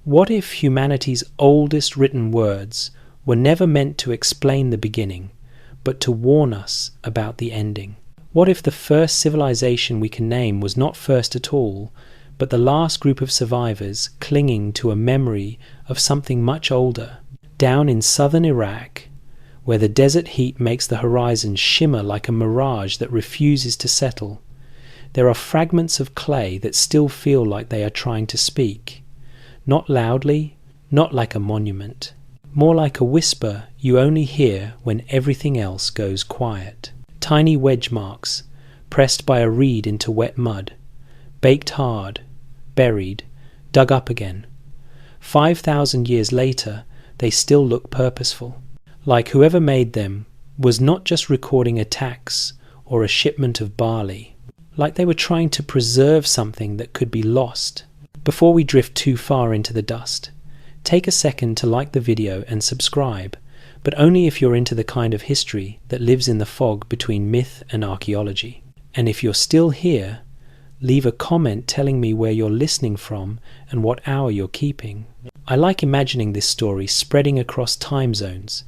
What if humanity's oldest written words were never meant to explain the beginning, but to warn us about the ending? What if the first civilization we can name was not first at all, but the last group of survivors clinging to a memory of something much older, down in southern Iraq, where the desert heat makes the horizon shimmer like a mirage that refuses to settle? There are fragments of clay that still feel like they are trying to speak. Not loudly, not like a monument. More like a whisper you only hear when everything else goes quiet. Tiny wedge marks, pressed by a reed into wet mud, baked hard, buried, dug up again. 5,000 years later, they still look purposeful, like whoever made them was not just recording a tax or a shipment of barley, like they were trying to preserve something that could be lost. Before we drift too far into the dust, take a second to like the video and subscribe, but only if you're into the kind of history that lives in the fog between myth and archaeology. And if you're still here, leave a comment telling me where you're listening from and what hour you're keeping. I like imagining this story spreading across time zones,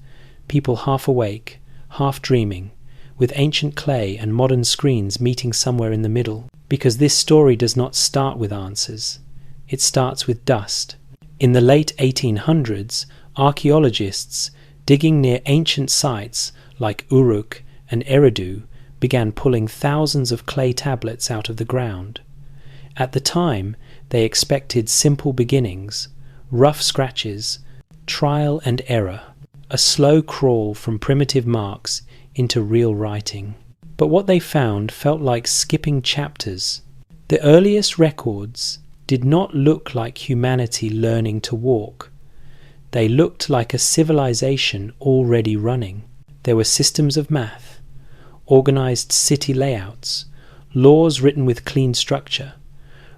people half awake, half dreaming, with ancient clay and modern screens meeting somewhere in the middle, because this story does not start with answers. It starts with dust. In the late 1800s, archaeologists digging near ancient sites like Uruk and Eridu began pulling thousands of clay tablets out of the ground. At the time, they expected simple beginnings, rough scratches, trial and error, a slow crawl from primitive marks into real writing. But what they found felt like skipping chapters. The earliest records did not look like humanity learning to walk. They looked like a civilization already running. There were systems of math, organized city layouts, laws written with clean structure,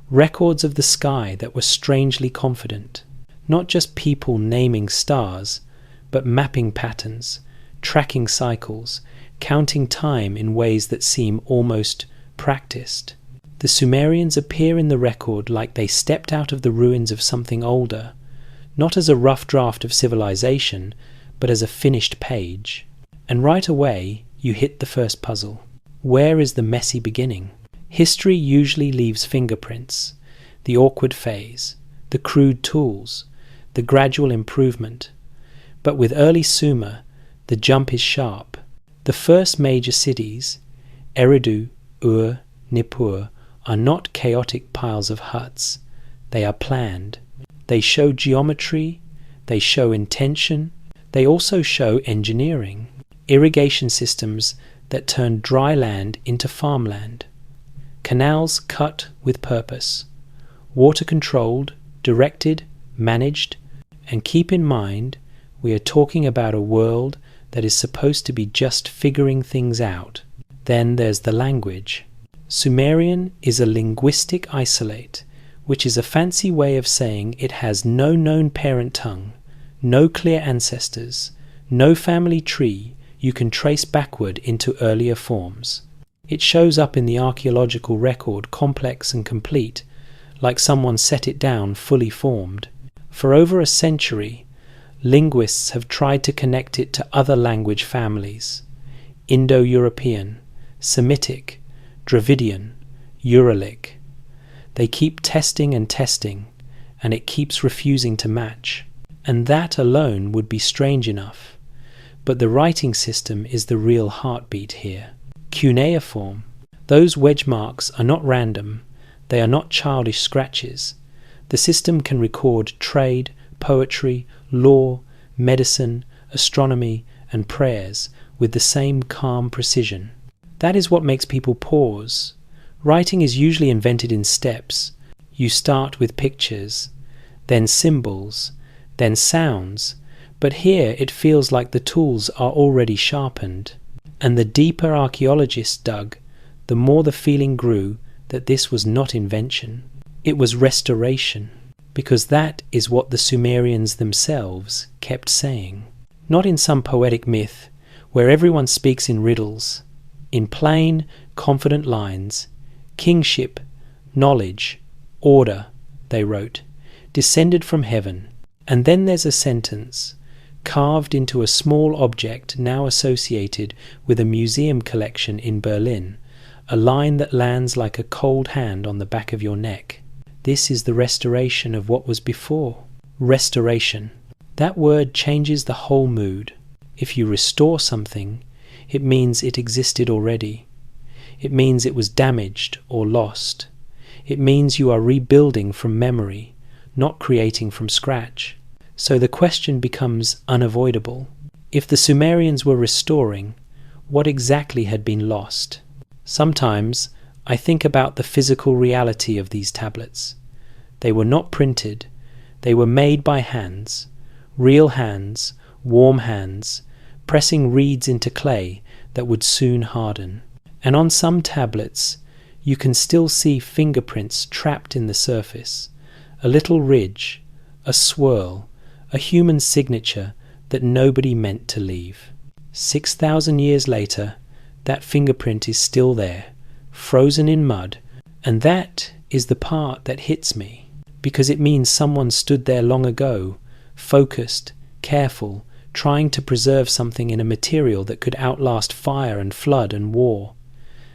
records of the sky that were strangely confident. Not just people naming stars, but mapping patterns, tracking cycles, counting time in ways that seem almost practiced. The Sumerians appear in the record like they stepped out of the ruins of something older, not as a rough draft of civilization, but as a finished page. And right away, you hit the first puzzle. Where is the messy beginning? History usually leaves fingerprints, the awkward phase, the crude tools, the gradual improvement. But with early Sumer, the jump is sharp. The first major cities, Eridu, Ur, Nippur, are not chaotic piles of huts. They are planned. They show geometry, they show intention, they also show engineering. Irrigation systems that turn dry land into farmland. Canals cut with purpose. Water controlled, directed, managed. And keep in mind, we are talking about a world that is supposed to be just figuring things out. Then there's the language. Sumerian is a linguistic isolate, which is a fancy way of saying it has no known parent tongue, no clear ancestors, no family tree you can trace backward into earlier forms. It shows up in the archaeological record complex and complete, like someone set it down fully formed. For over a century, linguists have tried to connect it to other language families: Indo-European, Semitic, Dravidian, Uralic. They keep testing and testing, and it keeps refusing to match. And that alone would be strange enough. But the writing system is the real heartbeat here. Cuneiform. Those wedge marks are not random. They are not childish scratches. The system can record trade, poetry, law, medicine, astronomy, and prayers with the same calm precision. That is what makes people pause. Writing is usually invented in steps. You start with pictures, then symbols, then sounds, but here it feels like the tools are already sharpened. And the deeper archaeologists dug, the more the feeling grew that this was not invention. It was restoration, because that is what the Sumerians themselves kept saying. Not in some poetic myth where everyone speaks in riddles. In plain, confident lines, kingship, knowledge, order, they wrote. descended from heaven. And then there's a sentence, carved into a small object now associated with a museum collection in Berlin, a line that lands like a cold hand on the back of your neck. This is the restoration of what was before. Restoration. That word changes the whole mood. If you restore something, it means it existed already. It means it was damaged or lost. It means you are rebuilding from memory, not creating from scratch. So the question becomes unavoidable. If the Sumerians were restoring, what exactly had been lost? Sometimes I think about the physical reality of these tablets. They were not printed. They were made by hands, real hands, warm hands, pressing reeds into clay that would soon harden. And on some tablets, you can still see fingerprints trapped in the surface, a little ridge, a swirl, a human signature that nobody meant to leave. 6,000 years later, that fingerprint is still there, frozen in mud, and that is the part that hits me, because it means someone stood there long ago, focused, careful, trying to preserve something in a material that could outlast fire and flood and war.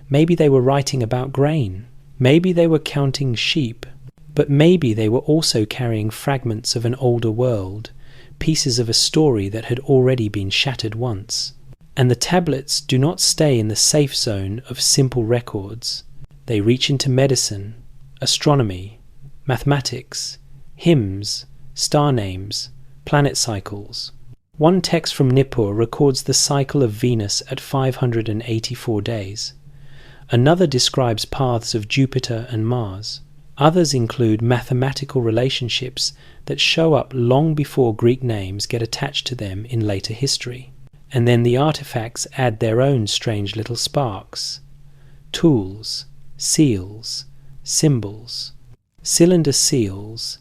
Maybe they were writing about grain. Maybe they were counting sheep. But maybe they were also carrying fragments of an older world, pieces of a story that had already been shattered once. And the tablets do not stay in the safe zone of simple records. They reach into medicine, astronomy, mathematics, hymns, star names, planet cycles. One text from Nippur records the cycle of Venus at 584 days. Another describes paths of Jupiter and Mars. Others include mathematical relationships that show up long before Greek names get attached to them in later history. And then the artifacts add their own strange little sparks. Tools, seals, symbols. Cylinder seals,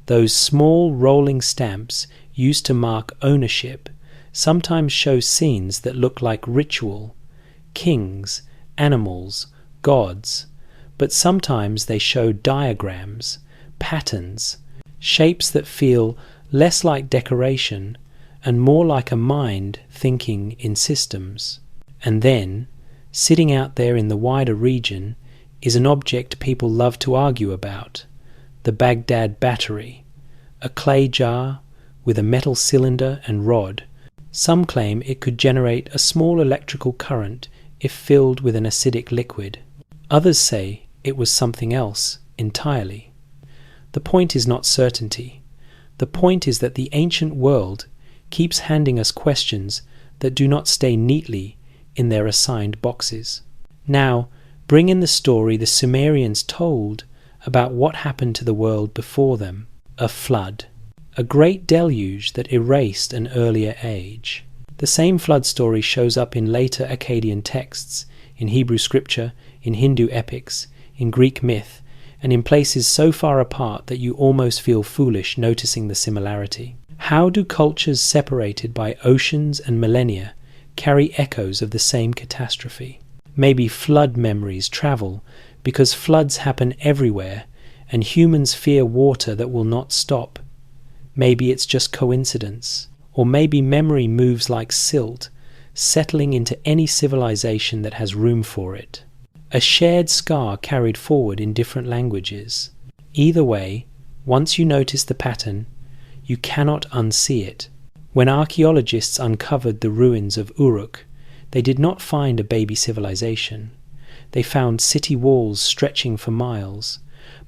those small rolling stamps used to mark ownership, sometimes show scenes that look like ritual, kings, animals, gods, but sometimes they show diagrams, patterns, shapes that feel less like decoration and more like a mind thinking in systems. And then, sitting out there in the wider region, is an object people love to argue about, the Baghdad battery, a clay jar with a metal cylinder and rod. Some claim it could generate a small electrical current if filled with an acidic liquid. Others say it was something else entirely. The point is not certainty. The point is that the ancient world keeps handing us questions that do not stay neatly in their assigned boxes. Now, bring in the story the Sumerians told about what happened to the world before them, a flood, a great deluge that erased an earlier age. The same flood story shows up in later Akkadian texts, in Hebrew scripture, in Hindu epics, in Greek myth, and in places so far apart that you almost feel foolish noticing the similarity. How do cultures separated by oceans and millennia carry echoes of the same catastrophe? Maybe flood memories travel because floods happen everywhere and humans fear water that will not stop. Maybe it's just coincidence. Or maybe memory moves like silt, settling into any civilization that has room for it. A shared scar carried forward in different languages. Either way, once you notice the pattern, you cannot unsee it. When archaeologists uncovered the ruins of Uruk, they did not find a baby civilization. They found city walls stretching for miles,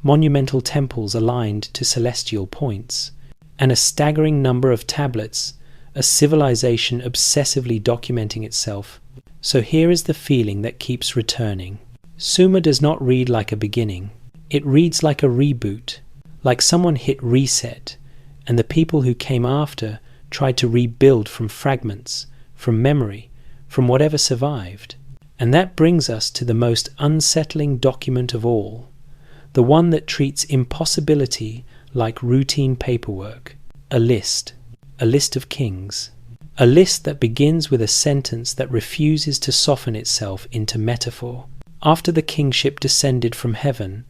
monumental temples aligned to celestial points, and a staggering number of tablets, a civilization obsessively documenting itself. So here is the feeling that keeps returning. Sumer does not read like a beginning. It reads like a reboot, like someone hit reset, and the people who came after tried to rebuild from fragments, from memory, from whatever survived. And that brings us to the most unsettling document of all, the one that treats impossibility like routine paperwork, a list of kings, a list that begins with a sentence that refuses to soften itself into metaphor. After the kingship descended from heaven,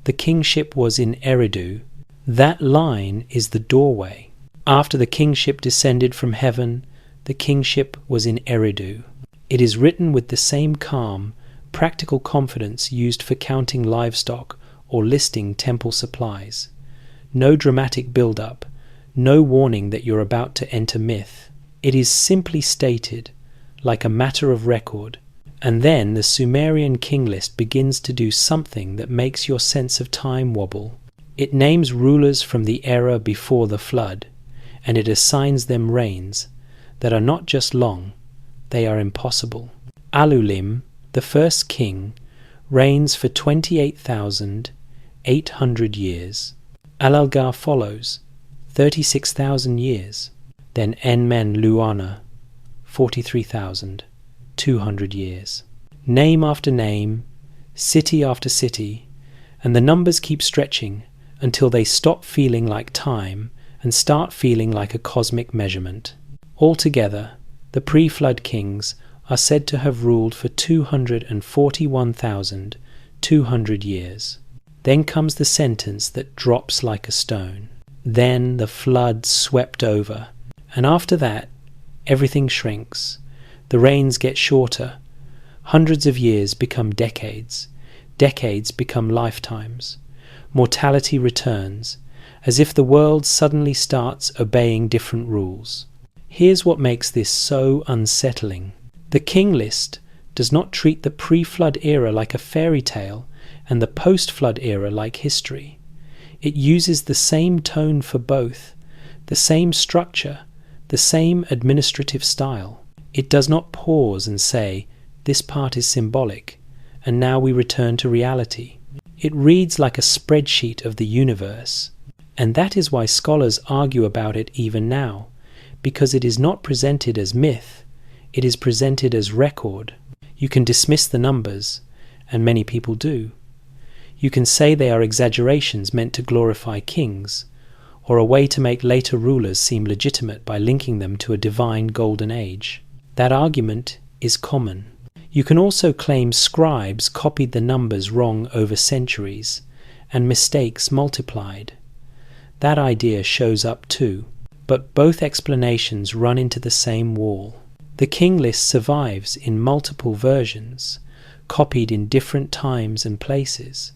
the kingship was in Eridu, That line is the doorway. After the kingship descended from heaven, the kingship was in Eridu. It is written with the same calm, practical confidence used for counting livestock or listing temple supplies. No dramatic build-up, no warning that you're about to enter myth. It is simply stated, like a matter of record, and then the Sumerian king list begins to do something that makes your sense of time wobble. It names rulers from the era before the flood, and it assigns them reigns that are not just long, they are impossible. Alulim, the first king, reigns for 28,800 years. Alalgar follows, 36,000 years. Then Enmen-Luana, 43,200 years. Name after name, city after city, and the numbers keep stretching until they stop feeling like time and start feeling like a cosmic measurement. Altogether, the pre-flood kings are said to have ruled for 241,200 years. Then comes the sentence that drops like a stone. Then the flood swept over, and after that, everything shrinks. The reigns get shorter. Hundreds of years become decades. Decades become lifetimes. Mortality returns, as if the world suddenly starts obeying different rules. Here's what makes this so unsettling. The king list does not treat the pre-flood era like a fairy tale and the post-flood era like history. It uses the same tone for both, the same structure, the same administrative style. It does not pause and say, this part is symbolic, and now we return to reality. It reads like a spreadsheet of the universe, and that is why scholars argue about it even now, because it is not presented as myth, it is presented as record. You can dismiss the numbers, and many people do. You can say they are exaggerations meant to glorify kings, or a way to make later rulers seem legitimate by linking them to a divine golden age. That argument is common. You can also claim scribes copied the numbers wrong over centuries, and mistakes multiplied. That idea shows up too, but both explanations run into the same wall. The king list survives in multiple versions, copied in different times and places,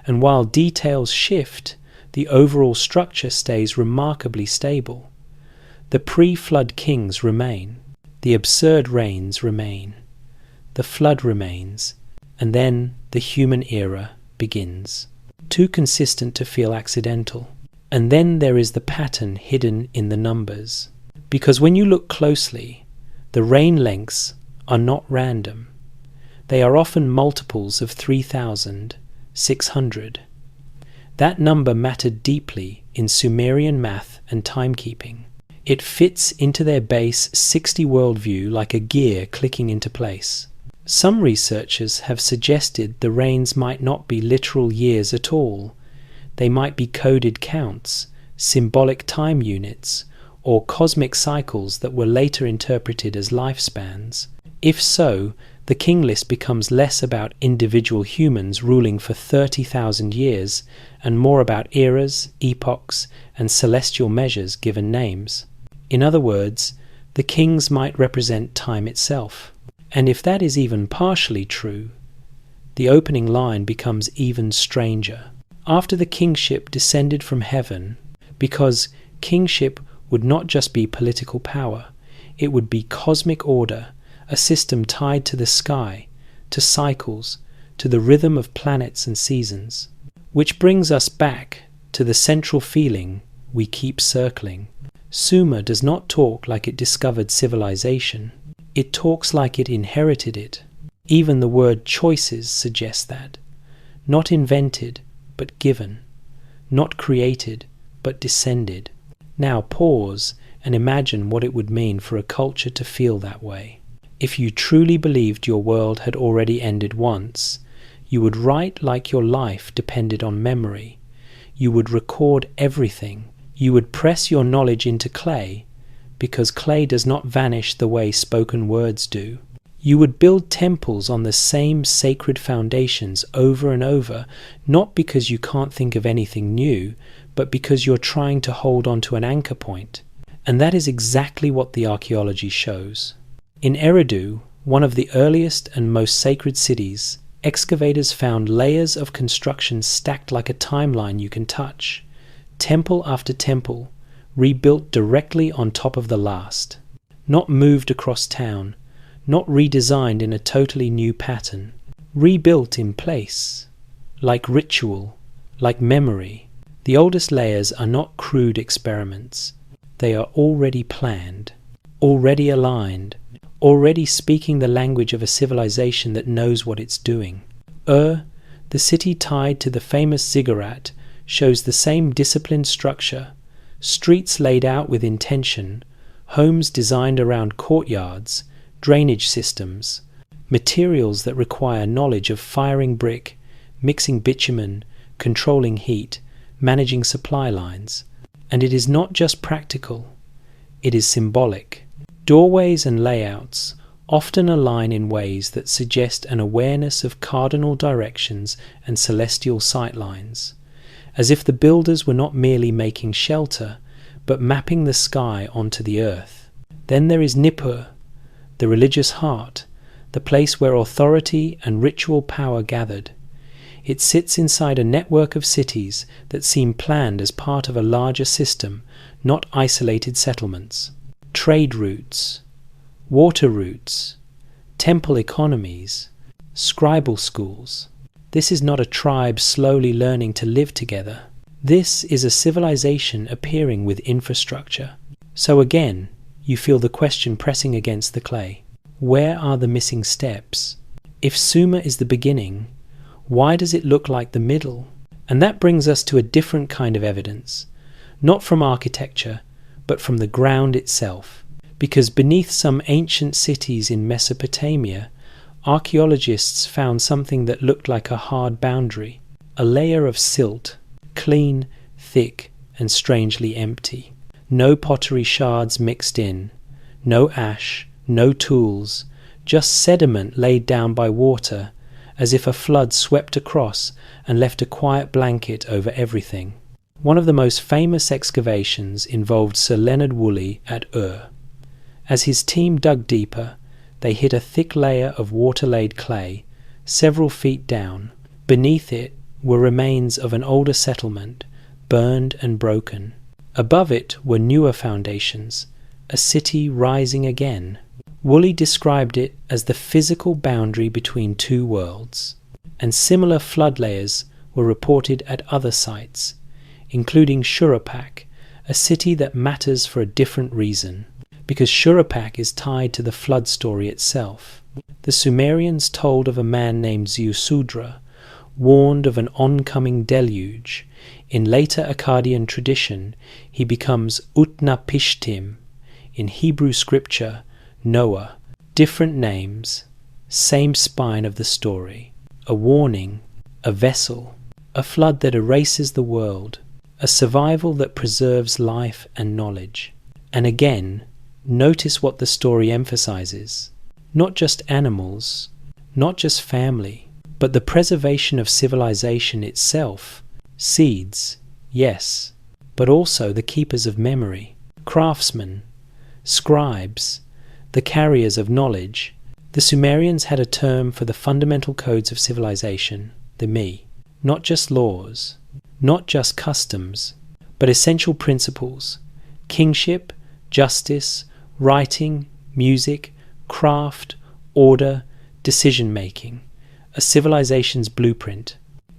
and while details shift, the overall structure stays remarkably stable. The pre-flood kings remain, the absurd reigns remain, the flood remains, and then the human era begins. Too consistent to feel accidental. And then there is the pattern hidden in the numbers. Because when you look closely, the reign lengths are not random. They are often multiples of 3,600. That number mattered deeply in Sumerian math and timekeeping. It fits into their base 60 worldview like a gear clicking into place. Some researchers have suggested the reigns might not be literal years at all. They might be coded counts, symbolic time units, or cosmic cycles that were later interpreted as lifespans. If so, the king list becomes less about individual humans ruling for 30,000 years and more about eras, epochs, and celestial measures given names. In other words, the kings might represent time itself. And if that is even partially true, the opening line becomes even stranger. After the kingship descended from heaven, because kingship would not just be political power, it would be cosmic order, a system tied to the sky, to cycles, to the rhythm of planets and seasons. Which brings us back to the central feeling we keep circling. Sumer does not talk like it discovered civilization. It talks like it inherited it. Even the word choices suggests that. Not invented, but given. Not created, but descended. Now pause and imagine what it would mean for a culture to feel that way. If you truly believed your world had already ended once, you would write like your life depended on memory. You would record everything. You would press your knowledge into clay, because clay does not vanish the way spoken words do. You would build temples on the same sacred foundations over and over, not because you can't think of anything new, but because you're trying to hold on to an anchor point. And that is exactly what the archaeology shows. In Eridu, one of the earliest and most sacred cities, excavators found layers of construction stacked like a timeline you can touch, temple after temple, rebuilt directly on top of the last. Not moved across town, not redesigned in a totally new pattern, rebuilt in place, like ritual, like memory. The oldest layers are not crude experiments. They are already planned, already aligned, already speaking the language of a civilization that knows what it's doing. The city tied to the famous ziggurat, shows the same disciplined structure, streets laid out with intention, homes designed around courtyards, drainage systems, materials that require knowledge of firing brick, mixing bitumen, controlling heat, managing supply lines. And it is not just practical, it is symbolic. Doorways and layouts often align in ways that suggest an awareness of cardinal directions and celestial sightlines, as if the builders were not merely making shelter, but mapping the sky onto the earth. Then there is Nippur, the religious heart, the place where authority and ritual power gathered. It sits inside a network of cities that seem planned as part of a larger system, not isolated settlements. Trade routes, water routes, temple economies, scribal schools. This is not a tribe slowly learning to live together. This is a civilization appearing with infrastructure. So again, you feel the question pressing against the clay. Where are the missing steps? If Sumer is the beginning, why does it look like the middle? And that brings us to a different kind of evidence, not from architecture, but from the ground itself. Because beneath some ancient cities in Mesopotamia, archaeologists found something that looked like a hard boundary, a layer of silt, clean, thick, and strangely empty. No pottery shards mixed in, no ash, no tools, just sediment laid down by water, as if a flood swept across and left a quiet blanket over everything. One of the most famous excavations involved Sir Leonard Woolley at Ur. As his team dug deeper, they hit a thick layer of water-laid clay, several feet down. Beneath it were remains of an older settlement, burned and broken. Above it were newer foundations, a city rising again. Woolley described it as the physical boundary between two worlds, and similar flood layers were reported at other sites, including Shurapak, a city that matters for a different reason, because Shurapak is tied to the flood story itself. The Sumerians told of a man named Ziusudra, warned of an oncoming deluge. In later Akkadian tradition, he becomes Utnapishtim. In Hebrew scripture, Noah. Different names, same spine of the story. A warning, a vessel, a flood that erases the world, a survival that preserves life and knowledge. And again, notice what the story emphasizes. Not just animals, not just family, but the preservation of civilization itself. Seeds, yes, but also the keepers of memory, craftsmen, scribes, the carriers of knowledge. The Sumerians had a term for the fundamental codes of civilization, the me. Not just laws, not just customs, but essential principles, kingship, justice, writing, music, craft, order, decision-making, a civilization's blueprint.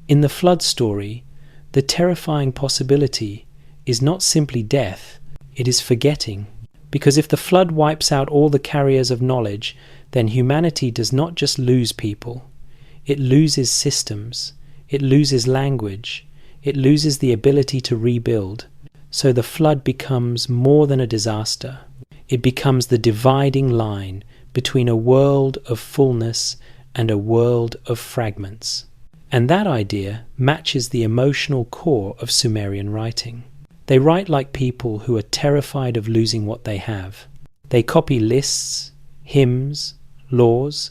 In the flood story, the terrifying possibility is not simply death, it is forgetting. Because if the flood wipes out all the carriers of knowledge, then humanity does not just lose people, it loses systems, it loses language, it loses the ability to rebuild. So the flood becomes more than a disaster. It becomes the dividing line between a world of fullness and a world of fragments. And that idea matches the emotional core of Sumerian writing. They write like people who are terrified of losing what they have. They copy lists, hymns, laws,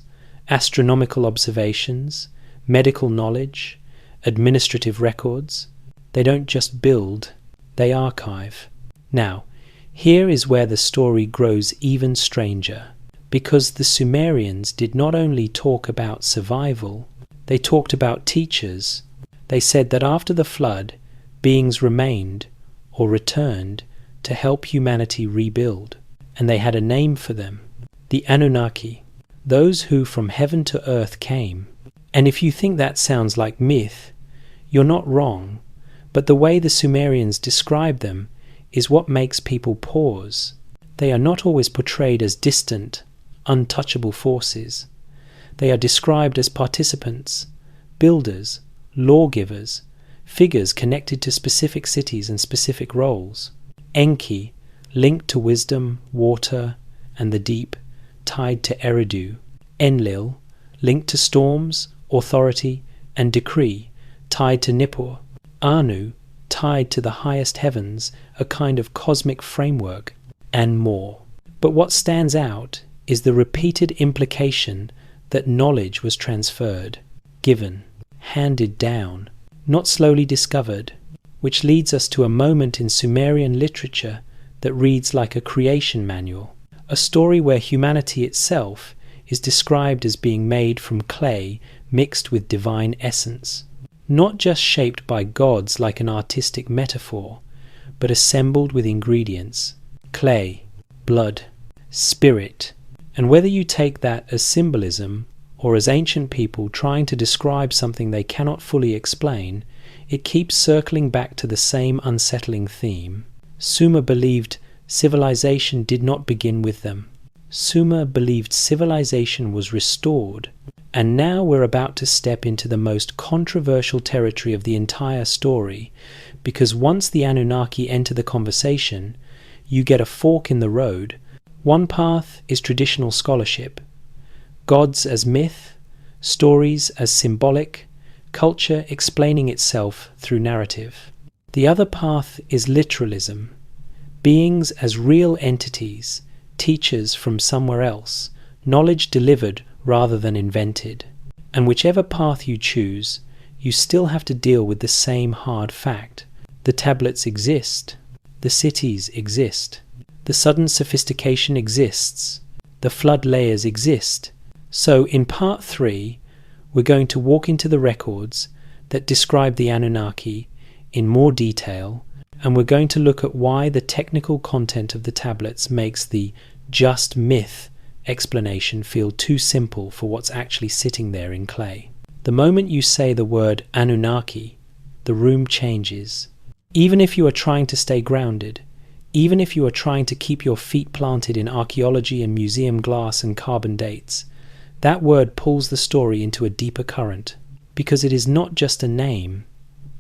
astronomical observations, medical knowledge, administrative records. They don't just build, they archive. Now, here is where the story grows even stranger, because the Sumerians did not only talk about survival, they talked about teachers. They said that after the flood, beings remained, or returned, to help humanity rebuild, and they had a name for them, the Anunnaki, those who from heaven to earth came. And if you think that sounds like myth, you're not wrong, but the way the Sumerians describe them is what makes people pause. They are not always portrayed as distant, untouchable forces. They are described as participants, builders, lawgivers, figures connected to specific cities and specific roles. Enki, linked to wisdom, water, and the deep, tied to Eridu. Enlil, linked to storms, authority, and decree, tied to Nippur. Anu, tied to the highest heavens, a kind of cosmic framework, and more. But what stands out is the repeated implication that knowledge was transferred, given, handed down, not slowly discovered, which leads us to a moment in Sumerian literature that reads like a creation manual, a story where humanity itself is described as being made from clay mixed with divine essence, not just shaped by gods like an artistic metaphor, but assembled with ingredients, clay, blood, spirit. And whether you take that as symbolism or as ancient people trying to describe something they cannot fully explain, it keeps circling back to the same unsettling theme. Sumer believed civilization did not begin with them. Sumer believed civilization was restored. And now we're about to step into the most controversial territory of the entire story, because once the Anunnaki enter the conversation, you get a fork in the road. One path is traditional scholarship, gods as myth, stories as symbolic, culture explaining itself through narrative. The other path is literalism, beings as real entities, teachers from somewhere else, knowledge delivered rather than invented. And whichever path you choose, you still have to deal with the same hard fact. The tablets exist, the cities exist, the sudden sophistication exists, the flood layers exist. So in part 3, we're going to walk into the records that describe the Anunnaki in more detail, and we're going to look at why the technical content of the tablets makes the just myth explanation feel too simple for what's actually sitting there in clay. The moment you say the word Anunnaki, the room changes. Even if you are trying to stay grounded, even if you are trying to keep your feet planted in archaeology and museum glass and carbon dates, that word pulls the story into a deeper current, because it is not just a name,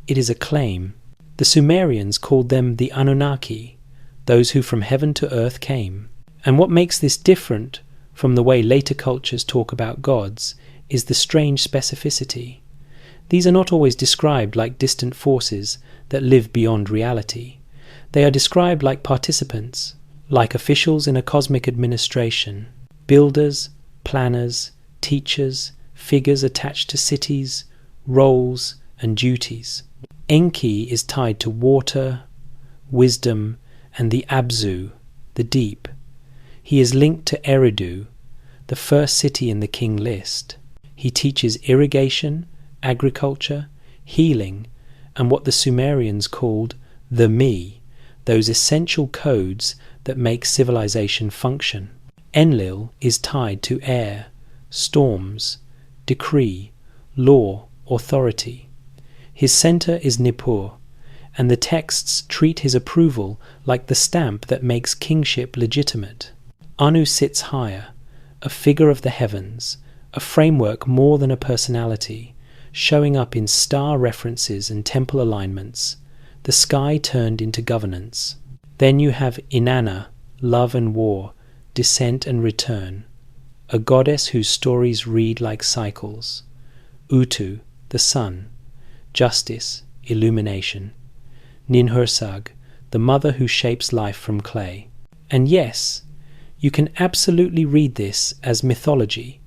it is a claim. The Sumerians called them the Anunnaki, those who from heaven to earth came. And what makes this different from the way later cultures talk about gods is the strange specificity. These are not always described like distant forces that live beyond reality. They are described like participants, like officials in a cosmic administration, builders, planners, teachers, figures attached to cities, roles, and duties. Enki is tied to water, wisdom, and the Abzu, the deep. He is linked to Eridu, the first city in the king list. He teaches irrigation, agriculture, healing, and what the Sumerians called the me, those essential codes that make civilization function. Enlil is tied to air, storms, decree, law, authority. His center is Nippur, and the texts treat his approval like the stamp that makes kingship legitimate. Anu sits higher, a figure of the heavens, a framework more than a personality, showing up in star references and temple alignments, the sky turned into governance. Then you have Inanna, love and war, descent and return, a goddess whose stories read like cycles. Utu, the sun, justice, illumination. Ninhursag, the mother who shapes life from clay. And yes, you can absolutely read this as mythology,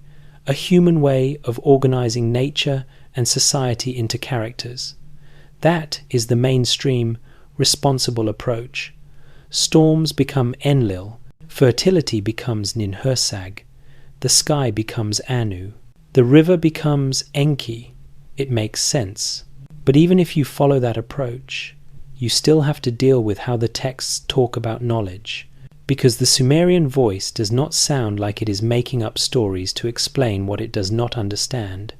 a human way of organizing nature and society into characters. That is the mainstream, responsible approach. Storms become Enlil, fertility becomes Ninhursag, the sky becomes Anu, the river becomes Enki. It makes sense. But even if you follow that approach, you still have to deal with how the texts talk about knowledge, because the Sumerian voice does not sound like it is making up stories to explain what it does not understand.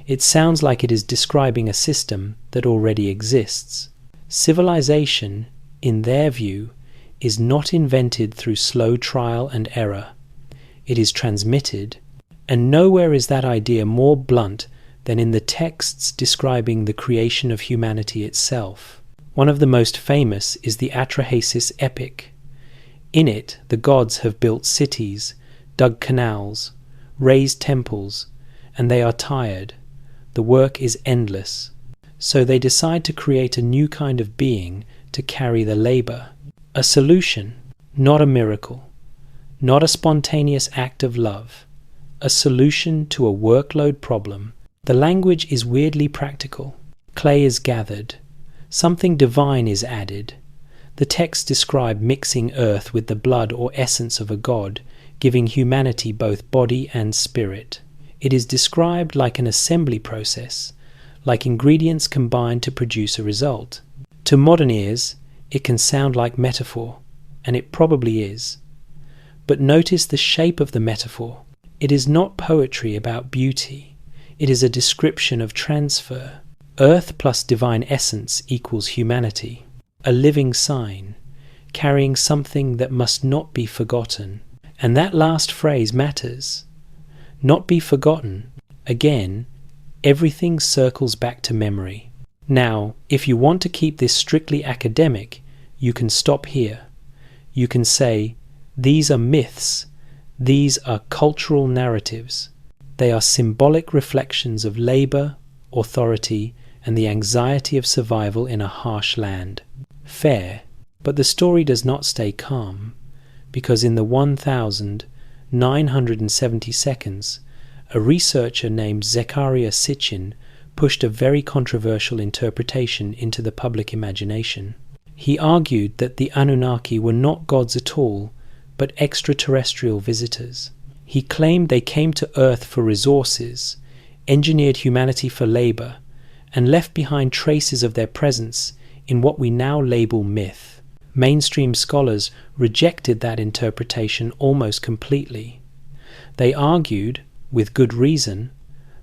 It sounds like it is describing a system that already exists. Civilization, in their view, is not invented through slow trial and error. It is transmitted, and nowhere is that idea more blunt than in the texts describing the creation of humanity itself. One of the most famous is the Atrahasis epic. In it, the gods have built cities, dug canals, raised temples, and they are tired. The work is endless. So they decide to create a new kind of being to carry the labor. A solution, not a miracle. Not a spontaneous act of love. A solution to a workload problem. The language is weirdly practical. Clay is gathered. Something divine is added. The texts describe mixing earth with the blood or essence of a god, giving humanity both body and spirit. It is described like an assembly process, like ingredients combined to produce a result. To modern ears, it can sound like metaphor, and it probably is. But notice the shape of the metaphor. It is not poetry about beauty. It is a description of transfer. Earth plus divine essence equals humanity, a living sign, carrying something that must not be forgotten. And that last phrase matters. Not be forgotten. Again, everything circles back to memory. Now, if you want to keep this strictly academic, you can stop here. You can say, these are myths. These are cultural narratives. They are symbolic reflections of labor, authority, and the anxiety of survival in a harsh land. Fair, but the story does not stay calm, because in the 1,970 seconds, a researcher named Zecharia Sitchin pushed a very controversial interpretation into the public imagination. He argued that the Anunnaki were not gods at all, but extraterrestrial visitors. He claimed they came to Earth for resources, engineered humanity for labor, and left behind traces of their presence in what we now label myth. Mainstream scholars rejected that interpretation almost completely. They argued, with good reason,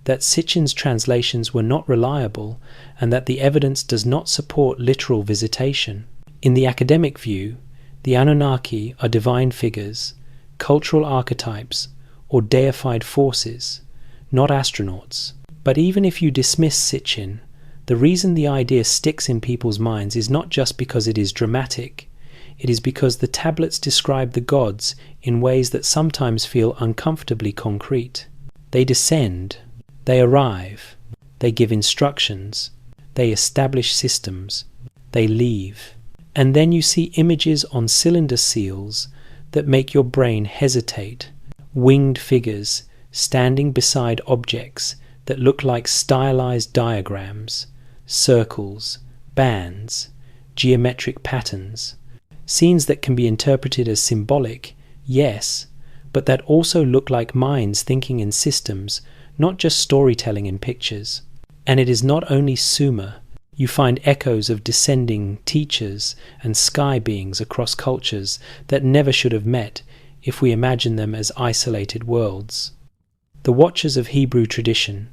that Sitchin's translations were not reliable and that the evidence does not support literal visitation. In the academic view, the Anunnaki are divine figures, cultural archetypes, or deified forces, not astronauts. But even if you dismiss Sitchin, the reason the idea sticks in people's minds is not just because it is dramatic. It is because the tablets describe the gods in ways that sometimes feel uncomfortably concrete. They descend, they arrive, they give instructions, they establish systems, they leave. And then you see images on cylinder seals that make your brain hesitate. Winged figures standing beside objects that look like stylized diagrams, circles, bands, geometric patterns. Scenes that can be interpreted as symbolic, yes, but that also look like minds thinking in systems, not just storytelling in pictures. And it is not only Sumer. You find echoes of descending teachers and sky beings across cultures that never should have met if we imagine them as isolated worlds. The Watchers of Hebrew tradition,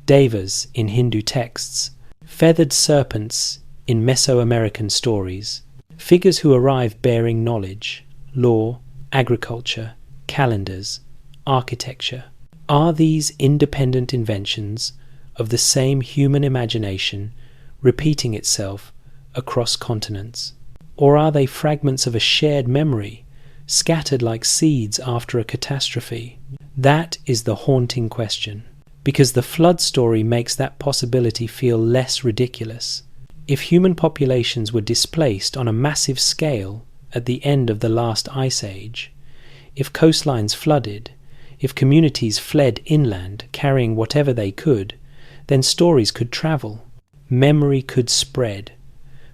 Devas in Hindu texts, feathered serpents in Mesoamerican stories, figures who arrive bearing knowledge, law, agriculture, calendars, architecture. Are these independent inventions of the same human imagination repeating itself across continents? Or are they fragments of a shared memory, scattered like seeds after a catastrophe? That is the haunting question, because the flood story makes that possibility feel less ridiculous. If human populations were displaced on a massive scale at the end of the last ice age, if coastlines flooded, if communities fled inland carrying whatever they could, then stories could travel. Memory could spread.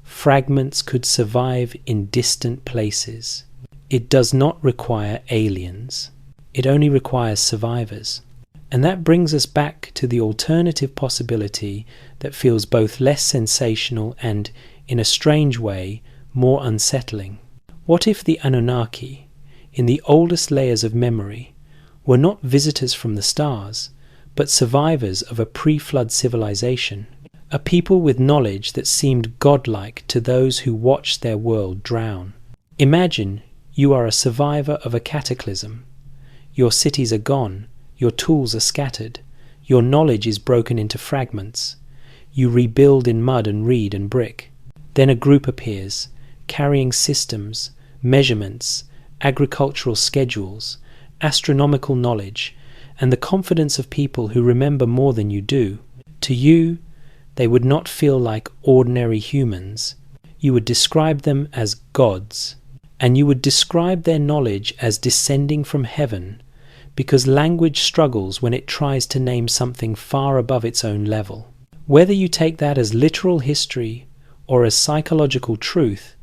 Fragments could survive in distant places. It does not require aliens. It only requires survivors. And that brings us back to the alternative possibility that feels both less sensational and, in a strange way, more unsettling. What if the Anunnaki, in the oldest layers of memory, were not visitors from the stars, but survivors of a pre-flood civilization, a people with knowledge that seemed godlike to those who watched their world drown? Imagine you are a survivor of a cataclysm. Your cities are gone, your tools are scattered, your knowledge is broken into fragments. You rebuild in mud and reed and brick. Then a group appears, carrying systems, measurements, agricultural schedules, astronomical knowledge, and the confidence of people who remember more than you do. To you, they would not feel like ordinary humans. You would describe them as gods, and you would describe their knowledge as descending from heaven, because language struggles when it tries to name something far above its own level. Whether you take that as literal history or as psychological truth,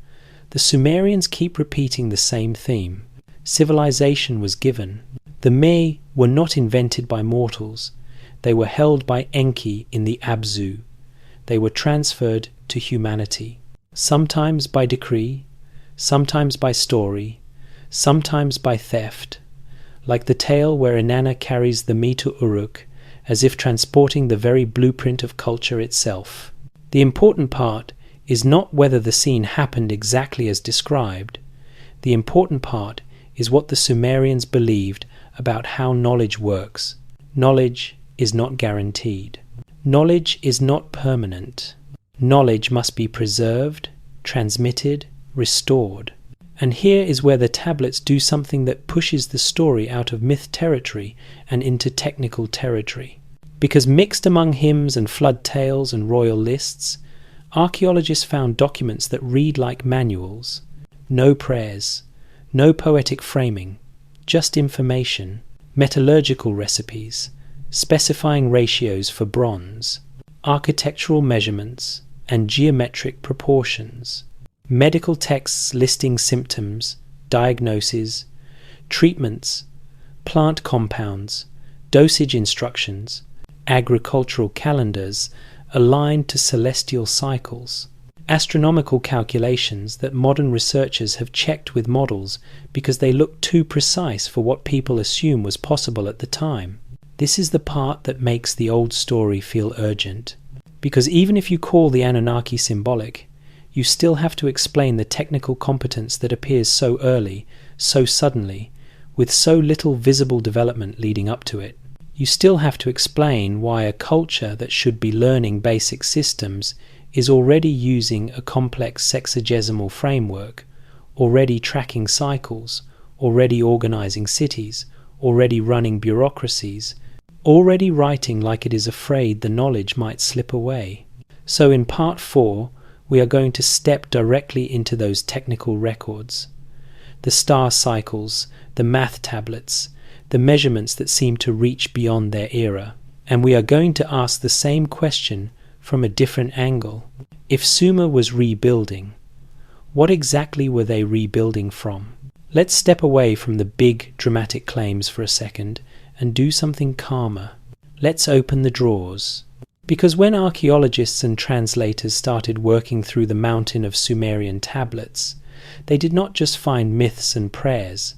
the Sumerians keep repeating the same theme. Civilization was given. The Me were not invented by mortals. They were held by Enki in the Abzu. They were transferred to humanity, sometimes by decree, sometimes by story, sometimes by theft, like the tale where Inanna carries the Me to Uruk, as if transporting the very blueprint of culture itself. The important part is not whether the scene happened exactly as described. The important part is what the Sumerians believed about how knowledge works. Knowledge is not guaranteed. Knowledge is not permanent. Knowledge must be preserved, transmitted, restored. And here is where the tablets do something that pushes the story out of myth territory and into technical territory. Because mixed among hymns and flood tales and royal lists, archaeologists found documents that read like manuals. No prayers, no poetic framing, just information, metallurgical recipes, specifying ratios for bronze, architectural measurements, and geometric proportions, medical texts listing symptoms, diagnoses, treatments, plant compounds, dosage instructions, agricultural calendars aligned to celestial cycles, astronomical calculations that modern researchers have checked with models because they look too precise for what people assume was possible at the time. This is the part that makes the old story feel urgent, because even if you call the Anunnaki symbolic, you still have to explain the technical competence that appears so early, so suddenly, with so little visible development leading up to it. You still have to explain why a culture that should be learning basic systems is already using a complex sexagesimal framework, already tracking cycles, already organizing cities, already running bureaucracies, already writing like it is afraid the knowledge might slip away. So in part 4, we are going to step directly into those technical records. The star cycles, the math tablets, the measurements that seem to reach beyond their era. And we are going to ask the same question from a different angle. If Sumer was rebuilding, what exactly were they rebuilding from? Let's step away from the big, dramatic claims for a second and do something calmer. Let's open the drawers. Because when archaeologists and translators started working through the mountain of Sumerian tablets, they did not just find myths and prayers.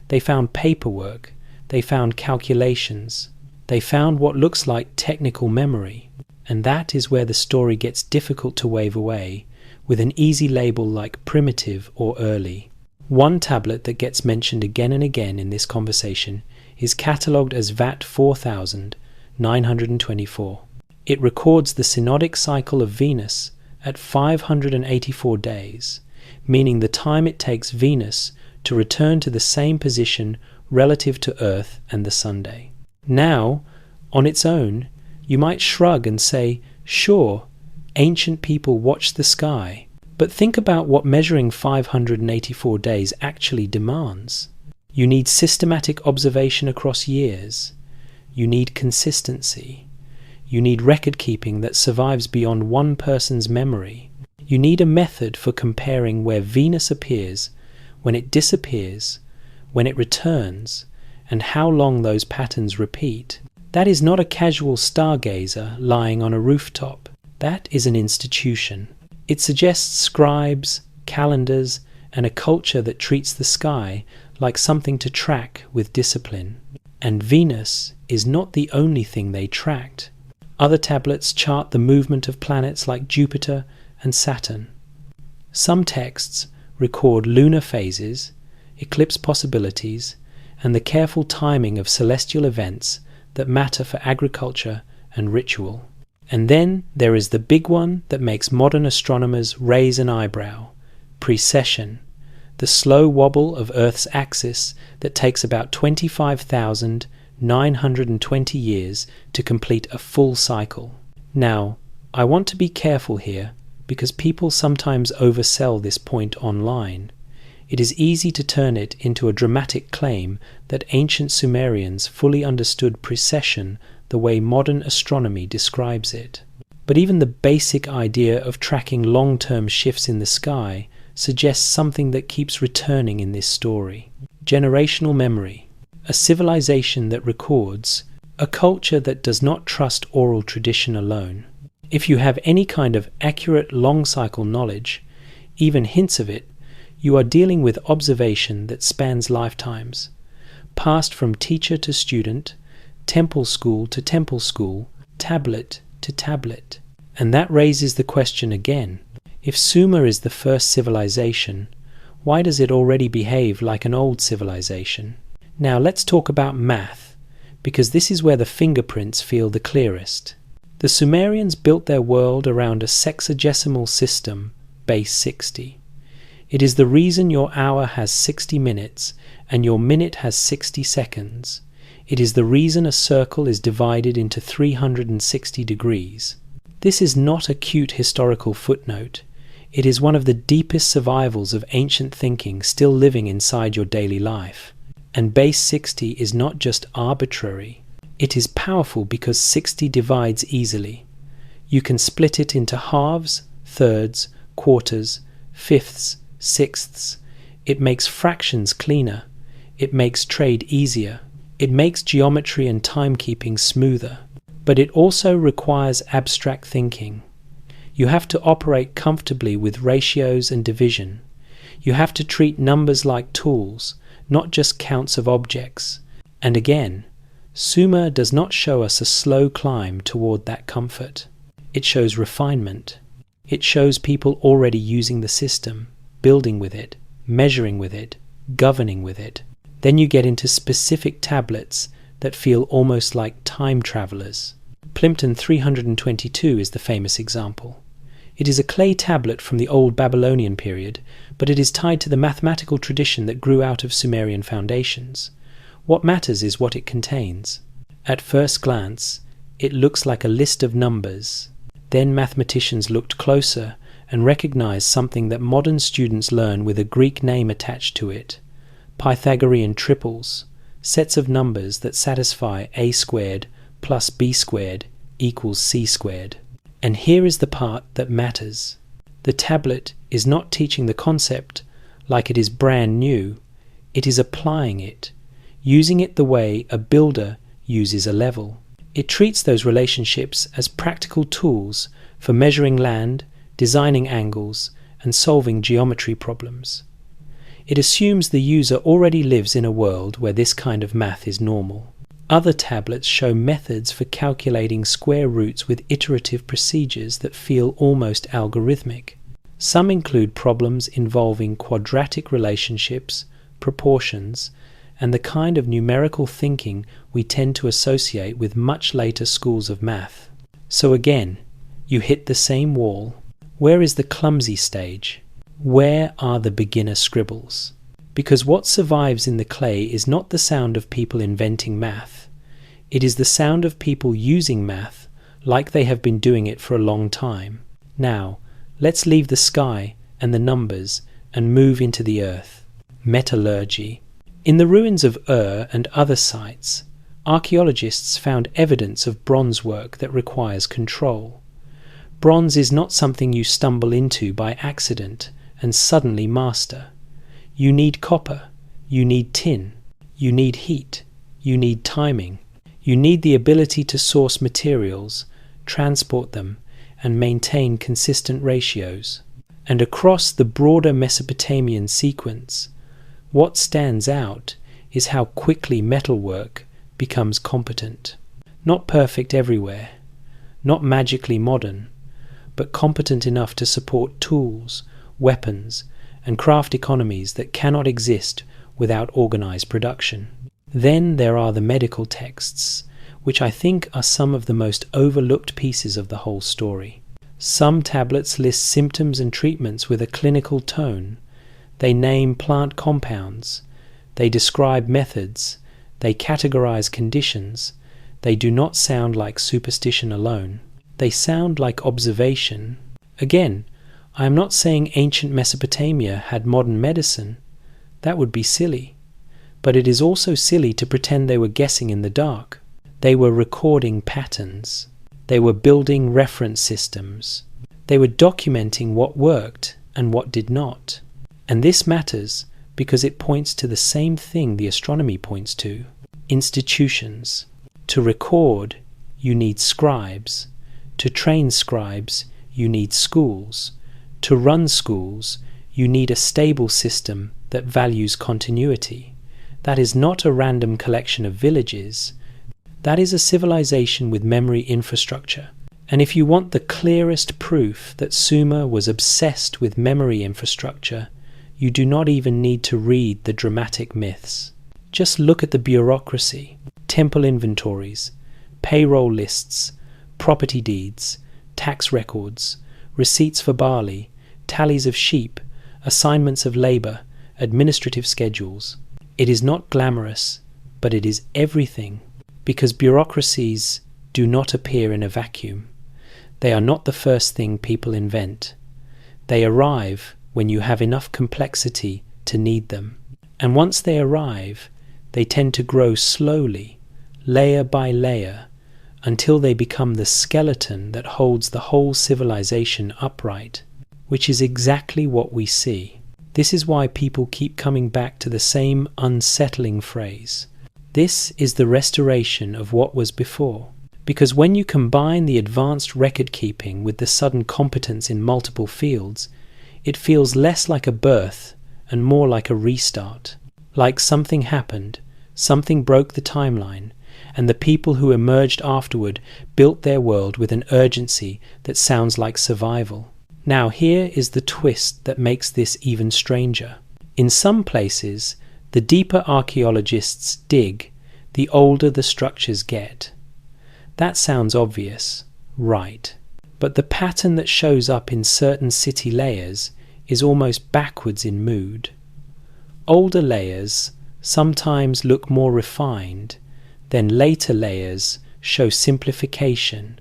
They found paperwork. They found calculations. They found what looks like technical memory. And that is where the story gets difficult to wave away with an easy label like primitive or early. One tablet that gets mentioned again and again in this conversation is catalogued as VAT 4924. It records the synodic cycle of Venus at 584 days, meaning the time it takes Venus to return to the same position relative to Earth and the Sunday. Now, on its own, you might shrug and say, sure, ancient people watched the sky, but think about what measuring 584 days actually demands. You need systematic observation across years. You need consistency. You need record-keeping that survives beyond one person's memory. You need a method for comparing where Venus appears, when it disappears, when it returns, and how long those patterns repeat. That is not a casual stargazer lying on a rooftop. That is an institution. It suggests scribes, calendars, and a culture that treats the sky like something to track with discipline. And Venus is not the only thing they tracked. Other tablets chart the movement of planets like Jupiter and Saturn. Some texts record lunar phases, eclipse possibilities, and the careful timing of celestial events that matter for agriculture and ritual. And then there is the big one that makes modern astronomers raise an eyebrow: precession, the slow wobble of Earth's axis that takes about 25,920 years to complete a full cycle. Now, I want to be careful here because people sometimes oversell this point online. It is easy to turn it into a dramatic claim that ancient Sumerians fully understood precession the way modern astronomy describes it. But even the basic idea of tracking long-term shifts in the sky suggests something that keeps returning in this story. Generational memory, a civilization that records, a culture that does not trust oral tradition alone. If you have any kind of accurate long-cycle knowledge, even hints of it, you are dealing with observation that spans lifetimes, passed from teacher to student, temple school to temple school, tablet to tablet. And that raises the question again. If Sumer is the first civilization, why does it already behave like an old civilization? Now let's talk about math, because this is where the fingerprints feel the clearest. The Sumerians built their world around a sexagesimal system, base 60. It is the reason your hour has 60 minutes and your minute has 60 seconds. It is the reason a circle is divided into 360 degrees. This is not a cute historical footnote. It is one of the deepest survivals of ancient thinking still living inside your daily life. And base 60 is not just arbitrary. It is powerful because 60 divides easily. You can split it into halves, thirds, quarters, fifths, sixths. It makes fractions cleaner. It makes trade easier. It makes geometry and timekeeping smoother. But it also requires abstract thinking. You have to operate comfortably with ratios and division. You have to treat numbers like tools, not just counts of objects. And again, Sumer does not show us a slow climb toward that comfort. It shows refinement. It shows people already using the system, building with it, measuring with it, governing with it. Then you get into specific tablets that feel almost like time travelers. Plimpton 322 is the famous example. It is a clay tablet from the old Babylonian period, but it is tied to the mathematical tradition that grew out of Sumerian foundations. What matters is what it contains. At first glance, it looks like a list of numbers. Then mathematicians looked closer and recognized something that modern students learn with a Greek name attached to it: Pythagorean triples, sets of numbers that satisfy a squared plus b squared equals c squared. And here is the part that matters. The tablet is not teaching the concept like it is brand new. It is applying it, using it the way a builder uses a level. It treats those relationships as practical tools for measuring land, designing angles, and solving geometry problems. It assumes the user already lives in a world where this kind of math is normal. Other tablets show methods for calculating square roots with iterative procedures that feel almost algorithmic. Some include problems involving quadratic relationships, proportions, and the kind of numerical thinking we tend to associate with much later schools of math. So again, you hit the same wall. Where is the clumsy stage? Where are the beginner scribbles? Because what survives in the clay is not the sound of people inventing math. It is the sound of people using math like they have been doing it for a long time. Now, let's leave the sky and the numbers and move into the earth. Metallurgy. In the ruins of Ur and other sites, archaeologists found evidence of bronze work that requires control. Bronze is not something you stumble into by accident and suddenly master. You need copper, you need tin, you need heat, you need timing, you need the ability to source materials, transport them, and maintain consistent ratios. And across the broader Mesopotamian sequence, what stands out is how quickly metalwork becomes competent. Not perfect everywhere, not magically modern, but competent enough to support tools, weapons, and craft economies that cannot exist without organized production. Then there are the medical texts, which I think are some of the most overlooked pieces of the whole story. Some tablets list symptoms and treatments with a clinical tone. They name plant compounds. They describe methods. They categorize conditions. They do not sound like superstition alone. They sound like observation. Again, I am not saying ancient Mesopotamia had modern medicine. That would be silly. But it is also silly to pretend they were guessing in the dark. They were recording patterns. They were building reference systems. They were documenting what worked and what did not. And this matters because it points to the same thing the astronomy points to: institutions. To record, you need scribes. To train scribes, you need schools. To run schools, you need a stable system that values continuity. That is not a random collection of villages. That is a civilization with memory infrastructure. And if you want the clearest proof that Sumer was obsessed with memory infrastructure, you do not even need to read the dramatic myths. Just look at the bureaucracy, temple inventories, payroll lists, property deeds, tax records, receipts for barley, tallies of sheep, assignments of labor, administrative schedules. It is not glamorous, but it is everything. Because bureaucracies do not appear in a vacuum. They are not the first thing people invent. They arrive when you have enough complexity to need them. And once they arrive, they tend to grow slowly, layer by layer, until they become the skeleton that holds the whole civilization upright, which is exactly what we see. This is why people keep coming back to the same unsettling phrase. This is the restoration of what was before. Because when you combine the advanced record-keeping with the sudden competence in multiple fields, it feels less like a birth and more like a restart. Like something happened, something broke the timeline, and the people who emerged afterward built their world with an urgency that sounds like survival. Now here is the twist that makes this even stranger. In some places, the deeper archaeologists dig, the older the structures get. That sounds obvious, right? But the pattern that shows up in certain city layers is almost backwards in mood. Older layers sometimes look more refined, then later layers show simplification,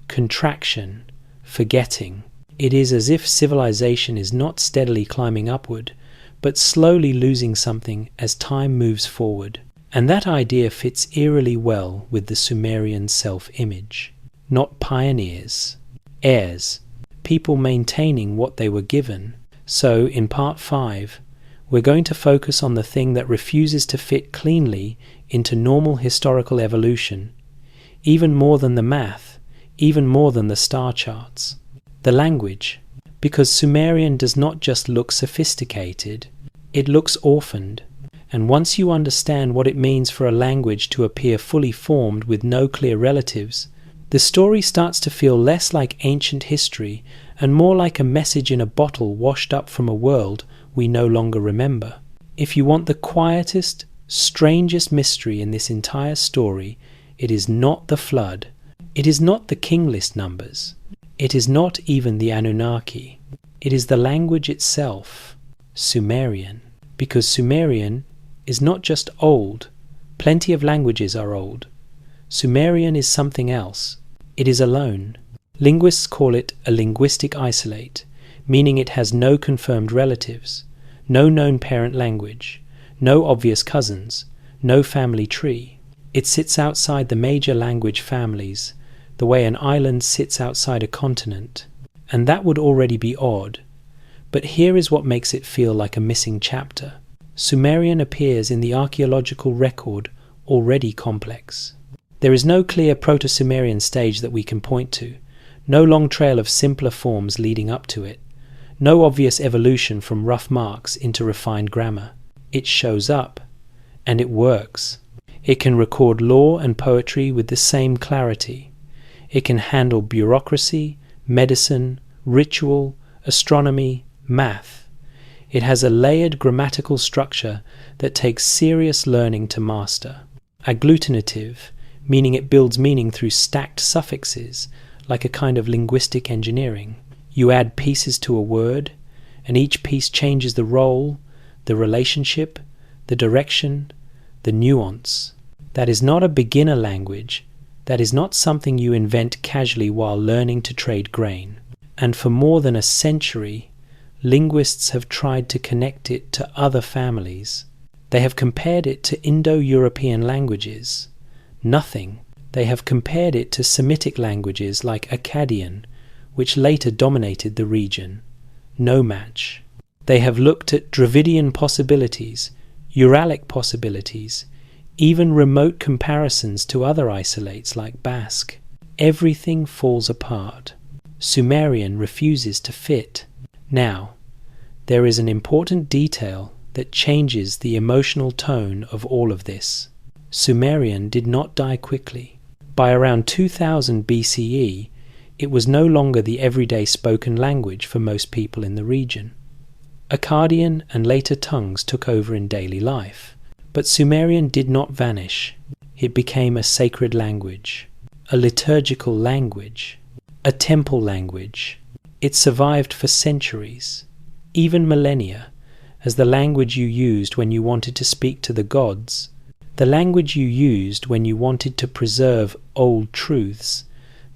contraction, forgetting. It is as if civilization is not steadily climbing upward, but slowly losing something as time moves forward. And that idea fits eerily well with the Sumerian self-image. Not pioneers, heirs, people maintaining what they were given. So, in part 5, we're going to focus on the thing that refuses to fit cleanly into normal historical evolution, even more than the math, even more than the star charts. The language. Because Sumerian does not just look sophisticated, it looks orphaned. And once you understand what it means for a language to appear fully formed with no clear relatives, the story starts to feel less like ancient history and more like a message in a bottle washed up from a world we no longer remember. If you want the quietest, strangest mystery in this entire story, it is not the flood. It is not the king list numbers. It is not even the Anunnaki. It is the language itself, Sumerian. Because Sumerian is not just old. Plenty of languages are old. Sumerian is something else. It is alone. Linguists call it a linguistic isolate, meaning it has no confirmed relatives, no known parent language, no obvious cousins, no family tree. It sits outside the major language families, the way an island sits outside a continent, and that would already be odd. But here is what makes it feel like a missing chapter. Sumerian appears in the archaeological record already complex. There is no clear Proto-Sumerian stage that we can point to, no long trail of simpler forms leading up to it, no obvious evolution from rough marks into refined grammar. It shows up, and it works. It can record law and poetry with the same clarity. It can handle bureaucracy, medicine, ritual, astronomy, math. It has a layered grammatical structure that takes serious learning to master. Agglutinative, meaning it builds meaning through stacked suffixes, like a kind of linguistic engineering. You add pieces to a word, and each piece changes the role, the relationship, the direction, the nuance. That is not a beginner language. That is not something you invent casually while learning to trade grain. And for more than a century, linguists have tried to connect it to other families. They have compared it to Indo-European languages. Nothing. They have compared it to Semitic languages like Akkadian, which later dominated the region. No match. They have looked at Dravidian possibilities, Uralic possibilities, even remote comparisons to other isolates like Basque. Everything falls apart. Sumerian refuses to fit. Now, there is an important detail that changes the emotional tone of all of this. Sumerian did not die quickly. By around 2000 BCE, it was no longer the everyday spoken language for most people in the region. Akkadian and later tongues took over in daily life. But Sumerian did not vanish. It became a sacred language, a liturgical language, a temple language. It survived for centuries, even millennia, as the language you used when you wanted to speak to the gods, the language you used when you wanted to preserve old truths,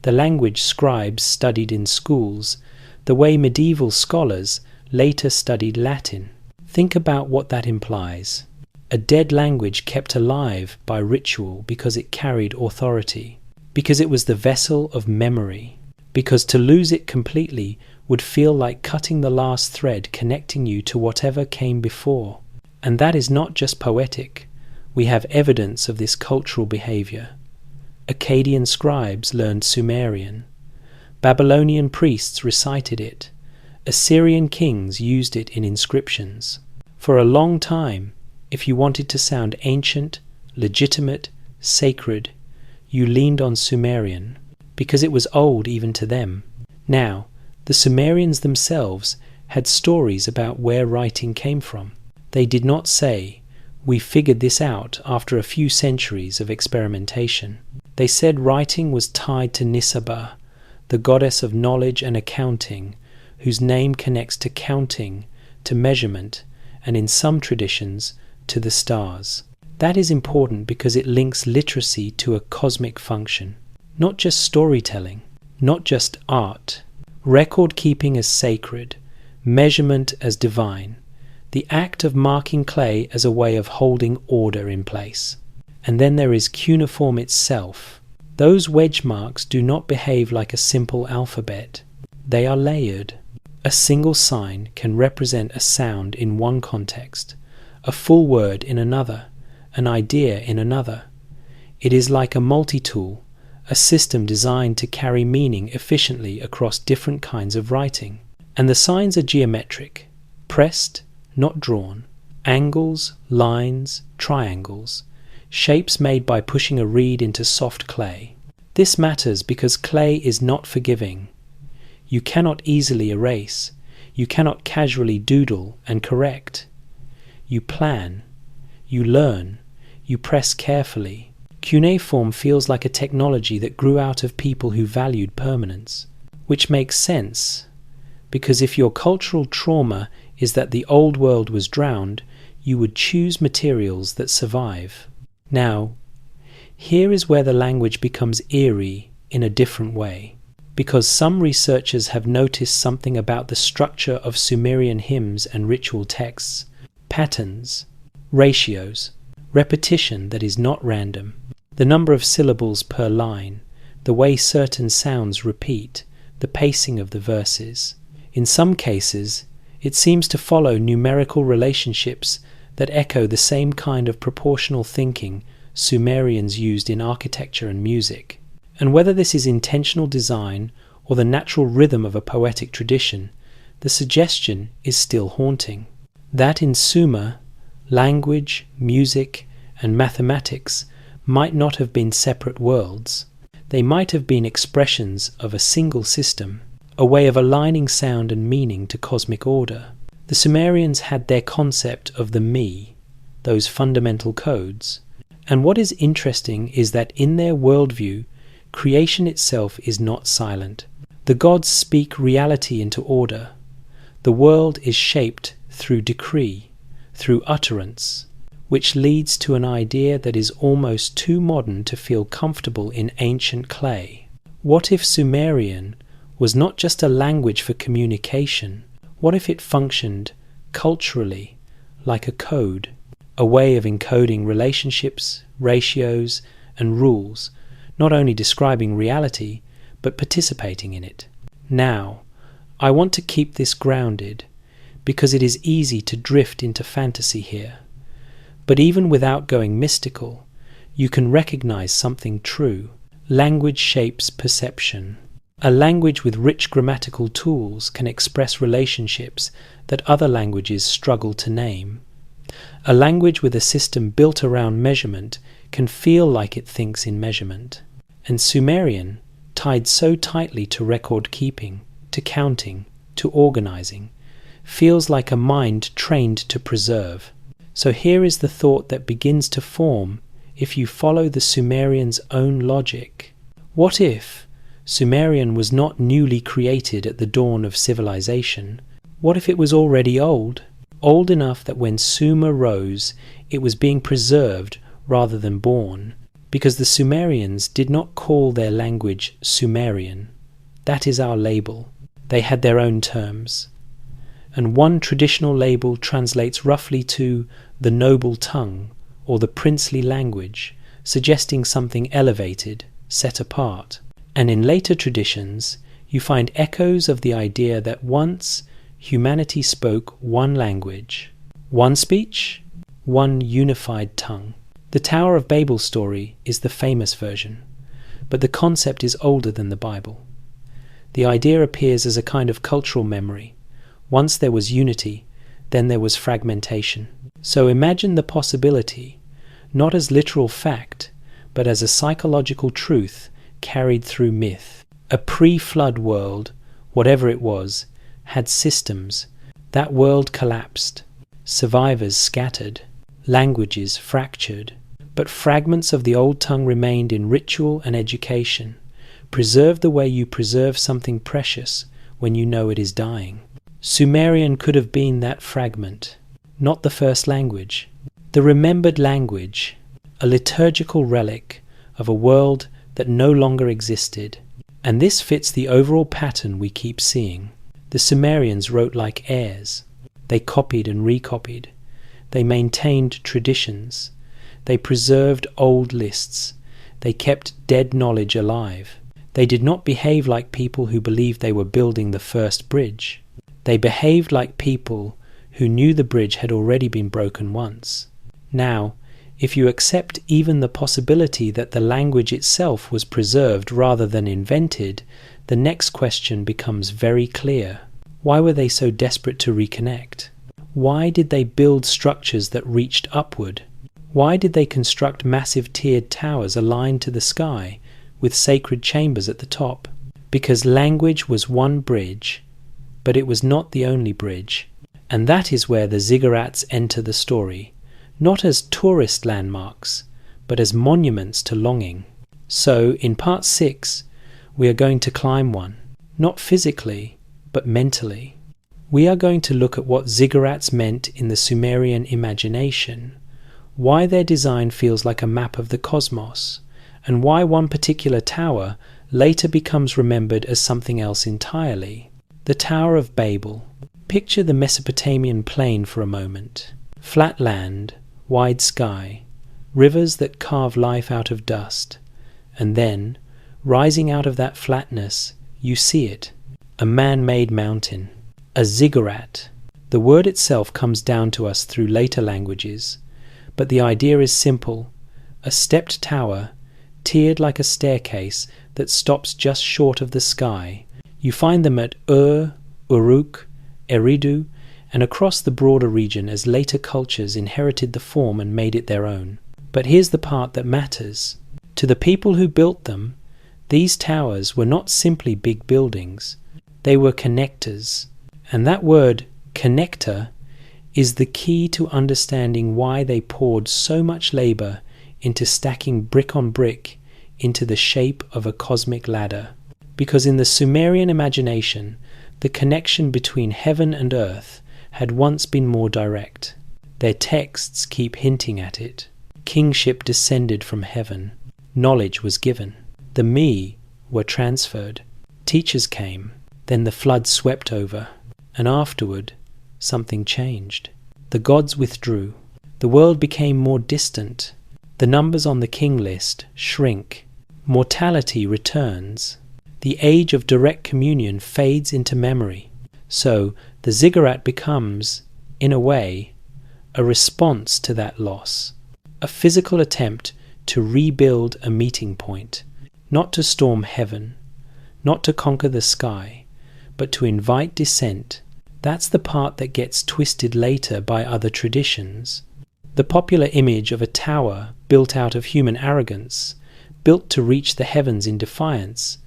the language scribes studied in schools, the way medieval scholars later studied Latin. Think about what that implies. A dead language kept alive by ritual because it carried authority, because it was the vessel of memory, because to lose it completely would feel like cutting the last thread connecting you to whatever came before. And that is not just poetic. We have evidence of this cultural behavior. Akkadian scribes learned Sumerian. Babylonian priests recited it. Assyrian kings used it in inscriptions. For a long time, if you wanted to sound ancient, legitimate, sacred, you leaned on Sumerian, because it was old even to them. Now, the Sumerians themselves had stories about where writing came from. They did not say, "We figured this out after a few centuries of experimentation." They said writing was tied to Nisaba, the goddess of knowledge and accounting, whose name connects to counting, to measurement, and in some traditions, to the stars. That is important because it links literacy to a cosmic function, not just storytelling, not just art. Record keeping as sacred, measurement as divine, the act of marking clay as a way of holding order in place. And then there is cuneiform itself. Those wedge marks do not behave like a simple alphabet. They are layered. A single sign can represent a sound in one context, a full word in another, an idea in another. It is like a multi-tool, a system designed to carry meaning efficiently across different kinds of writing. And the signs are geometric, pressed, not drawn, angles, lines, triangles, shapes made by pushing a reed into soft clay. This matters because clay is not forgiving. You cannot easily erase. You cannot casually doodle and correct. You plan, you learn, you press carefully. Cuneiform feels like a technology that grew out of people who valued permanence, which makes sense, because if your cultural trauma is that the old world was drowned, you would choose materials that survive. Now, here is where the language becomes eerie in a different way, because some researchers have noticed something about the structure of Sumerian hymns and ritual texts. Patterns, ratios, repetition that is not random. The number of syllables per line, the way certain sounds repeat, the pacing of the verses. In some cases, it seems to follow numerical relationships that echo the same kind of proportional thinking Sumerians used in architecture and music. And whether this is intentional design or the natural rhythm of a poetic tradition, the suggestion is still haunting. That in Sumer, language, music, and mathematics might not have been separate worlds. They might have been expressions of a single system, a way of aligning sound and meaning to cosmic order. The Sumerians had their concept of the me, those fundamental codes. And what is interesting is that in their worldview, creation itself is not silent. The gods speak reality into order. The world is shaped through decree, through utterance, which leads to an idea that is almost too modern to feel comfortable in ancient clay. What if Sumerian was not just a language for communication? What if it functioned, culturally, like a code, a way of encoding relationships, ratios, and rules, not only describing reality, but participating in it? Now, I want to keep this grounded, because it is easy to drift into fantasy here. But even without going mystical, you can recognize something true. Language shapes perception. A language with rich grammatical tools can express relationships that other languages struggle to name. A language with a system built around measurement can feel like it thinks in measurement. And Sumerian, tied so tightly to record keeping, to counting, to organizing, feels like a mind trained to preserve. So here is the thought that begins to form if you follow the Sumerians' own logic. What if Sumerian was not newly created at the dawn of civilization? What if it was already old? Old enough that when Sumer rose, it was being preserved rather than born, because the Sumerians did not call their language Sumerian. That is our label. They had their own terms. And one traditional label translates roughly to the noble tongue or the princely language, suggesting something elevated, set apart. And in later traditions, you find echoes of the idea that once humanity spoke one language, one speech, one unified tongue. The Tower of Babel story is the famous version, but the concept is older than the Bible. The idea appears as a kind of cultural memory. Once there was unity, then there was fragmentation. So imagine the possibility, not as literal fact, but as a psychological truth carried through myth. A pre-flood world, whatever it was, had systems. That world collapsed. Survivors scattered. Languages fractured. But fragments of the old tongue remained in ritual and education, preserved the way you preserve something precious when you know it is dying. Sumerian could have been that fragment, not the first language. The remembered language, a liturgical relic of a world that no longer existed. And this fits the overall pattern we keep seeing. The Sumerians wrote like heirs. They copied and recopied. They maintained traditions. They preserved old lists. They kept dead knowledge alive. They did not behave like people who believed they were building the first bridge. They behaved like people who knew the bridge had already been broken once. Now, if you accept even the possibility that the language itself was preserved rather than invented, the next question becomes very clear. Why were they so desperate to reconnect? Why did they build structures that reached upward? Why did they construct massive tiered towers aligned to the sky, with sacred chambers at the top? Because language was one bridge, but it was not the only bridge. And that is where the ziggurats enter the story, not as tourist landmarks, but as monuments to longing. So, in part 6, we are going to climb one, not physically, but mentally. We are going to look at what ziggurats meant in the Sumerian imagination, why their design feels like a map of the cosmos, and why one particular tower later becomes remembered as something else entirely. The Tower of Babel. Picture the Mesopotamian plain for a moment. Flat land, wide sky, rivers that carve life out of dust, and then, rising out of that flatness, you see it, a man-made mountain, a ziggurat. The word itself comes down to us through later languages, but the idea is simple, a stepped tower, tiered like a staircase that stops just short of the sky. You find them at Ur, Uruk, Eridu, and across the broader region as later cultures inherited the form and made it their own. But here's the part that matters. To the people who built them, these towers were not simply big buildings. They were connectors. And that word, connector, is the key to understanding why they poured so much labor into stacking brick on brick into the shape of a cosmic ladder. Because in the Sumerian imagination, the connection between heaven and earth had once been more direct. Their texts keep hinting at it. Kingship descended from heaven. Knowledge was given. The me were transferred. Teachers came. Then the flood swept over. And afterward, something changed. The gods withdrew. The world became more distant. The numbers on the king list shrink. Mortality returns. The age of direct communion fades into memory. So the ziggurat becomes, in a way, a response to that loss. A physical attempt to rebuild a meeting point. Not to storm heaven. Not to conquer the sky. But to invite descent. That's the part that gets twisted later by other traditions. The popular image of a tower built out of human arrogance, built to reach the heavens in defiance,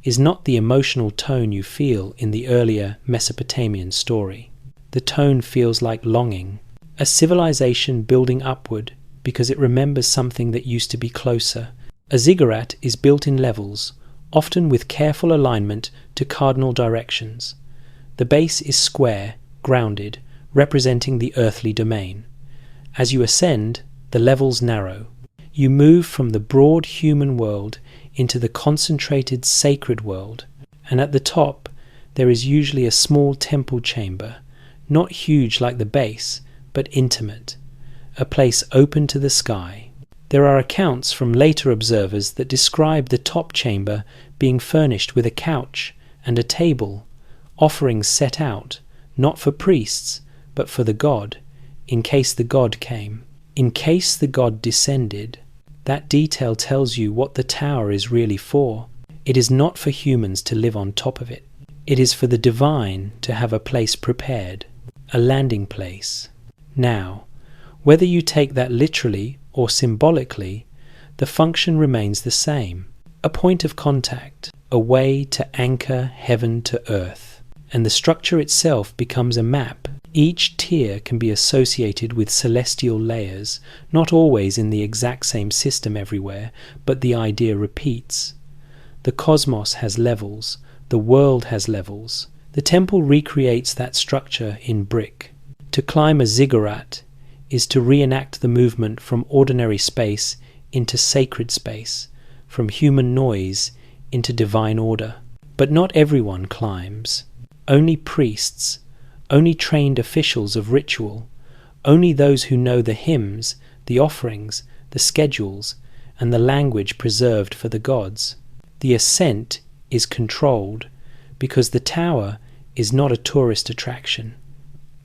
is not the emotional tone you feel in the earlier Mesopotamian story. The tone feels like longing, a civilization building upward because it remembers something that used to be closer. A ziggurat is built in levels, often with careful alignment to cardinal directions. The base is square, grounded, representing the earthly domain. As you ascend, the levels narrow. You move from the broad human world into the concentrated sacred world, and at the top there is usually a small temple chamber, not huge like the base, but intimate, a place open to the sky. There are accounts from later observers that describe the top chamber being furnished with a couch and a table, offerings set out, not for priests, but for the god, in case the god came. In case the god descended, that detail tells you what the tower is really for. It is not for humans to live on top of it. It is for the divine to have a place prepared, a landing place. Now, whether you take that literally or symbolically, the function remains the same. A point of contact, a way to anchor heaven to earth. And the structure itself becomes a map. Each tier can be associated with celestial layers, not always in the exact same system everywhere, but the idea repeats. The cosmos has levels, the world has levels. The temple recreates that structure in brick. To climb a ziggurat is to reenact the movement from ordinary space into sacred space, from human noise into divine order. But not everyone climbs. Only priests, only trained officials of ritual, only those who know the hymns, the offerings, the schedules, and the language preserved for the gods. The ascent is controlled because the tower is not a tourist attraction.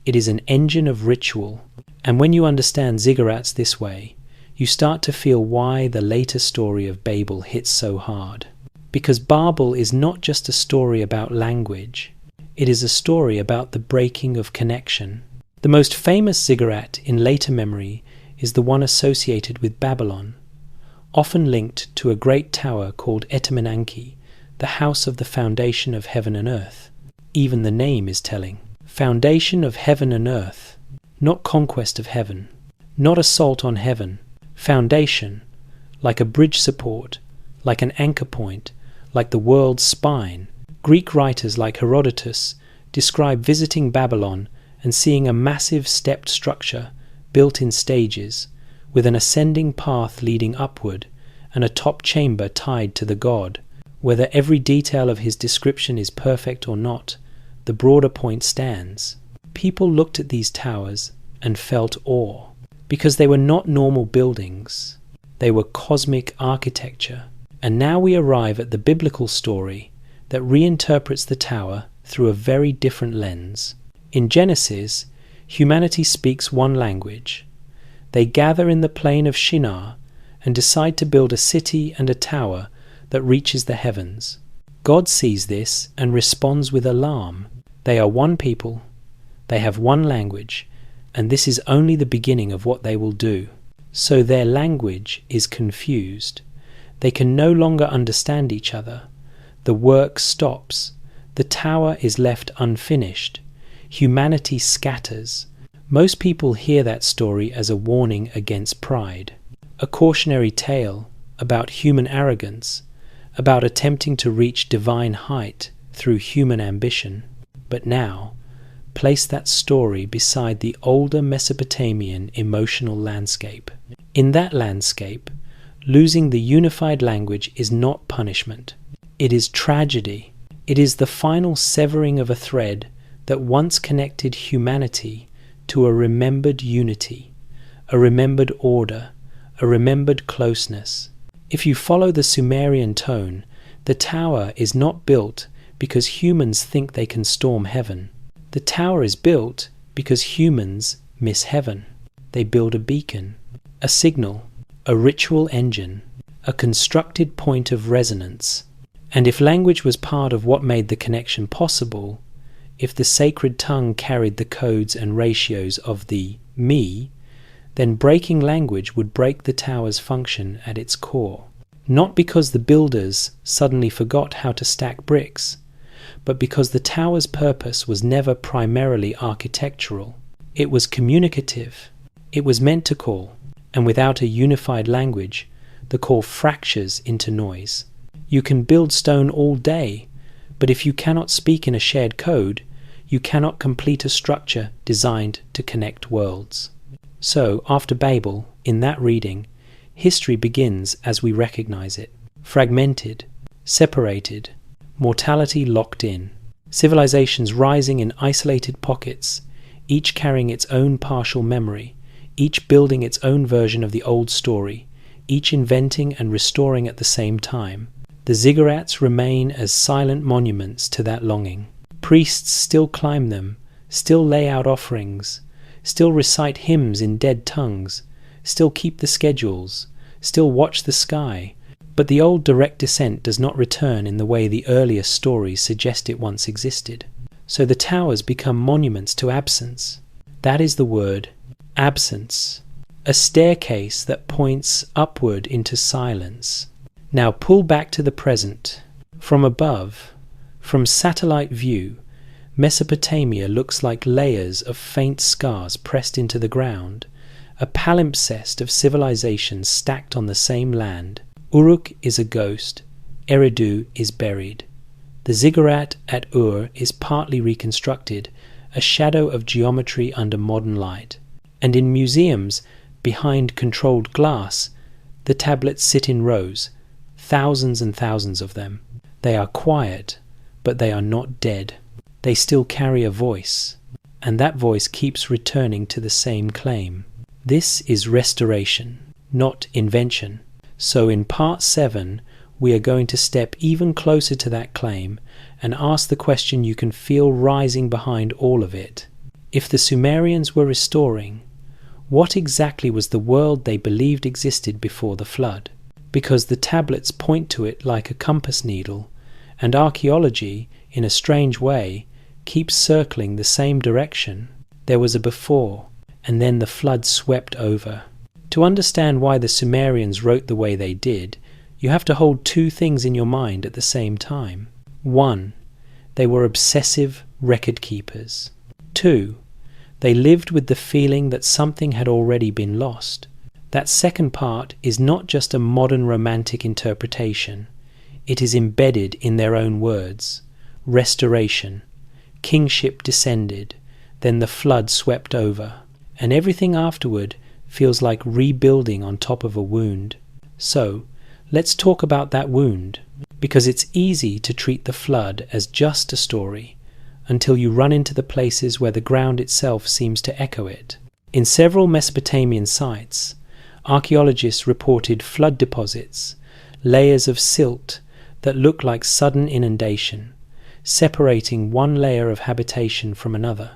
It is an engine of ritual. And when you understand ziggurats this way, you start to feel why the later story of Babel hits so hard. Because Babel is not just a story about language. It is a story about the breaking of connection. The most famous ziggurat in later memory is the one associated with Babylon, often linked to a great tower called Etemenanki, the house of the foundation of heaven and earth. Even the name is telling. Foundation of heaven and earth, not conquest of heaven, not assault on heaven. Foundation, like a bridge support, like an anchor point, like the world's spine. Greek writers like Herodotus describe visiting Babylon and seeing a massive stepped structure built in stages, with an ascending path leading upward and a top chamber tied to the god. Whether every detail of his description is perfect or not, the broader point stands. People looked at these towers and felt awe, because they were not normal buildings. They were cosmic architecture. And now we arrive at the biblical story that reinterprets the tower through a very different lens. In Genesis, humanity speaks one language. They gather in the plain of Shinar and decide to build a city and a tower that reaches the heavens. God sees this and responds with alarm. They are one people, they have one language, and this is only the beginning of what they will do. So their language is confused. They can no longer understand each other. The work stops. The tower is left unfinished. Humanity scatters. Most people hear that story as a warning against pride, a cautionary tale about human arrogance, about attempting to reach divine height through human ambition. But now, place that story beside the older Mesopotamian emotional landscape. In that landscape, losing the unified language is not punishment. It is tragedy. It is the final severing of a thread that once connected humanity to a remembered unity, a remembered order, a remembered closeness. If you follow the Sumerian tone, the tower is not built because humans think they can storm heaven. The tower is built because humans miss heaven. They build a beacon, a signal, a ritual engine, a constructed point of resonance. And if language was part of what made the connection possible, if the sacred tongue carried the codes and ratios of the me, then breaking language would break the tower's function at its core. Not because the builders suddenly forgot how to stack bricks, but because the tower's purpose was never primarily architectural. It was communicative. It was meant to call, and without a unified language, the call fractures into noise. You can build stone all day, but if you cannot speak in a shared code, you cannot complete a structure designed to connect worlds. So, after Babel, in that reading, history begins as we recognize it. Fragmented, separated, mortality locked in. Civilizations rising in isolated pockets, each carrying its own partial memory, each building its own version of the old story, each inventing and restoring at the same time. The ziggurats remain as silent monuments to that longing. Priests still climb them, still lay out offerings, still recite hymns in dead tongues, still keep the schedules, still watch the sky, but the old direct descent does not return in the way the earlier stories suggest it once existed. So the towers become monuments to absence. That is the word, absence. A staircase that points upward into silence. Now pull back to the present. From above, from satellite view, Mesopotamia looks like layers of faint scars pressed into the ground, a palimpsest of civilizations stacked on the same land. Uruk is a ghost, Eridu is buried. The ziggurat at Ur is partly reconstructed, a shadow of geometry under modern light. And in museums, behind controlled glass, the tablets sit in rows, thousands and thousands of them. They are quiet, but they are not dead. They still carry a voice, and that voice keeps returning to the same claim. This is restoration, not invention. So in part 7, we are going to step even closer to that claim and ask the question you can feel rising behind all of it. If the Sumerians were restoring, what exactly was the world they believed existed before the flood? Because the tablets point to it like a compass needle, and archaeology, in a strange way, keeps circling the same direction. There was a before, and then the flood swept over. To understand why the Sumerians wrote the way they did, you have to hold two things in your mind at the same time. 1. They were obsessive record keepers. 2. They lived with the feeling that something had already been lost. That second part is not just a modern romantic interpretation. It is embedded in their own words. Restoration. Kingship descended. Then the flood swept over. And everything afterward feels like rebuilding on top of a wound. So, let's talk about that wound. Because it's easy to treat the flood as just a story, until you run into the places where the ground itself seems to echo it. In several Mesopotamian sites, archaeologists reported flood deposits, layers of silt that look like sudden inundation, separating one layer of habitation from another.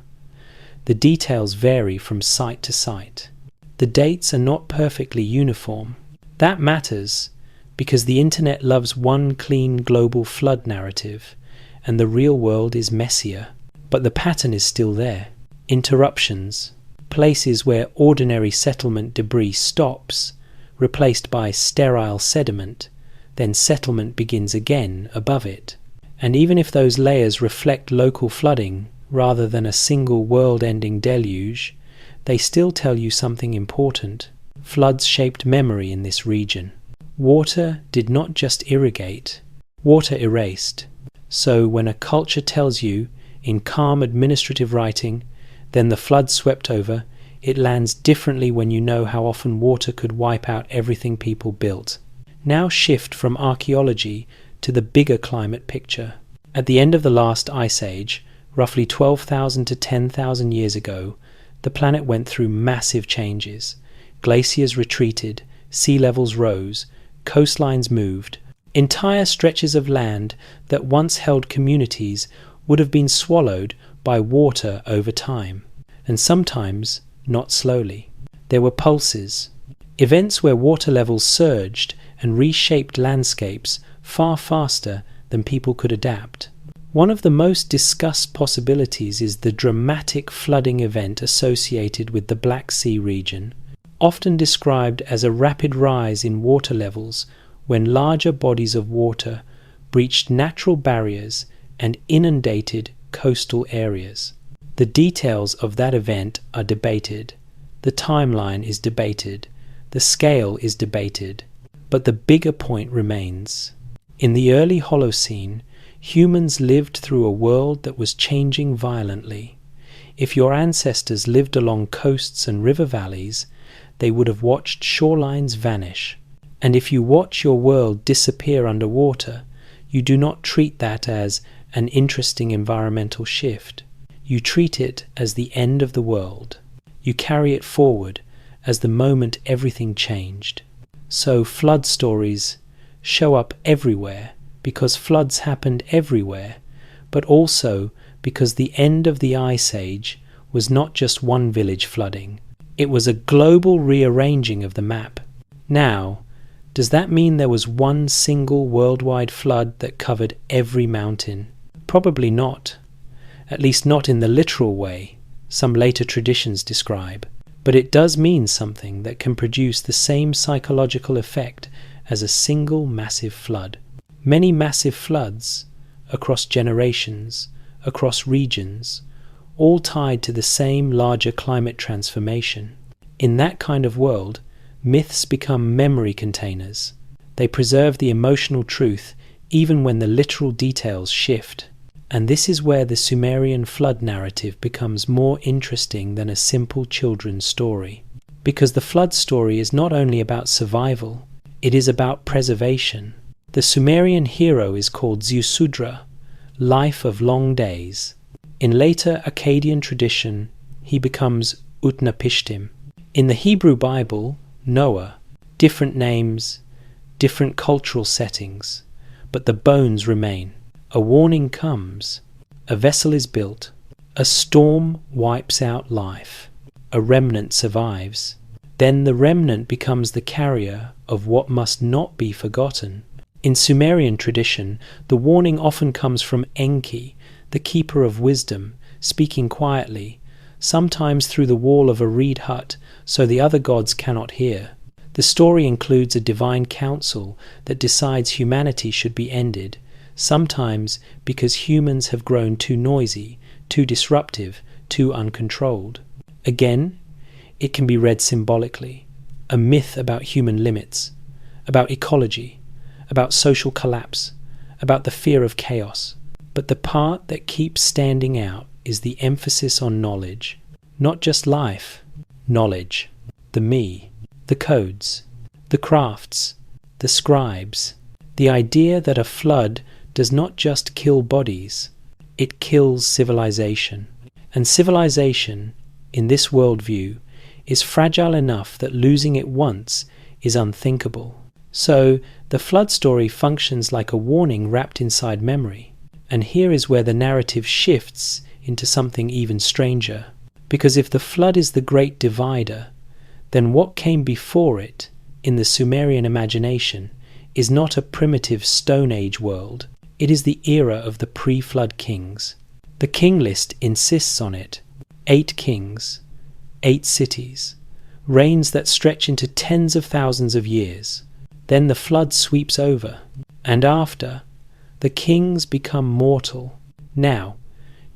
The details vary from site to site. The dates are not perfectly uniform. That matters because the internet loves one clean global flood narrative, and the real world is messier. But the pattern is still there. Interruptions, places where ordinary settlement debris stops, replaced by sterile sediment, then settlement begins again above it. And even if those layers reflect local flooding rather than a single world-ending deluge, they still tell you something important. Floods shaped memory in this region. Water did not just irrigate, water erased. So when a culture tells you, in calm administrative writing, then the flood swept over, it lands differently when you know how often water could wipe out everything people built. Now shift from archaeology to the bigger climate picture. At the end of the last ice age, roughly 12,000 to 10,000 years ago, the planet went through massive changes. Glaciers retreated, sea levels rose, coastlines moved. Entire stretches of land that once held communities would have been swallowed by water over time, and sometimes not slowly. There were pulses, events where water levels surged and reshaped landscapes far faster than people could adapt. One of the most discussed possibilities is the dramatic flooding event associated with the Black Sea region, often described as a rapid rise in water levels when larger bodies of water breached natural barriers and inundated coastal areas. The details of that event are debated. The timeline is debated. The scale is debated. But the bigger point remains. In the early Holocene, humans lived through a world that was changing violently. If your ancestors lived along coasts and river valleys, they would have watched shorelines vanish. And if you watch your world disappear underwater, you do not treat that as an interesting environmental shift. You treat it as the end of the world. You carry it forward as the moment everything changed. So flood stories show up everywhere because floods happened everywhere, but also because the end of the Ice Age was not just one village flooding. It was a global rearranging of the map. Now, does that mean there was one single worldwide flood that covered every mountain? Probably not. At least not in the literal way some later traditions describe. But it does mean something that can produce the same psychological effect as a single massive flood. Many massive floods, across generations, across regions, all tied to the same larger climate transformation. In that kind of world, myths become memory containers. They preserve the emotional truth even when the literal details shift. And this is where the Sumerian flood narrative becomes more interesting than a simple children's story. Because the flood story is not only about survival, it is about preservation. The Sumerian hero is called Ziusudra, life of long days. In later Akkadian tradition, he becomes Utnapishtim. In the Hebrew Bible, Noah, different names, different cultural settings, but the bones remain. A warning comes, a vessel is built, a storm wipes out life, a remnant survives. Then the remnant becomes the carrier of what must not be forgotten. In Sumerian tradition, the warning often comes from Enki, the keeper of wisdom, speaking quietly, sometimes through the wall of a reed hut so the other gods cannot hear. The story includes a divine council that decides humanity should be ended, sometimes because humans have grown too noisy, too disruptive, too uncontrolled. Again, it can be read symbolically, a myth about human limits, about ecology, about social collapse, about the fear of chaos. But the part that keeps standing out is the emphasis on knowledge, not just life, knowledge, the me, the codes, the crafts, the scribes, the idea that a flood does not just kill bodies, it kills civilization. And civilization, in this worldview, is fragile enough that losing it once is unthinkable. So, the flood story functions like a warning wrapped inside memory. And here is where the narrative shifts into something even stranger. Because if the flood is the great divider, then what came before it, in the Sumerian imagination, is not a primitive Stone Age world. It is the era of the pre-flood kings. The king list insists on it. 8 kings, 8 cities, reigns that stretch into tens of thousands of years. Then the flood sweeps over, and after, the kings become mortal. Now,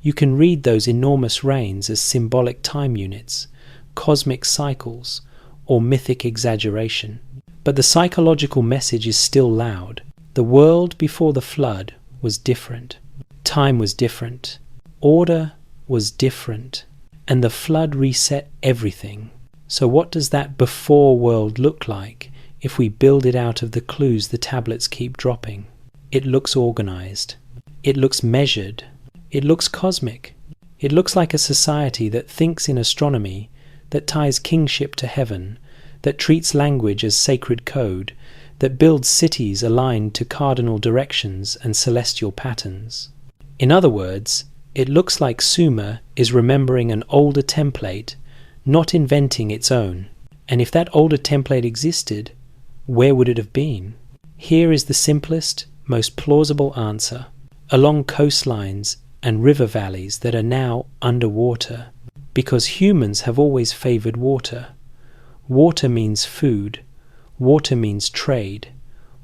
you can read those enormous reigns as symbolic time units, cosmic cycles, or mythic exaggeration. But the psychological message is still loud. The world before the flood was different. Time was different. Order was different. And the flood reset everything. So what does that before world look like if we build it out of the clues the tablets keep dropping? It looks organized. It looks measured. It looks cosmic. It looks like a society that thinks in astronomy, that ties kingship to heaven, that treats language as sacred code, that builds cities aligned to cardinal directions and celestial patterns. In other words, it looks like Sumer is remembering an older template, not inventing its own. And if that older template existed, where would it have been? Here is the simplest, most plausible answer. Along coastlines and river valleys that are now underwater, because humans have always favored water. Water means food, water means trade,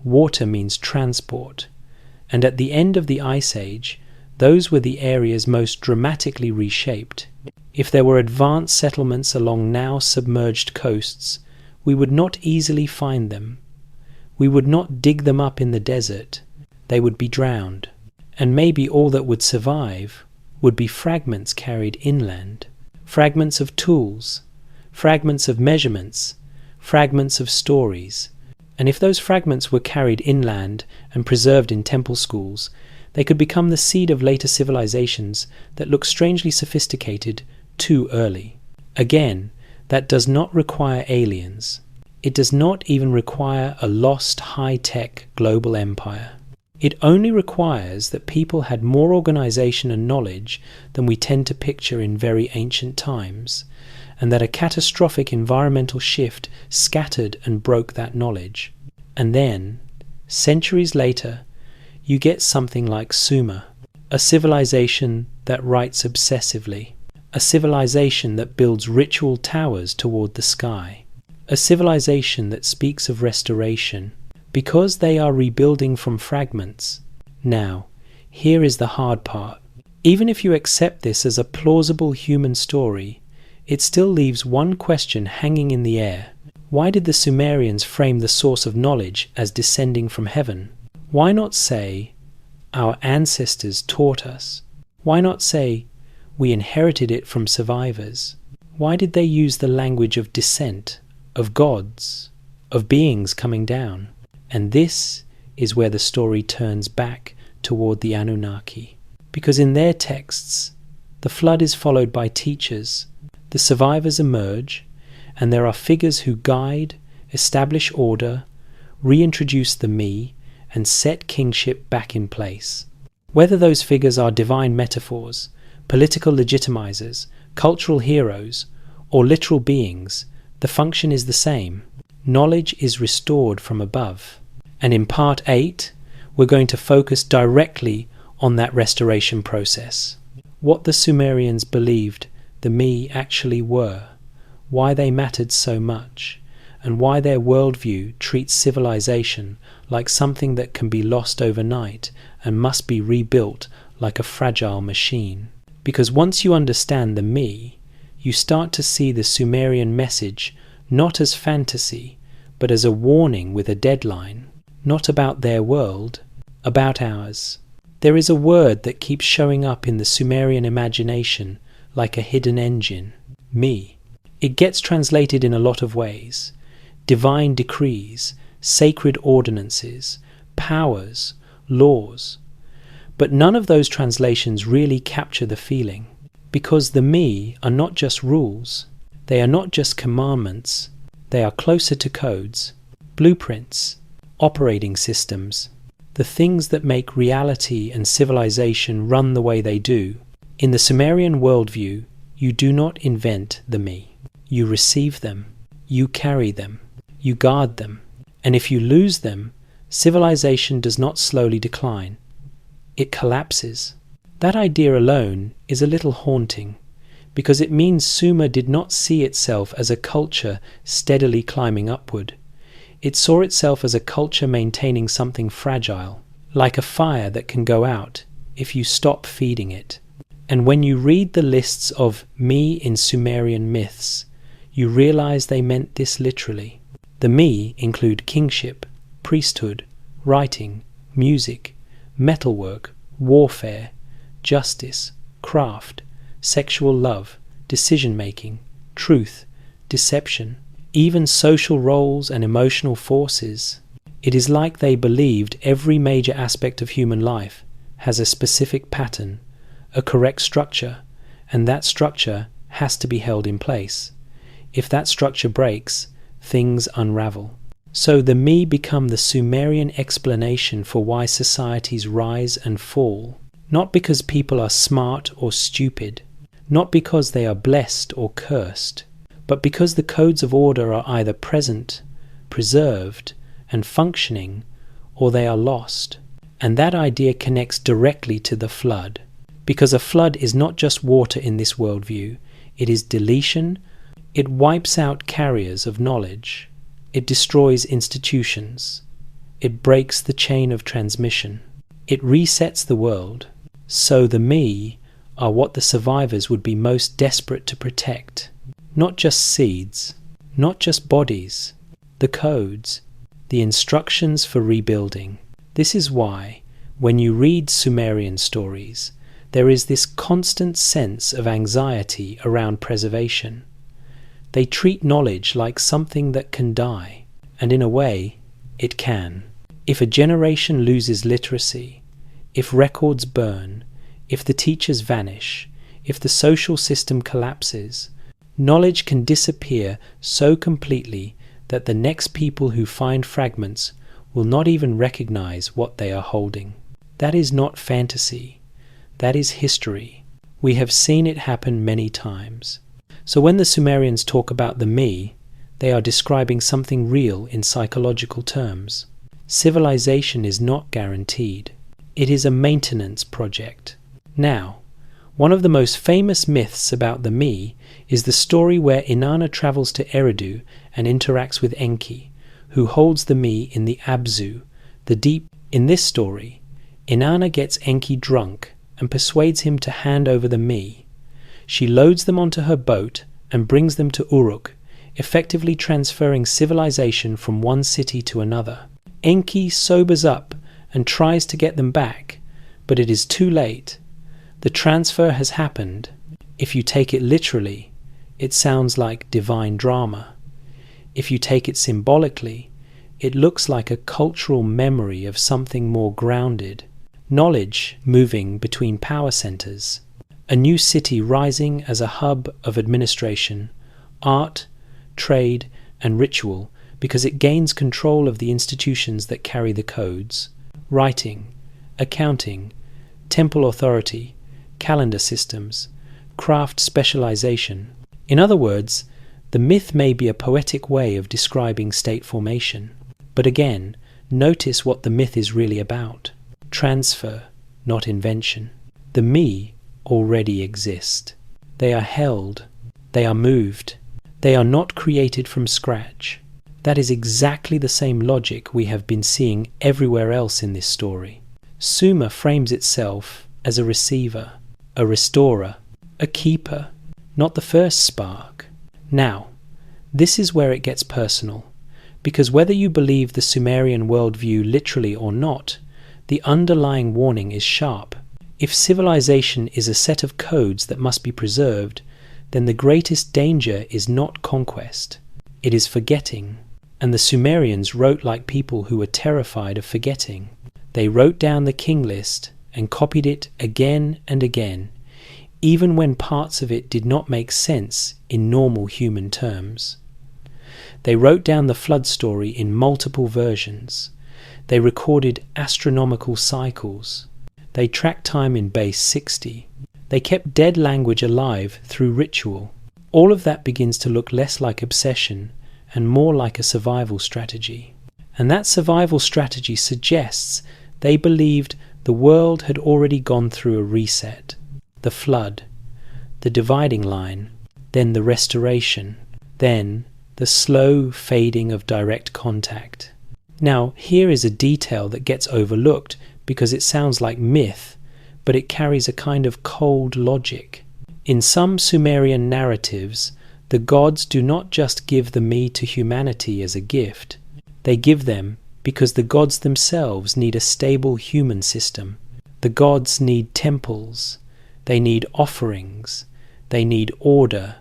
water means transport. And at the end of the Ice Age, those were the areas most dramatically reshaped. If there were advanced settlements along now submerged coasts, we would not easily find them. We would not dig them up in the desert. They would be drowned. And maybe all that would survive would be fragments carried inland. Fragments of tools, fragments of measurements, fragments of stories. And if those fragments were carried inland and preserved in temple schools, they could become the seed of later civilizations that look strangely sophisticated too early. Again, that does not require aliens. It does not even require a lost high-tech global empire. It only requires that people had more organization and knowledge than we tend to picture in very ancient times, and that a catastrophic environmental shift scattered and broke that knowledge. And then, centuries later, you get something like Sumer, a civilization that writes obsessively, a civilization that builds ritual towers toward the sky, a civilization that speaks of restoration, because they are rebuilding from fragments. Now, here is the hard part. Even if you accept this as a plausible human story, it still leaves one question hanging in the air. Why did the Sumerians frame the source of knowledge as descending from heaven? Why not say, our ancestors taught us? Why not say, we inherited it from survivors? Why did they use the language of descent, of gods, of beings coming down? And this is where the story turns back toward the Anunnaki. Because in their texts, the flood is followed by teachers. The survivors emerge, and there are figures who guide, establish order, reintroduce the me, and set kingship back in place. Whether those figures are divine metaphors, political legitimizers, cultural heroes, or literal beings, the function is the same. Knowledge is restored from above. And in Part 8, we're going to focus directly on that restoration process. What the Sumerians believed the me actually were, why they mattered so much, and why their worldview treats civilization like something that can be lost overnight and must be rebuilt like a fragile machine. Because once you understand the me, you start to see the Sumerian message not as fantasy, but as a warning with a deadline, not about their world, about ours. There is a word that keeps showing up in the Sumerian imagination like a hidden engine, me. It gets translated in a lot of ways. Divine decrees, sacred ordinances, powers, laws. But none of those translations really capture the feeling, because the me are not just rules. They are not just commandments, they are closer to codes, blueprints, operating systems, the things that make reality and civilization run the way they do. In the Sumerian worldview, you do not invent the me. You receive them, you carry them, you guard them, and if you lose them, civilization does not slowly decline. It collapses. That idea alone is a little haunting, because it means Sumer did not see itself as a culture steadily climbing upward. It saw itself as a culture maintaining something fragile, like a fire that can go out if you stop feeding it. And when you read the lists of me in Sumerian myths, you realize they meant this literally. The me include kingship, priesthood, writing, music, metalwork, warfare, justice, craft, sexual love, decision-making, truth, deception, even social roles and emotional forces. It is like they believed every major aspect of human life has a specific pattern, a correct structure, and that structure has to be held in place. If that structure breaks, things unravel. So the me become the Sumerian explanation for why societies rise and fall, not because people are smart or stupid, not because they are blessed or cursed, but because the codes of order are either present, preserved, and functioning, or they are lost. And that idea connects directly to the flood, because a flood is not just water in this worldview, it is deletion. It wipes out carriers of knowledge. It destroys institutions. It breaks the chain of transmission. It resets the world. So the me are what the survivors would be most desperate to protect. Not just seeds, not just bodies, the codes, the instructions for rebuilding. This is why, when you read Sumerian stories, there is this constant sense of anxiety around preservation. They treat knowledge like something that can die, and in a way, it can. If a generation loses literacy, if records burn, if the teachers vanish, if the social system collapses, knowledge can disappear so completely that the next people who find fragments will not even recognize what they are holding. That is not fantasy. That is history. We have seen it happen many times. So when the Sumerians talk about the me, they are describing something real in psychological terms. Civilization is not guaranteed. It is a maintenance project. Now, one of the most famous myths about the me is the story where Inanna travels to Eridu and interacts with Enki, who holds the me in the Abzu, the deep. In this story, Inanna gets Enki drunk and persuades him to hand over the me. She loads them onto her boat and brings them to Uruk, effectively transferring civilization from one city to another. Enki sobers up and tries to get them back, but it is too late. The transfer has happened. If you take it literally, it sounds like divine drama. If you take it symbolically, it looks like a cultural memory of something more grounded. Knowledge moving between power centers. A new city rising as a hub of administration, art, trade, and ritual because it gains control of the institutions that carry the codes. Writing, accounting, temple authority, calendar systems, craft specialization. In other words, the myth may be a poetic way of describing state formation. But again, notice what the myth is really about. Transfer, not invention. The me already exist. They are held. They are moved. They are not created from scratch. That is exactly the same logic we have been seeing everywhere else in this story. Sumer frames itself as a receiver, a restorer, a keeper, not the first spark. Now, this is where it gets personal, because whether you believe the Sumerian worldview literally or not, the underlying warning is sharp. If civilization is a set of codes that must be preserved, then the greatest danger is not conquest. It is forgetting. And the Sumerians wrote like people who were terrified of forgetting. They wrote down the king list and copied it again and again, even when parts of it did not make sense in normal human terms. They wrote down the flood story in multiple versions. They recorded astronomical cycles. They tracked time in base 60. They kept dead language alive through ritual. All of that begins to look less like obsession and more like a survival strategy. And that survival strategy suggests they believed the world had already gone through a reset. The flood, the dividing line, then the restoration, then the slow fading of direct contact. Now, here is a detail that gets overlooked because it sounds like myth, but it carries a kind of cold logic. In some Sumerian narratives, the gods do not just give the me to humanity as a gift. They give them because the gods themselves need a stable human system. The gods need temples. They need offerings. They need order.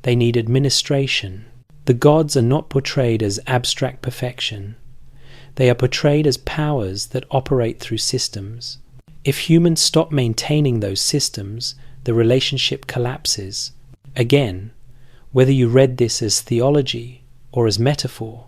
They need administration. The gods are not portrayed as abstract perfection. They are portrayed as powers that operate through systems. If humans stop maintaining those systems, the relationship collapses. Again, whether you read this as theology or as metaphor,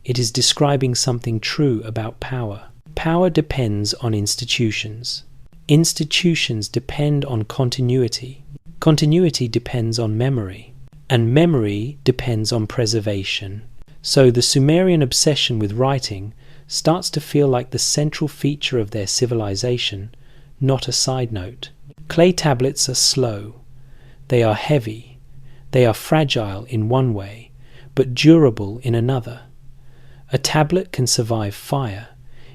it is describing something true about power. Power depends on institutions. Institutions depend on continuity. Continuity depends on memory. And memory depends on preservation. So the Sumerian obsession with writing starts to feel like the central feature of their civilization, not a side note. Clay tablets are slow. They are heavy. They are fragile in one way, but durable in another. A tablet can survive fire.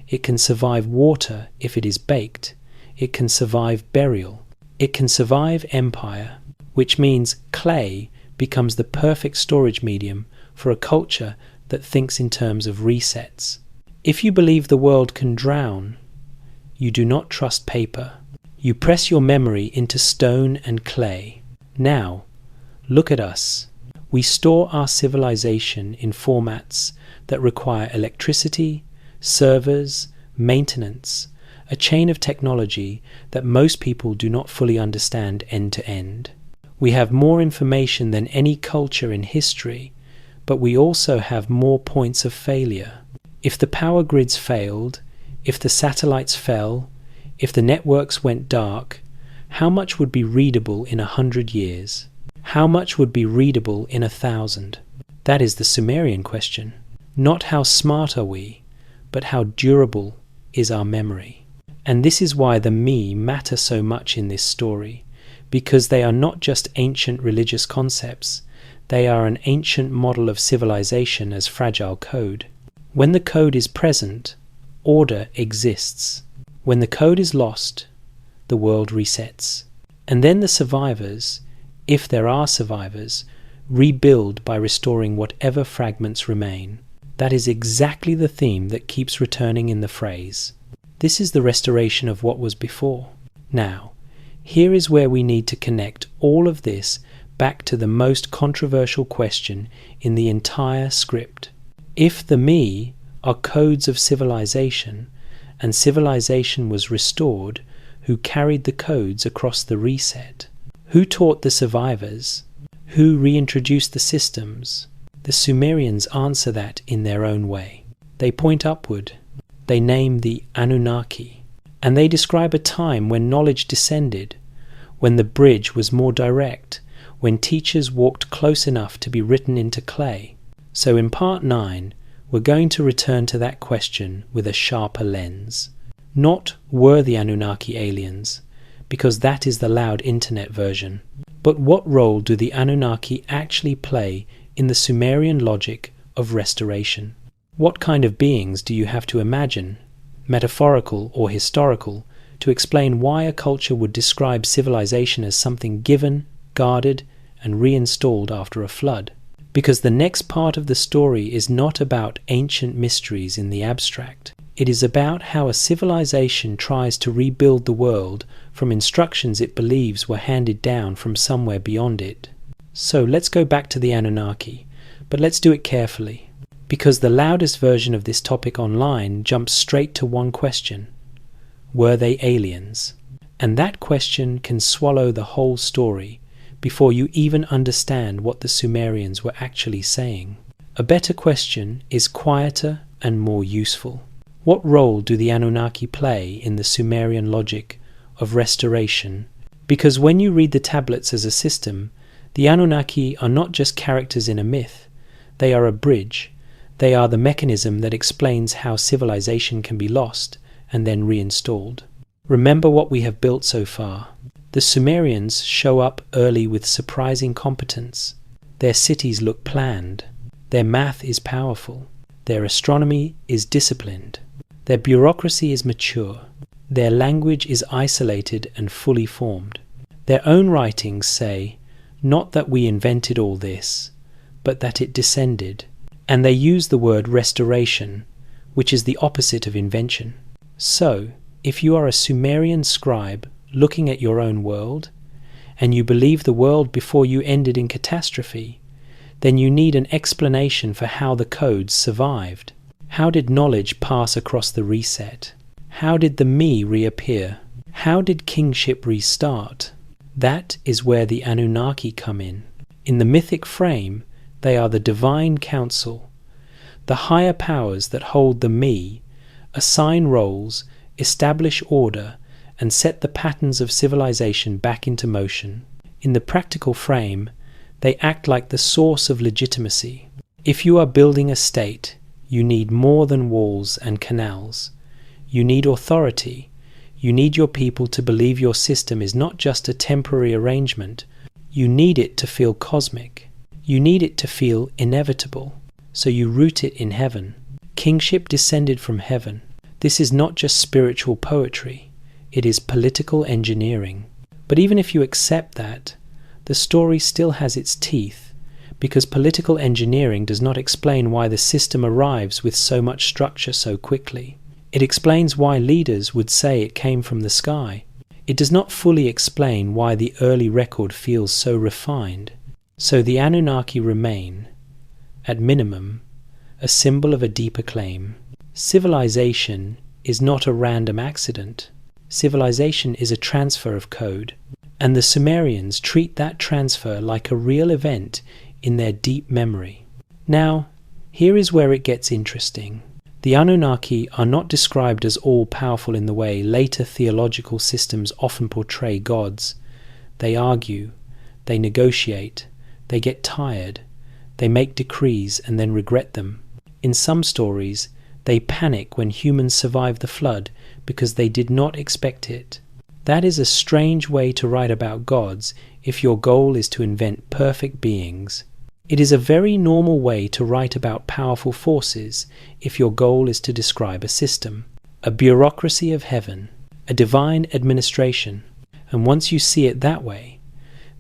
It can survive water if it is baked. It can survive burial. It can survive empire, which means clay becomes the perfect storage medium for a culture that thinks in terms of resets. If you believe the world can drown, you do not trust paper. You press your memory into stone and clay. Now, look at us. We store our civilization in formats that require electricity, servers, maintenance, a chain of technology that most people do not fully understand end to end. We have more information than any culture in history, but we also have more points of failure. If the power grids failed, if the satellites fell, if the networks went dark, how much would be readable in 100 years? How much would be readable in 1,000? That is the Sumerian question. Not how smart are we, but how durable is our memory. And this is why the me matter so much in this story, because they are not just ancient religious concepts, they are an ancient model of civilization as fragile code. When the code is present, order exists. When the code is lost, the world resets. And then the survivors, if there are survivors, rebuild by restoring whatever fragments remain. That is exactly the theme that keeps returning in the phrase. This is the restoration of what was before. Now, here is where we need to connect all of this back to the most controversial question in the entire script. If the me are codes of civilization, and civilization was restored, who carried the codes across the reset? Who taught the survivors? Who reintroduced the systems? The Sumerians answer that in their own way. They point upward. They name the Anunnaki. And they describe a time when knowledge descended, when the bridge was more direct, when teachers walked close enough to be written into clay. So in part 9, we're going to return to that question with a sharper lens. Not were the Anunnaki aliens, because that is the loud internet version, but what role do the Anunnaki actually play in the Sumerian logic of restoration? What kind of beings do you have to imagine, metaphorical or historical, to explain why a culture would describe civilization as something given, guarded, and reinstalled after a flood? Because the next part of the story is not about ancient mysteries in the abstract. It is about how a civilization tries to rebuild the world from instructions it believes were handed down from somewhere beyond it. So let's go back to the Anunnaki, but let's do it carefully, because the loudest version of this topic online jumps straight to one question. Were they aliens? And that question can swallow the whole story before you even understand what the Sumerians were actually saying. A better question is quieter and more useful. What role do the Anunnaki play in the Sumerian logic of restoration? Because when you read the tablets as a system, the Anunnaki are not just characters in a myth. They are a bridge. They are the mechanism that explains how civilization can be lost and then reinstalled. Remember what we have built so far. The Sumerians show up early with surprising competence. Their cities look planned. Their math is powerful. Their astronomy is disciplined. Their bureaucracy is mature. Their language is isolated and fully formed. Their own writings say, not that we invented all this, but that it descended. And they use the word restoration, which is the opposite of invention. So, if you are a Sumerian scribe looking at your own world, and you believe the world before you ended in catastrophe, then you need an explanation for how the codes survived. How did knowledge pass across the reset? How did the me reappear? How did kingship restart? That is where the Anunnaki come in. In the mythic frame, they are the divine council, the higher powers that hold the me, assign roles, establish order, and set the patterns of civilization back into motion. In the practical frame, they act like the source of legitimacy. If you are building a state, you need more than walls and canals. You need authority. You need your people to believe your system is not just a temporary arrangement. You need it to feel cosmic. You need it to feel inevitable. So you root it in heaven. Kingship descended from heaven. This is not just spiritual poetry. It is political engineering. But even if you accept that, the story still has its teeth, because political engineering does not explain why the system arrives with so much structure so quickly. It explains why leaders would say it came from the sky. It does not fully explain why the early record feels so refined. So the Anunnaki remain, at minimum, a symbol of a deeper claim. Civilization is not a random accident. Civilization is a transfer of code, and the Sumerians treat that transfer like a real event in their deep memory. Now, here is where it gets interesting. The Anunnaki are not described as all-powerful in the way later theological systems often portray gods. They argue, they negotiate, they get tired, they make decrees and then regret them. In some stories, they panic when humans survive the flood because they did not expect it. That is a strange way to write about gods if your goal is to invent perfect beings. It is a very normal way to write about powerful forces if your goal is to describe a system, a bureaucracy of heaven, a divine administration. And once you see it that way,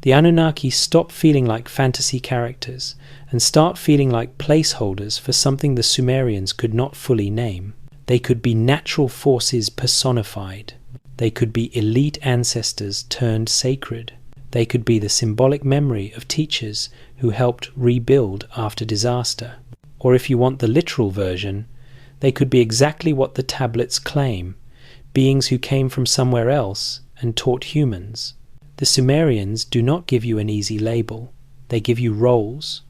the Anunnaki stop feeling like fantasy characters and start feeling like placeholders for something the Sumerians could not fully name. They could be natural forces personified. They could be elite ancestors turned sacred. They could be the symbolic memory of teachers who helped rebuild after disaster. Or if you want the literal version, they could be exactly what the tablets claim, beings who came from somewhere else and taught humans. The Sumerians do not give you an easy label. They give you roles.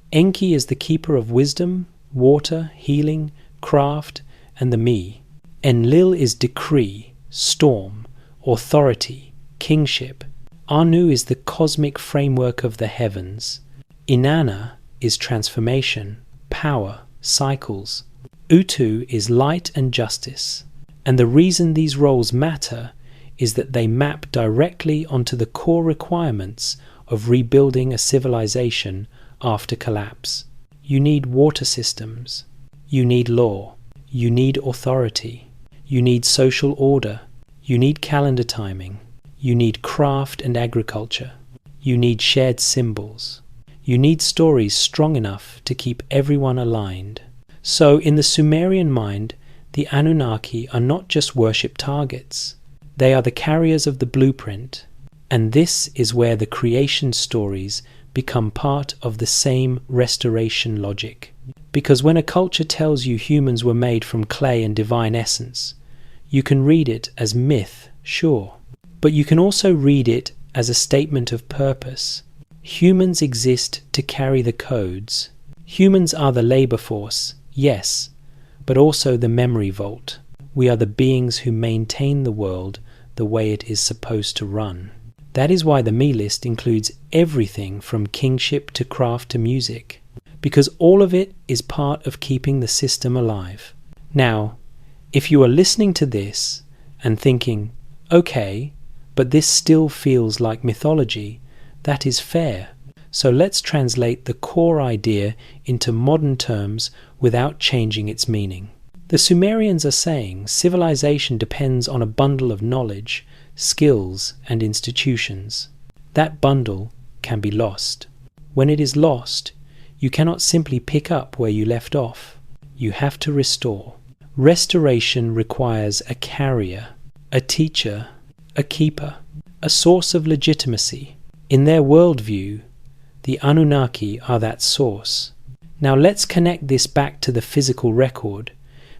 Enki is the keeper of wisdom, water, healing, craft, and the me. Enlil is decree, storm, authority, kingship. Anu is the cosmic framework of the heavens. Inanna is transformation, power, cycles. Utu is light and justice. And the reason these roles matter is that they map directly onto the core requirements of rebuilding a civilization after collapse. You need water systems. You need law. You need authority. You need social order. You need calendar timing. You need craft and agriculture. You need shared symbols. You need stories strong enough to keep everyone aligned. So, in the Sumerian mind, the Anunnaki are not just worship targets. They are the carriers of the blueprint. And this is where the creation stories become part of the same restoration logic. Because when a culture tells you humans were made from clay and divine essence, you can read it as myth, sure. But you can also read it as a statement of purpose. Humans exist to carry the codes. Humans are the labor force, yes, but also the memory vault. We are the beings who maintain the world the way it is supposed to run. That is why the me list includes everything from kingship to craft to music, because all of it is part of keeping the system alive. Now, if you are listening to this and thinking, okay, but this still feels like mythology, that is fair. So let's translate the core idea into modern terms without changing its meaning. The Sumerians are saying civilization depends on a bundle of knowledge, skills, and institutions. That bundle can be lost. When it is lost, you cannot simply pick up where you left off. You have to restore. Restoration requires a carrier, a teacher, a keeper, a source of legitimacy. In their worldview, the Anunnaki are that source. Now let's connect this back to the physical record,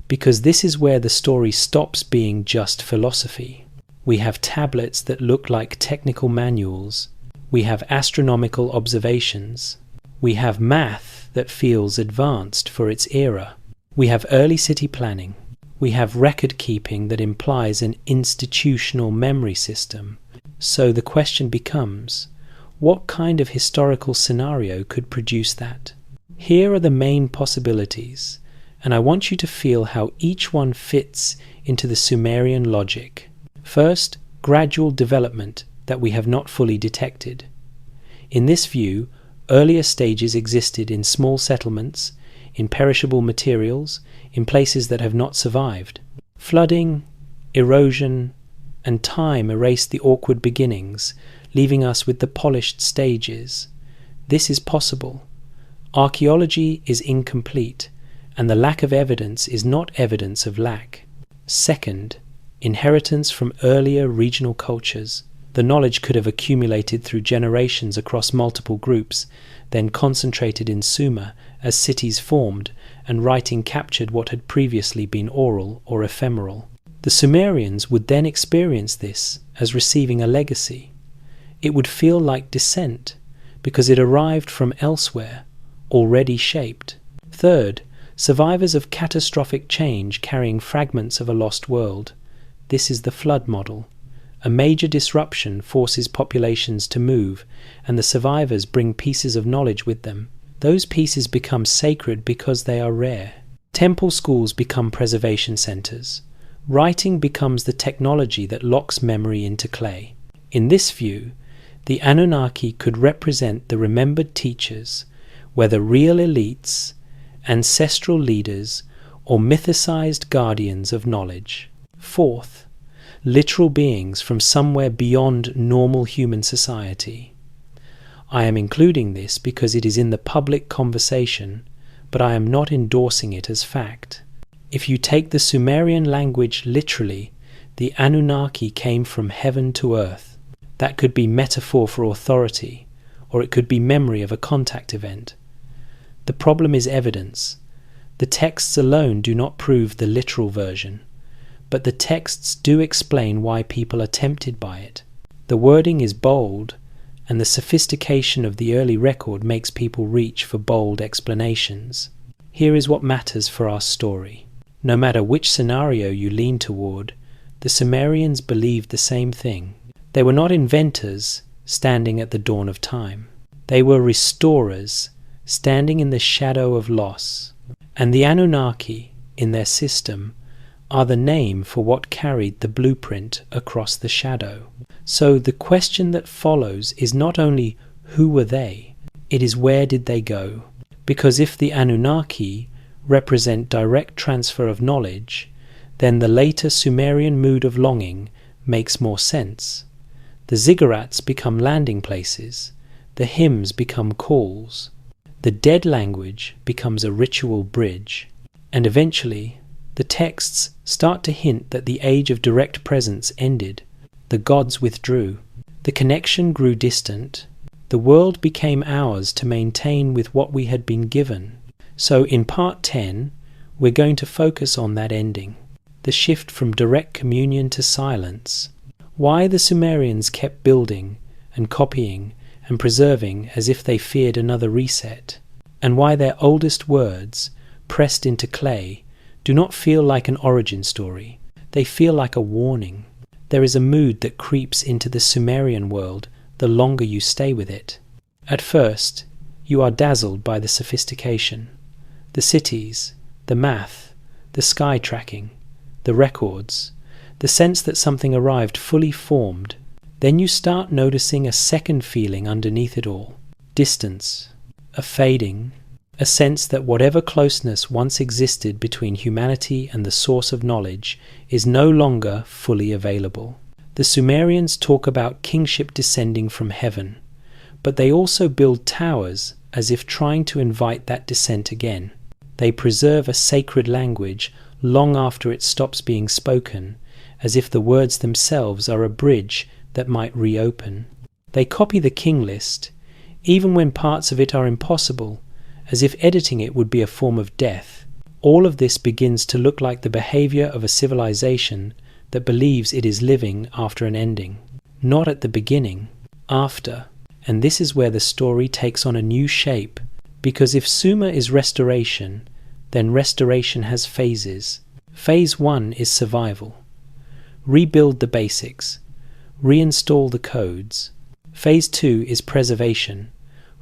because this is where the story stops being just philosophy. We have tablets that look like technical manuals. We have astronomical observations. We have math that feels advanced for its era. We have early city planning. We have record keeping that implies an institutional memory system. So the question becomes, what kind of historical scenario could produce that? Here are the main possibilities, and I want you to feel how each one fits into the Sumerian logic. First, gradual development that we have not fully detected. In this view, earlier stages existed in small settlements, in perishable materials, in places that have not survived. Flooding, erosion, and time erased the awkward beginnings, leaving us with the polished stages. This is possible. Archaeology is incomplete, and the lack of evidence is not evidence of lack. Second, inheritance from earlier regional cultures. The knowledge could have accumulated through generations across multiple groups, then concentrated in Sumer as cities formed, and writing captured what had previously been oral or ephemeral. The Sumerians would then experience this as receiving a legacy. It would feel like descent, because it arrived from elsewhere, already shaped. Third, survivors of catastrophic change carrying fragments of a lost world. This is the flood model. A major disruption forces populations to move, and the survivors bring pieces of knowledge with them. Those pieces become sacred because they are rare. Temple schools become preservation centers. Writing becomes the technology that locks memory into clay. In this view, the Anunnaki could represent the remembered teachers, whether real elites, ancestral leaders, or mythicized guardians of knowledge. Fourth, literal beings from somewhere beyond normal human society. I am including this because it is in the public conversation, but I am not endorsing it as fact. If you take the Sumerian language literally, the Anunnaki came from heaven to earth. That could be metaphor for authority, or it could be memory of a contact event. The problem is evidence. The texts alone do not prove the literal version, but the texts do explain why people are tempted by it. The wording is bold, and the sophistication of the early record makes people reach for bold explanations. Here is what matters for our story. No matter which scenario you lean toward, the Sumerians believed the same thing. They were not inventors standing at the dawn of time. They were restorers standing in the shadow of loss. And the Anunnaki, in their system, are the name for what carried the blueprint across the shadow. So the question that follows is not only who were they, it is where did they go? Because if the Anunnaki represent direct transfer of knowledge, then the later Sumerian mood of longing makes more sense. The ziggurats become landing places, the hymns become calls, the dead language becomes a ritual bridge, and eventually the texts start to hint that the age of direct presence ended. The gods withdrew. The connection grew distant. The world became ours to maintain with what we had been given. So in part 10, we're going to focus on that ending, the shift from direct communion to silence. Why the Sumerians kept building and copying and preserving as if they feared another reset, and why their oldest words, pressed into clay, do not feel like an origin story. They feel like a warning. There is a mood that creeps into the Sumerian world the longer you stay with it. At first, you are dazzled by the sophistication, the cities, the math, the sky tracking, the records, the sense that something arrived fully formed. Then you start noticing a second feeling underneath it all: distance, a fading, a sense that whatever closeness once existed between humanity and the source of knowledge is no longer fully available. The Sumerians talk about kingship descending from heaven, but they also build towers as if trying to invite that descent again. They preserve a sacred language long after it stops being spoken, as if the words themselves are a bridge that might reopen. They copy the king list, even when parts of it are impossible, as if editing it would be a form of death. All of this begins to look like the behavior of a civilization that believes it is living after an ending. Not at the beginning, after. And this is where the story takes on a new shape, because if Sumer is restoration, then restoration has phases. Phase 1 is survival. Rebuild the basics. Reinstall the codes. Phase 2 is preservation.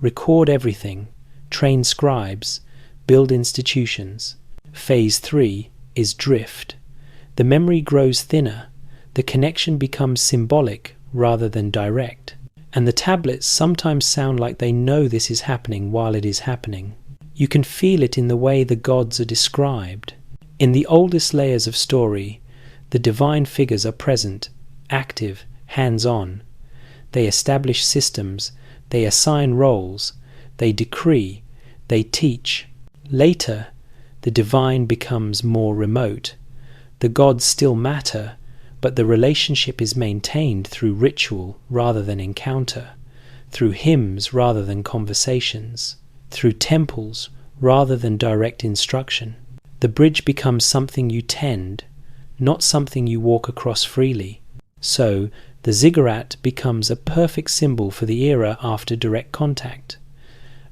Record everything. Train scribes. Build institutions. Phase 3 is drift. The memory grows thinner. The connection becomes symbolic rather than direct. And the tablets sometimes sound like they know this is happening while it is happening. You can feel it in the way the gods are described. In the oldest layers of story, the divine figures are present, active, hands-on. They establish systems, they assign roles, they decree, they teach. Later, the divine becomes more remote. The gods still matter, but the relationship is maintained through ritual rather than encounter, through hymns rather than conversations, through temples rather than direct instruction. The bridge becomes something you tend, not something you walk across freely. So, the ziggurat becomes a perfect symbol for the era after direct contact.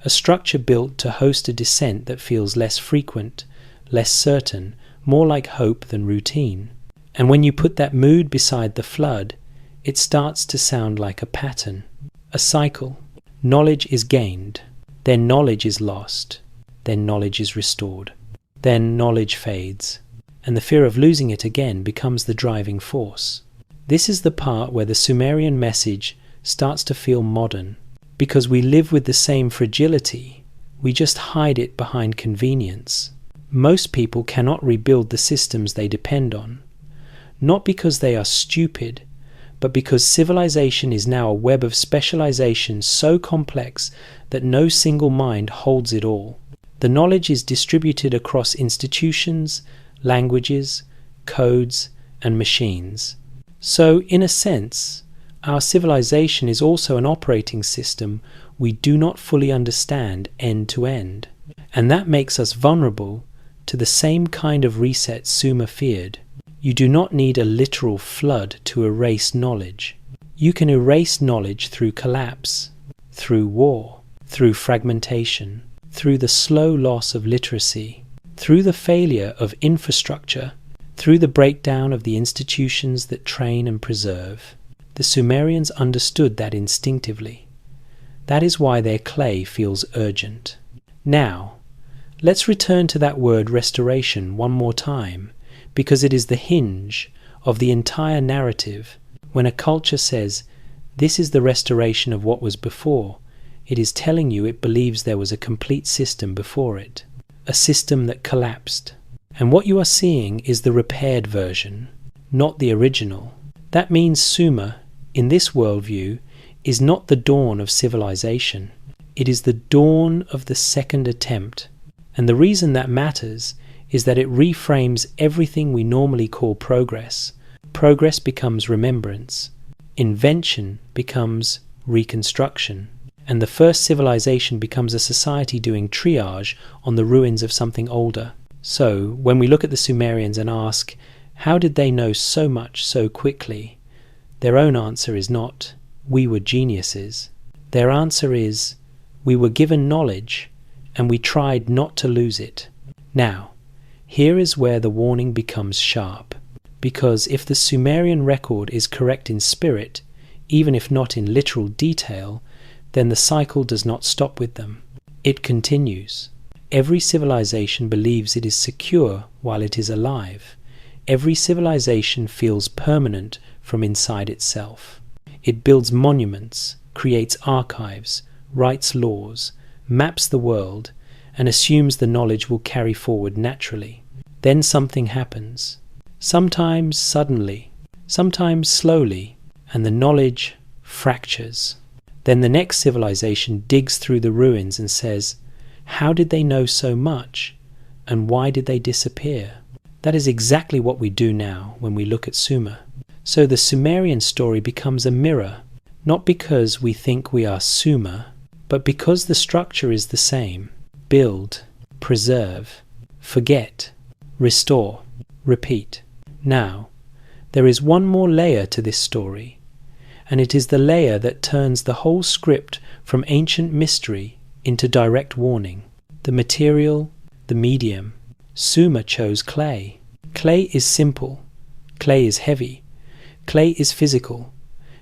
A structure built to host a descent that feels less frequent, less certain, more like hope than routine. And when you put that mood beside the flood, it starts to sound like a pattern, a cycle. Knowledge is gained, then knowledge is lost, then knowledge is restored, then knowledge fades, and the fear of losing it again becomes the driving force. This is the part where the Sumerian message starts to feel modern, because we live with the same fragility, we just hide it behind convenience. Most people cannot rebuild the systems they depend on, not because they are stupid, but because civilization is now a web of specialization so complex that no single mind holds it all. The knowledge is distributed across institutions, languages, codes, and machines. So, in a sense, our civilization is also an operating system we do not fully understand end to end, and that makes us vulnerable to the same kind of reset Sumer feared. You do not need a literal flood to erase knowledge. You can erase knowledge through collapse, through war, through fragmentation, through the slow loss of literacy, through the failure of infrastructure, through the breakdown of the institutions that train and preserve. The Sumerians understood that instinctively. That is why their clay feels urgent. Now, let's return to that word restoration one more time, because it is the hinge of the entire narrative. When a culture says, "This is the restoration of what was before," it is telling you it believes there was a complete system before it, a system that collapsed. And what you are seeing is the repaired version, not the original. That means Sumer, in this worldview, is not the dawn of civilization. It is the dawn of the second attempt. And the reason that matters is that it reframes everything we normally call progress. Progress becomes remembrance. Invention becomes reconstruction. And the first civilization becomes a society doing triage on the ruins of something older. So, when we look at the Sumerians and ask, how did they know so much so quickly? Their own answer is not, "We were geniuses." Their answer is, "We were given knowledge, and we tried not to lose it." Now, here is where the warning becomes sharp, because if the Sumerian record is correct in spirit, even if not in literal detail, then the cycle does not stop with them. It continues. Every civilization believes it is secure while it is alive. Every civilization feels permanent from inside itself. It builds monuments, creates archives, writes laws, maps the world, and assumes the knowledge will carry forward naturally. Then something happens. Sometimes suddenly, sometimes slowly, and the knowledge fractures. Then the next civilization digs through the ruins and says, "How did they know so much? And why did they disappear?" That is exactly what we do now when we look at Sumer. So the Sumerian story becomes a mirror, not because we think we are Sumer, but because the structure is the same. Build, preserve, forget, restore, repeat. Now, there is one more layer to this story, and it is the layer that turns the whole script from ancient mystery into direct warning. The material, the medium. Sumer chose clay. Clay is simple. Clay is heavy. Clay is physical.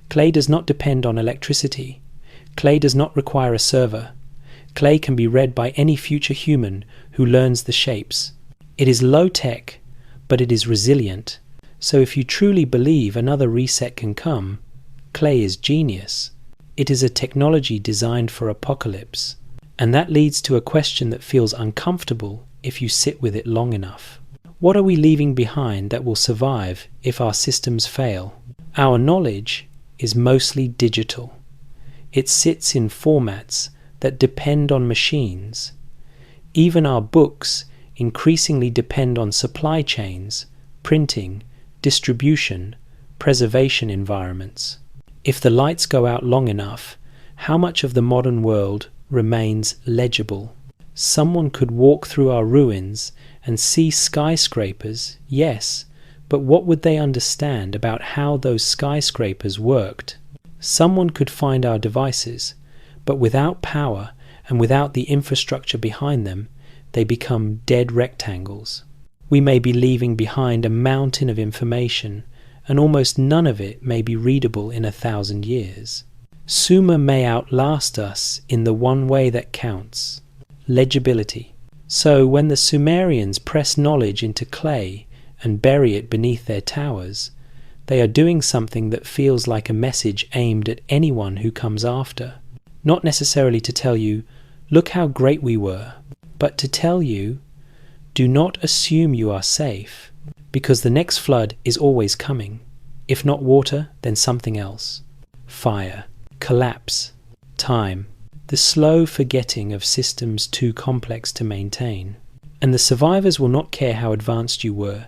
Clay does not depend on electricity. Clay does not require a server. Clay can be read by any future human who learns the shapes. It is low-tech, but it is resilient. So if you truly believe another reset can come, clay is genius. It is a technology designed for apocalypse. And that leads to a question that feels uncomfortable if you sit with it long enough. What are we leaving behind that will survive if our systems fail? Our knowledge is mostly digital. It sits in formats that depend on machines. Even our books increasingly depend on supply chains, printing, distribution, preservation environments. If the lights go out long enough, how much of the modern world remains legible? Someone could walk through our ruins and see skyscrapers, yes, but what would they understand about how those skyscrapers worked? Someone could find our devices, but without power and without the infrastructure behind them, they become dead rectangles. We may be leaving behind a mountain of information, and almost none of it may be readable in 1,000 years. Sumer may outlast us in the one way that counts: legibility. So when the Sumerians press knowledge into clay and bury it beneath their towers, they are doing something that feels like a message aimed at anyone who comes after. Not necessarily to tell you, "Look how great we were," but to tell you, "Do not assume you are safe, because the next flood is always coming. If not water, then something else. Fire, collapse, time, the slow forgetting of systems too complex to maintain. And the survivors will not care how advanced you were.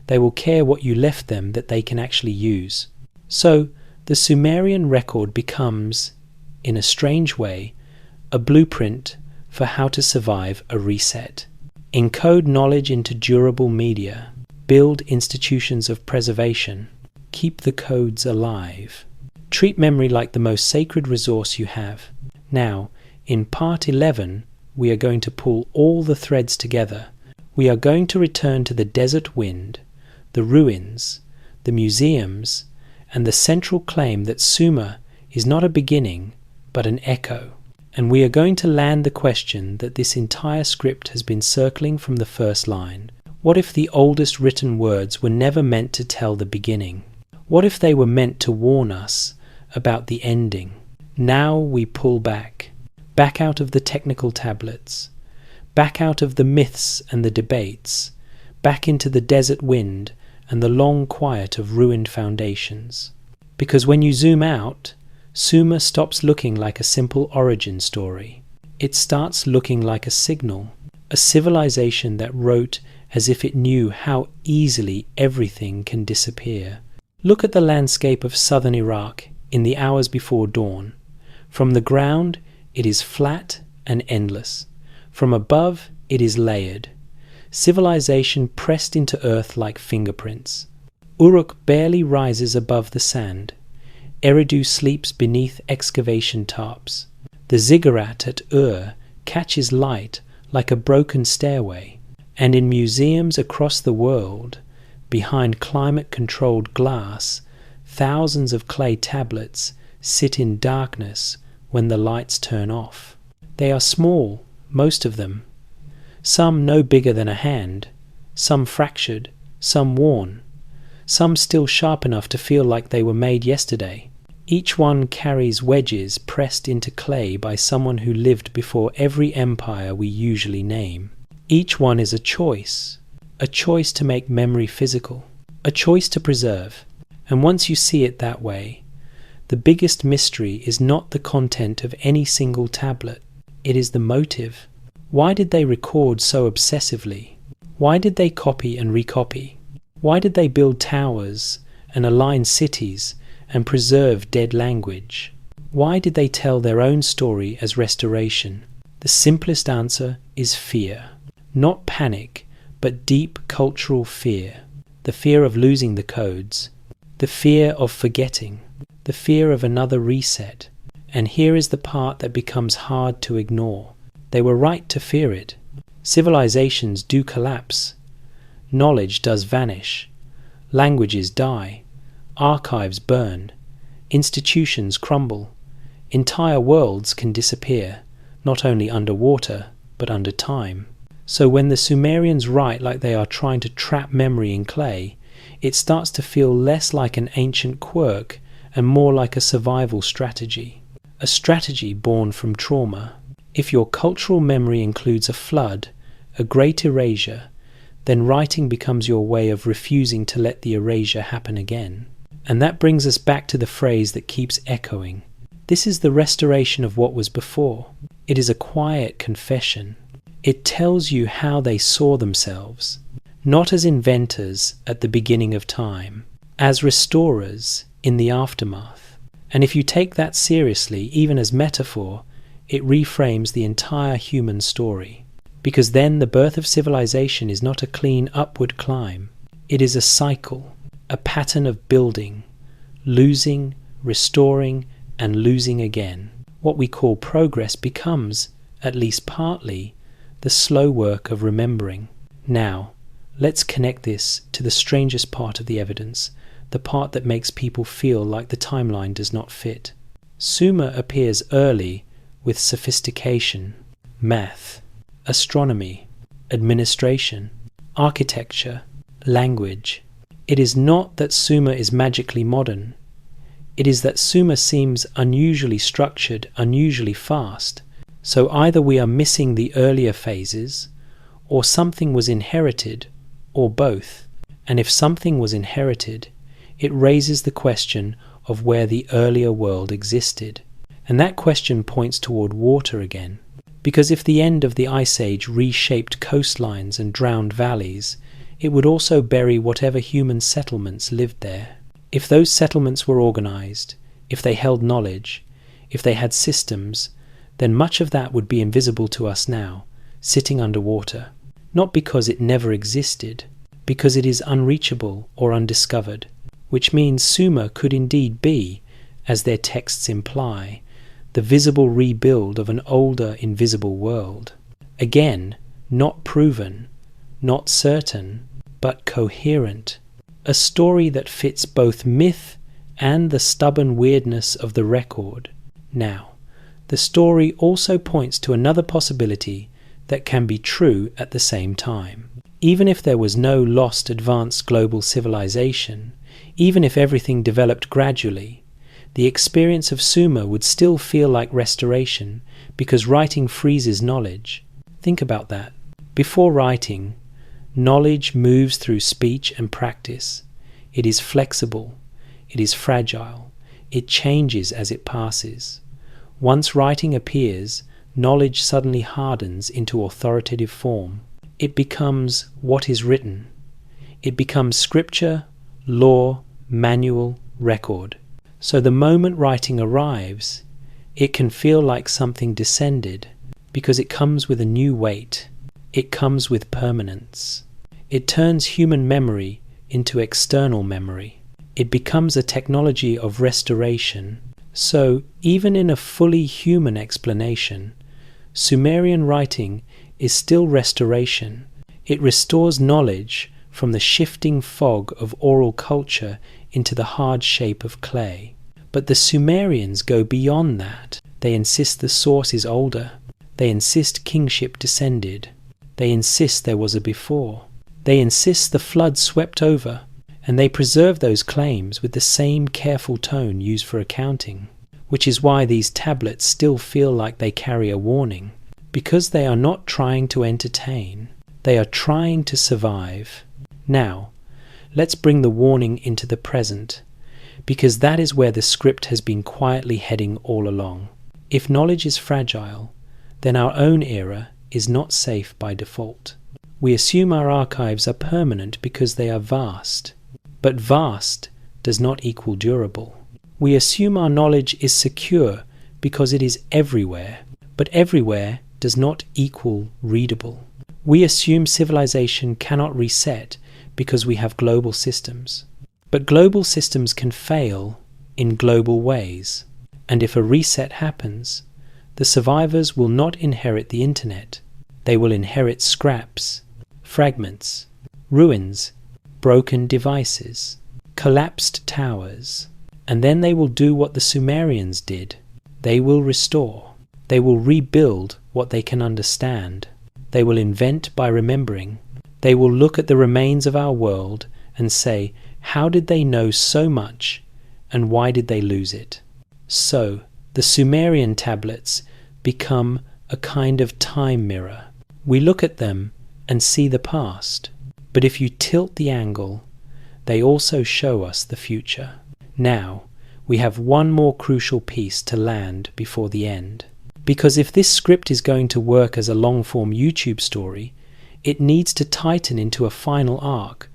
They will care what you left them that they can actually use." So the Sumerian record becomes, in a strange way, a blueprint for how to survive a reset. Encode knowledge into durable media. Build institutions of preservation. Keep the codes alive. Treat memory like the most sacred resource you have. Now, in part 11, we are going to pull all the threads together. We are going to return to the desert wind, the ruins, the museums, and the central claim that Sumer is not a beginning, but an echo. And we are going to land the question that this entire script has been circling from the first line. What if the oldest written words were never meant to tell the beginning? What if they were meant to warn us about the ending? Now we pull back out of the technical tablets, back out of the myths and the debates, back into the desert wind and the long quiet of ruined foundations. Because when you zoom out, Sumer stops looking like a simple origin story. It starts looking like a signal, a civilization that wrote as if it knew how easily everything can disappear. Look at the landscape of southern Iraq in the hours before dawn. From the ground, it is flat and endless. From above, it is layered. Civilization pressed into earth like fingerprints. Uruk barely rises above the sand. Eridu sleeps beneath excavation tarps. The ziggurat at Ur catches light like a broken stairway, and in museums across the world, behind climate-controlled glass, thousands of clay tablets sit in darkness when the lights turn off. They are small, most of them. Some no bigger than a hand, some fractured, some worn, some still sharp enough to feel like they were made yesterday. Each one carries wedges pressed into clay by someone who lived before every empire we usually name. Each one is a choice to make memory physical, a choice to preserve. And once you see it that way, the biggest mystery is not the content of any single tablet, it is the motive. Why did they record so obsessively? Why did they copy and recopy? Why did they build towers and align cities and preserve dead language? Why did they tell their own story as restoration? The simplest answer is fear. Not panic, but deep cultural fear. The fear of losing the codes. The fear of forgetting. The fear of another reset. And here is the part that becomes hard to ignore. They were right to fear it. Civilizations do collapse. Knowledge does vanish. Languages die. Archives burn. Institutions crumble. Entire worlds can disappear, not only underwater, but under time. So when the Sumerians write like they are trying to trap memory in clay, it starts to feel less like an ancient quirk and more like a survival strategy. A strategy born from trauma. If your cultural memory includes a flood, a great erasure, then writing becomes your way of refusing to let the erasure happen again. And that brings us back to the phrase that keeps echoing. This is the restoration of what was before. It is a quiet confession. It tells you how they saw themselves, not as inventors at the beginning of time, as restorers in the aftermath. And if you take that seriously, even as metaphor, it reframes the entire human story. Because then the birth of civilization is not a clean upward climb. It is a cycle, a pattern of building, losing, restoring, and losing again. What we call progress becomes, at least partly, the slow work of remembering. Now, let's connect this to the strangest part of the evidence, the part that makes people feel like the timeline does not fit. Sumer appears early with sophistication, math, astronomy, administration, architecture, language. It is not that Sumer is magically modern. It is that Sumer seems unusually structured, unusually fast. So either we are missing the earlier phases, or something was inherited, or both. And if something was inherited, it raises the question of where the earlier world existed. And that question points toward water again. Because if the end of the Ice Age reshaped coastlines and drowned valleys, it would also bury whatever human settlements lived there. If those settlements were organized, if they held knowledge, if they had systems, then much of that would be invisible to us now, sitting underwater. Not because it never existed, because it is unreachable or undiscovered, which means Sumer could indeed be, as their texts imply, the visible rebuild of an older invisible world. Again, not proven, not certain, but coherent. A story that fits both myth and the stubborn weirdness of the record. Now, the story also points to another possibility that can be true at the same time. Even if there was no lost advanced global civilization, even if everything developed gradually, the experience of Sumer would still feel like restoration because writing freezes knowledge. Think about that. Before writing, knowledge moves through speech and practice. It is flexible. It is fragile. It changes as it passes. Once writing appears, knowledge suddenly hardens into authoritative form. It becomes what is written. It becomes scripture, law, manual, record. So the moment writing arrives, it can feel like something descended because it comes with a new weight. It comes with permanence. It turns human memory into external memory. it becomes a technology of restoration. So, even in a fully human explanation, Sumerian writing is still restoration. It restores knowledge from the shifting fog of oral culture into the hard shape of clay. But the Sumerians go beyond that. They insist the source is older. They insist kingship descended. They insist there was a before. They insist the flood swept over, and they preserve those claims with the same careful tone used for accounting, which is why these tablets still feel like they carry a warning, because they are not trying to entertain, they are trying to survive. Now, let's bring the warning into the present, because that is where the script has been quietly heading all along. If knowledge is fragile, then our own era is not safe by default. We assume our archives are permanent because they are vast, but vast does not equal durable. We assume our knowledge is secure because it is everywhere, but everywhere does not equal readable. We assume civilization cannot reset because we have global systems, but global systems can fail in global ways, and if a reset happens, the survivors will not inherit the internet. They will inherit scraps, fragments, ruins, broken devices, collapsed towers, and then they will do what the Sumerians did. They will restore. They will rebuild what they can understand. They will invent by remembering. They will look at the remains of our world and say, how did they know so much, and why did they lose it? So, the Sumerian tablets become a kind of time mirror. We look at them and see the past, but if you tilt the angle, they also show us the future. Now, we have one more crucial piece to land before the end. Because if this script is going to work as a long-form YouTube story, it needs to tighten into a final arc,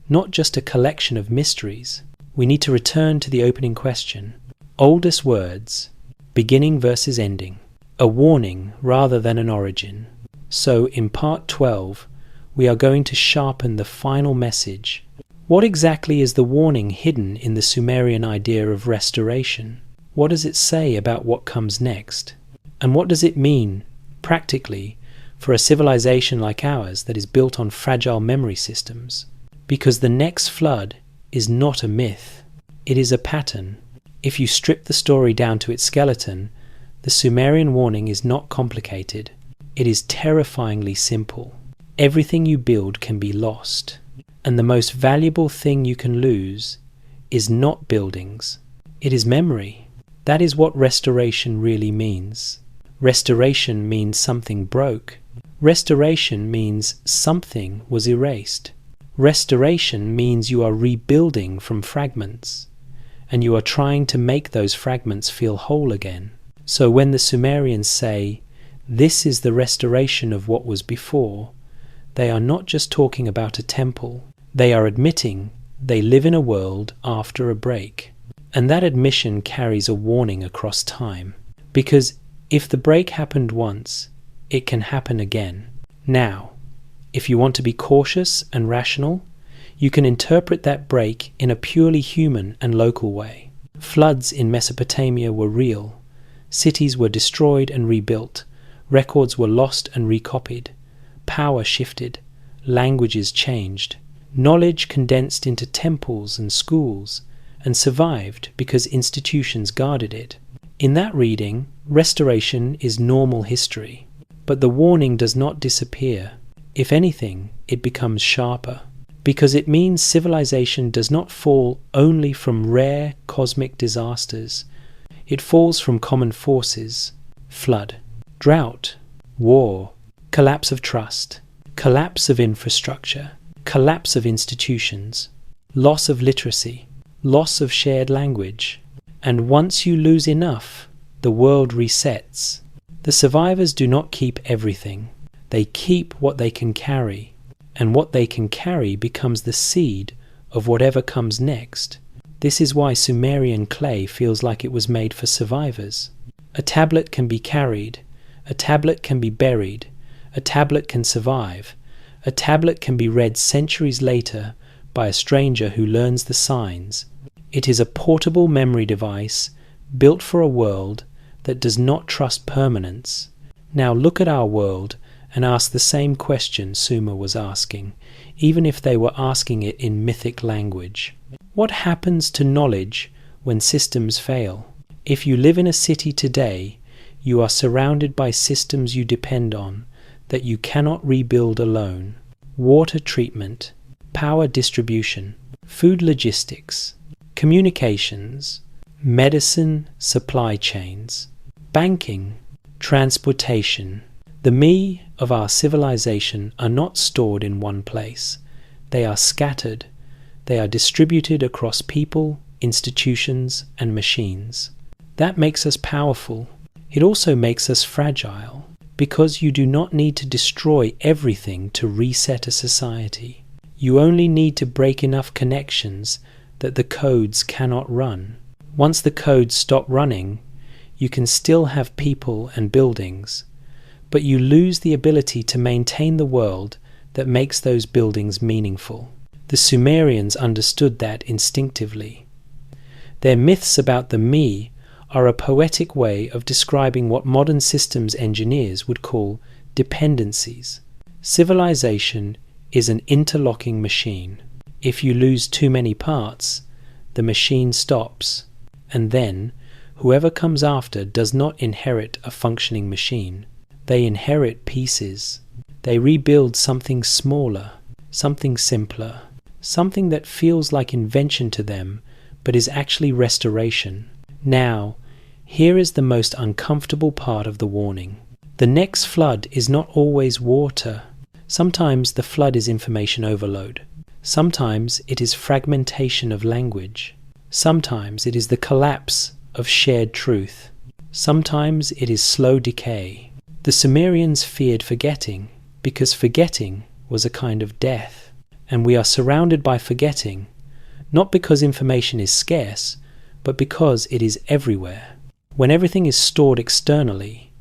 not just a collection of mysteries. We need to return to the opening question. Oldest words, beginning versus ending. A warning rather than an origin. So in part 12, we are going to sharpen the final message. What exactly is the warning hidden in the Sumerian idea of restoration? What does it say about what comes next? And what does it mean, practically, for a civilization like ours that is built on fragile memory systems? Because the next flood is not a myth, it is a pattern. If you strip the story down to its skeleton, the Sumerian warning is not complicated. It is terrifyingly simple. Everything you build can be lost, and the most valuable thing you can lose is not buildings, it is memory. That is what restoration really means. Restoration means something broke. Restoration means something was erased. Restoration means you are rebuilding from fragments, and you are trying to make those fragments feel whole again. So when the Sumerians say, this is the restoration of what was before, they are not just talking about a temple. They are admitting they live in a world after a break. And that admission carries a warning across time. Because if the break happened once, it can happen again. Now, if you want to be cautious and rational, you can interpret that break in a purely human and local way. Floods in Mesopotamia were real. Cities were destroyed and rebuilt. Records were lost and recopied. Power shifted. Languages changed. Knowledge condensed into temples and schools, and survived because institutions guarded it. In that reading, restoration is normal history. But the warning does not disappear. If anything, it becomes sharper. Because it means civilization does not fall only from rare cosmic disasters. It falls from common forces: flood, drought, war, collapse of trust, collapse of infrastructure, collapse of institutions, loss of literacy, loss of shared language. And once you lose enough, the world resets. The survivors do not keep everything. They keep what they can carry, and what they can carry becomes the seed of whatever comes next. This is why Sumerian clay feels like it was made for survivors. A tablet can be carried, a tablet can be buried, a tablet can survive, a tablet can be read centuries later by a stranger who learns the signs, It is a portable memory device built for a world that does not trust permanence. Now look at our world and ask the same question Sumer was asking, even if they were asking it in mythic language. What happens to knowledge when systems fail? If you live in a city today, you are surrounded by systems you depend on that you cannot rebuild alone. Water treatment, power distribution, food logistics, communications, medicine supply chains, banking, transportation. The me of our civilization are not stored in one place. They are scattered. They are distributed across people, institutions, and machines. That makes us powerful. It also makes us fragile, because you do not need to destroy everything to reset a society. You only need to break enough connections that the codes cannot run. Once the codes stop running, you can still have people and buildings, but you lose the ability to maintain the world that makes those buildings meaningful. The Sumerians understood that instinctively. Their myths about the me are a poetic way of describing what modern systems engineers would call dependencies. Civilization is an interlocking machine. If you lose too many parts, the machine stops, and then whoever comes after does not inherit a functioning machine. They inherit pieces. They rebuild something smaller, something simpler, something that feels like invention to them, but is actually restoration. Now, here is the most uncomfortable part of the warning. The next flood is not always water. Sometimes the flood is information overload. Sometimes it is fragmentation of language. Sometimes it is the collapse of shared truth. Sometimes it is slow decay. The Sumerians feared forgetting, because forgetting was a kind of death. And we are surrounded by forgetting, not because information is scarce, but because it is everywhere. When everything is stored externally,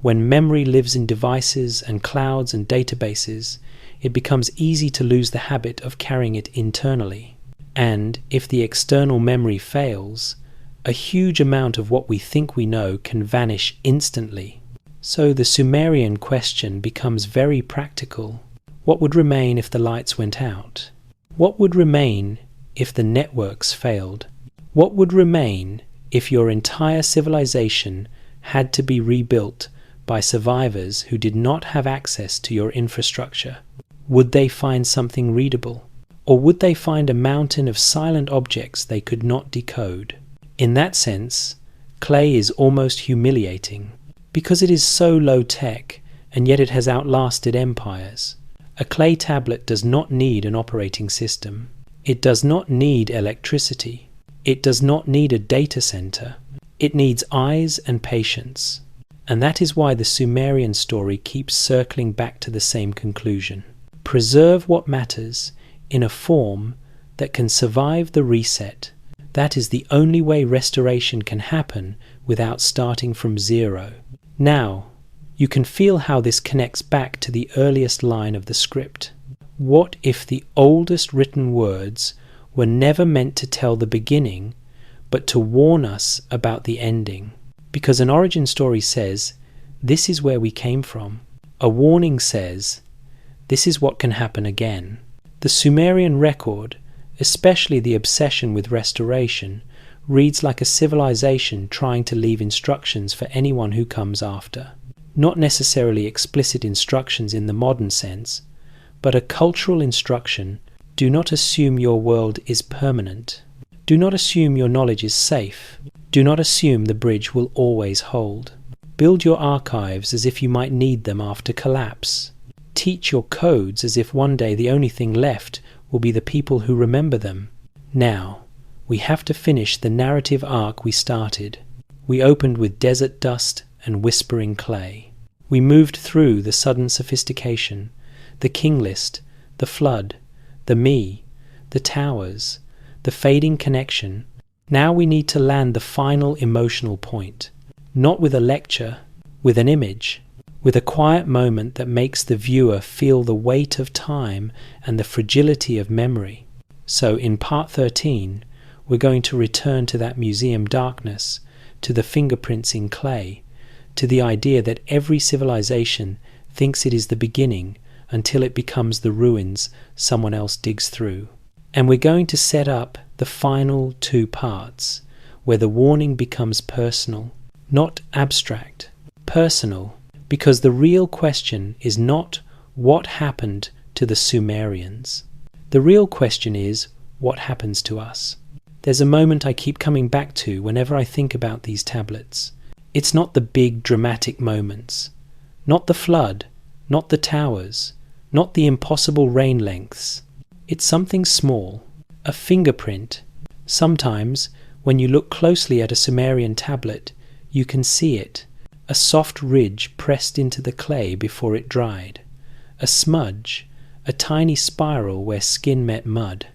when memory lives in devices and clouds and databases, it becomes easy to lose the habit of carrying it internally. And if the external memory fails, a huge amount of what we think we know can vanish instantly. So the Sumerian question becomes very practical. What would remain if the lights went out? What would remain if the networks failed? What would remain if your entire civilization had to be rebuilt by survivors who did not have access to your infrastructure? Would they find something readable? Or would they find a mountain of silent objects they could not decode? In that sense, clay is almost humiliating, because it is so low-tech, and yet it has outlasted empires. A clay tablet does not need an operating system. It does not need electricity. It does not need a data center. It needs eyes and patience. And that is why the Sumerian story keeps circling back to the same conclusion. Preserve what matters in a form that can survive the reset. That is the only way restoration can happen without starting from zero. Now, you can feel how this connects back to the earliest line of the script. What if the oldest written words were never meant to tell the beginning, but to warn us about the ending? Because an origin story says, this is where we came from. A warning says, this is what can happen again. The Sumerian record, especially the obsession with restoration, reads like a civilization trying to leave instructions for anyone who comes after. Not necessarily explicit instructions in the modern sense, but a cultural instruction: do not assume your world is permanent. Do not assume your knowledge is safe. Do not assume the bridge will always hold. Build your archives as if you might need them after collapse. Teach your codes as if one day the only thing left will be the people who remember them. Now, we have to finish the narrative arc we started. We opened with desert dust and whispering clay. We moved through the sudden sophistication, the king list, the flood, the me, the towers, the fading connection. Now we need to land the final emotional point, not with a lecture, with an image, with a quiet moment that makes the viewer feel the weight of time and the fragility of memory. So in part 13, we're going to return to that museum darkness, to the fingerprints in clay, to the idea that every civilization thinks it is the beginning until it becomes the ruins someone else digs through. And we're going to set up the final 2 parts, where the warning becomes personal, not abstract. Personal, because the real question is not what happened to the Sumerians. The real question is what happens to us. There's a moment I keep coming back to whenever I think about these tablets. It's not the big dramatic moments, not the flood, not the towers, not the impossible rain lengths. It's something small, a fingerprint. Sometimes, when you look closely at a Sumerian tablet, you can see it, a soft ridge pressed into the clay before it dried, a smudge, a tiny spiral where skin met mud,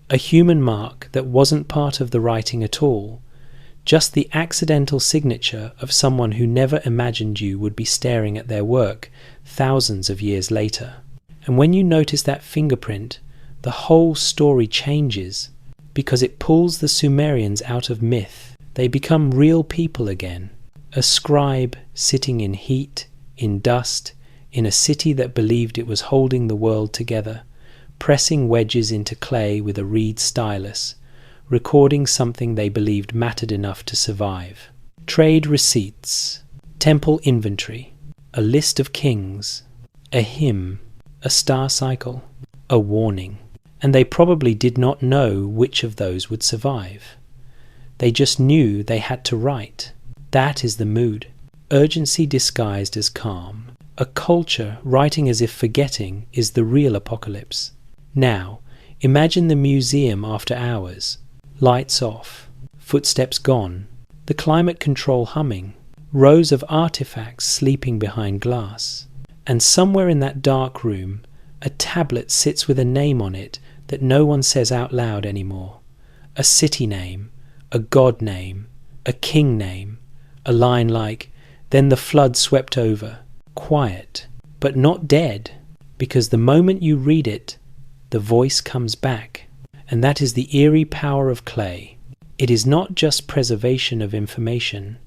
a human mark that wasn't part of the writing at all, just the accidental signature of someone who never imagined you would be staring at their work thousands of years later. And when you notice that fingerprint, the whole story changes, because it pulls the Sumerians out of myth. They become real people again, a scribe sitting in heat, in dust, in a city that believed it was holding the world together, pressing wedges into clay with a reed stylus, recording something they believed mattered enough to survive. Trade receipts, temple inventory, a list of kings, a hymn, a star cycle, a warning. And they probably did not know which of those would survive. They just knew they had to write. That is the mood. Urgency disguised as calm. A culture writing as if forgetting is the real apocalypse. Now, imagine the museum after hours. Lights off, footsteps gone, the climate control humming, rows of artifacts sleeping behind glass. And somewhere in that dark room, a tablet sits with a name on it that no one says out loud anymore. A city name, a god name, a king name, a line like, "Then the flood swept over." Quiet, but not dead, because the moment you read it, the voice comes back. And that is the eerie power of clay. It is not just preservation of information,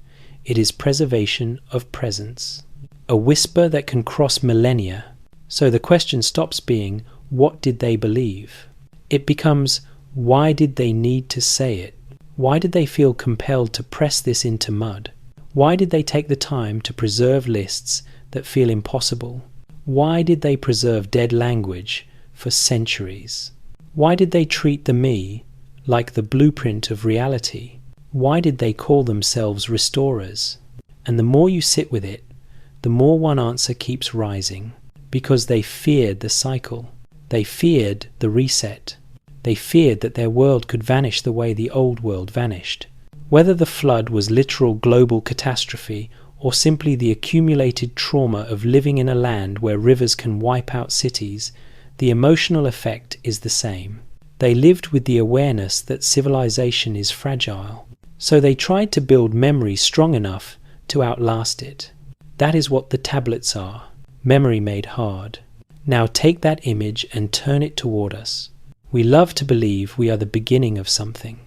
it is preservation of presence. A whisper that can cross millennia. So the question stops being, what did they believe? It becomes, why did they need to say it? Why did they feel compelled to press this into mud? Why did they take the time to preserve lists that feel impossible? Why did they preserve dead language for centuries? Why did they treat the me like the blueprint of reality? Why did they call themselves restorers? And the more you sit with it, the more one answer keeps rising, because they feared the cycle. They feared the reset. They feared that their world could vanish the way the old world vanished. Whether the flood was literal global catastrophe or simply the accumulated trauma of living in a land where rivers can wipe out cities, the emotional effect is the same. They lived with the awareness that civilization is fragile, so they tried to build memory strong enough to outlast it. That is what the tablets are, memory made hard. Now take that image and turn it toward us. We love to believe we are the beginning of something.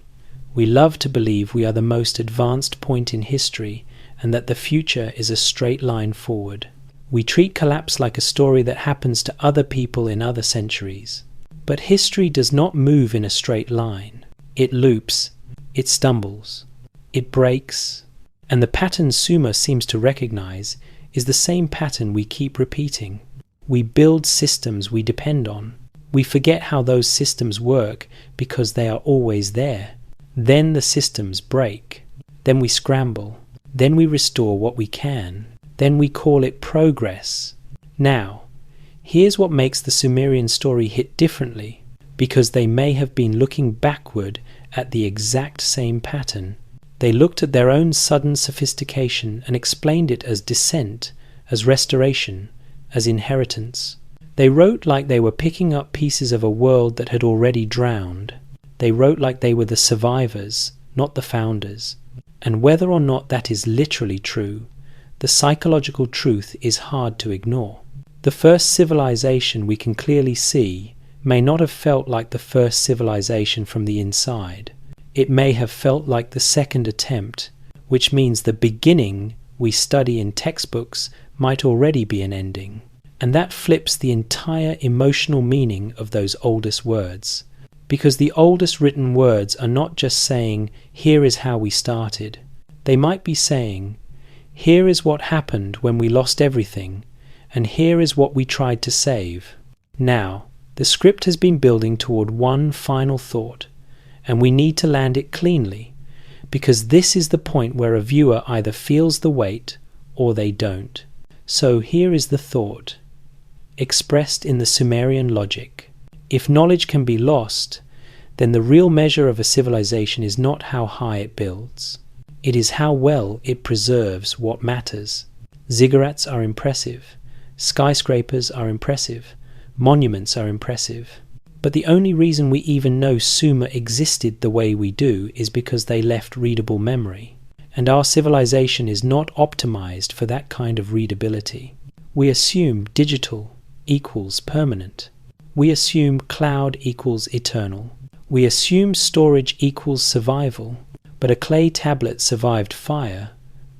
We love to believe we are the most advanced point in history and that the future is a straight line forward. We treat collapse like a story that happens to other people in other centuries. But history does not move in a straight line. It loops, it stumbles, it breaks, and the pattern Sumer seems to recognize is the same pattern we keep repeating. We build systems we depend on. We forget how those systems work because they are always there. Then the systems break. Then we scramble. Then we restore what we can. Then we call it progress. Now, here's what makes the Sumerian story hit differently, because they may have been looking backward at the exact same pattern. They looked at their own sudden sophistication and explained it as descent, as restoration, as inheritance. They wrote like they were picking up pieces of a world that had already drowned. They wrote like they were the survivors, not the founders. And whether or not that is literally true, the psychological truth is hard to ignore. The first civilization we can clearly see may not have felt like the first civilization from the inside. It may have felt like the second attempt, which means the beginning we study in textbooks might already be an ending. And that flips the entire emotional meaning of those oldest words. Because the oldest written words are not just saying, here is how we started. They might be saying, here is what happened when we lost everything, and here is what we tried to save. Now, the script has been building toward one final thought, and we need to land it cleanly, because this is the point where a viewer either feels the weight or they don't. So here is the thought, expressed in the Sumerian logic. If knowledge can be lost, then the real measure of a civilization is not how high it builds. It is how well it preserves what matters. Ziggurats are impressive. Skyscrapers are impressive. Monuments are impressive. But the only reason we even know Sumer existed the way we do is because they left readable memory. And our civilization is not optimized for that kind of readability. We assume digital equals permanent. We assume cloud equals eternal. We assume storage equals survival. But a clay tablet survived fire,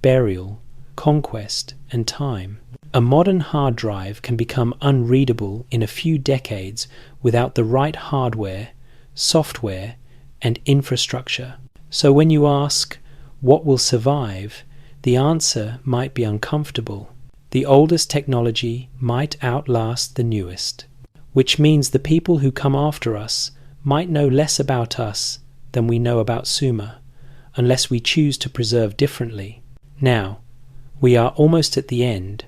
burial, conquest, and time. A modern hard drive can become unreadable in a few decades without the right hardware, software, and infrastructure. So when you ask, what will survive, the answer might be uncomfortable. The oldest technology might outlast the newest, which means the people who come after us might know less about us than we know about Sumer, unless we choose to preserve differently. Now, we are almost at the end,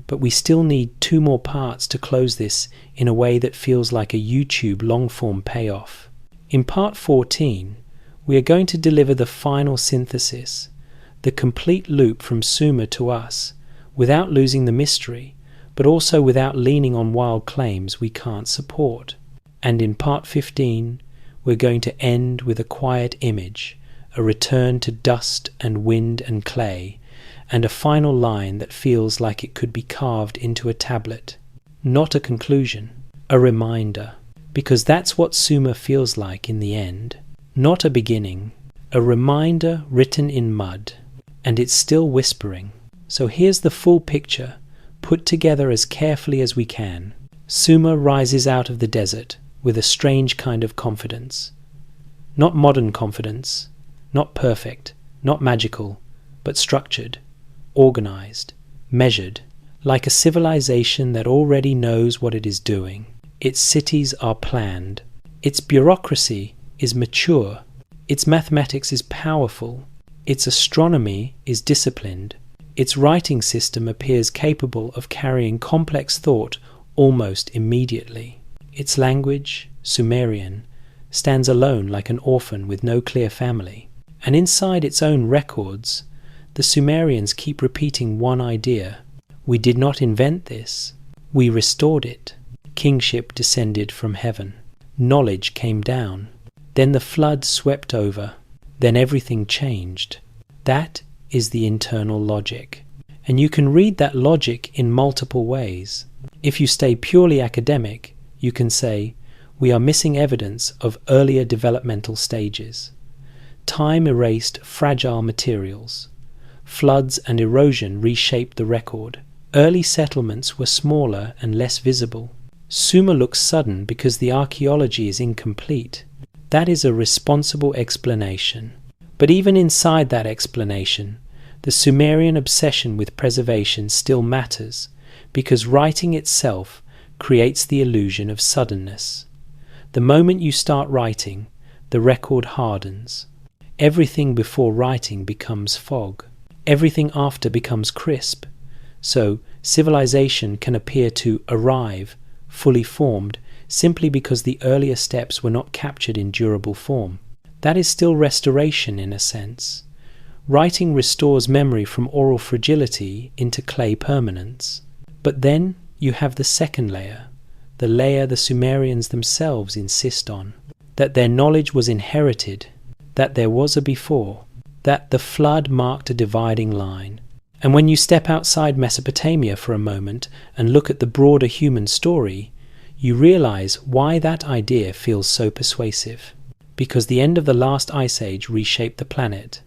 but we still need 2 more parts to close this in a way that feels like a YouTube long-form payoff. In part 14, we are going to deliver the final synthesis, the complete loop from Sumer to us, without losing the mystery, but also without leaning on wild claims we can't support. And in part 15, we're going to end with a quiet image, a return to dust and wind and clay, and a final line that feels like it could be carved into a tablet. Not a conclusion, a reminder, because that's what Sumer feels like in the end. Not a beginning, a reminder written in mud, and it's still whispering. So here's the full picture, put together as carefully as we can. Sumer rises out of the desert with a strange kind of confidence. Not modern confidence, not perfect, not magical, but structured, organized, measured, like a civilization that already knows what it is doing. Its cities are planned. Its bureaucracy is mature. Its mathematics is powerful. Its astronomy is disciplined. Its writing system appears capable of carrying complex thought almost immediately. Its language, Sumerian, stands alone like an orphan with no clear family. And inside its own records, the Sumerians keep repeating one idea. We did not invent this. We restored it. Kingship descended from heaven. Knowledge came down. Then the flood swept over. Then everything changed. That is the internal logic. And you can read that logic in multiple ways. If you stay purely academic, you can say, we are missing evidence of earlier developmental stages. Time erased fragile materials. Floods and erosion reshaped the record. Early settlements were smaller and less visible. Sumer looks sudden because the archaeology is incomplete. That is a responsible explanation. But even inside that explanation, the Sumerian obsession with preservation still matters, because writing itself creates the illusion of suddenness. The moment you start writing, the record hardens. Everything before writing becomes fog. Everything after becomes crisp. So civilization can appear to arrive, fully formed, simply because the earlier steps were not captured in durable form. That is still restoration in a sense. Writing restores memory from oral fragility into clay permanence. But then you have the second layer, the layer the Sumerians themselves insist on, that their knowledge was inherited, that there was a before, that the flood marked a dividing line. And when you step outside Mesopotamia for a moment and look at the broader human story, you realize why that idea feels so persuasive. because the end of the last ice age reshaped the planet.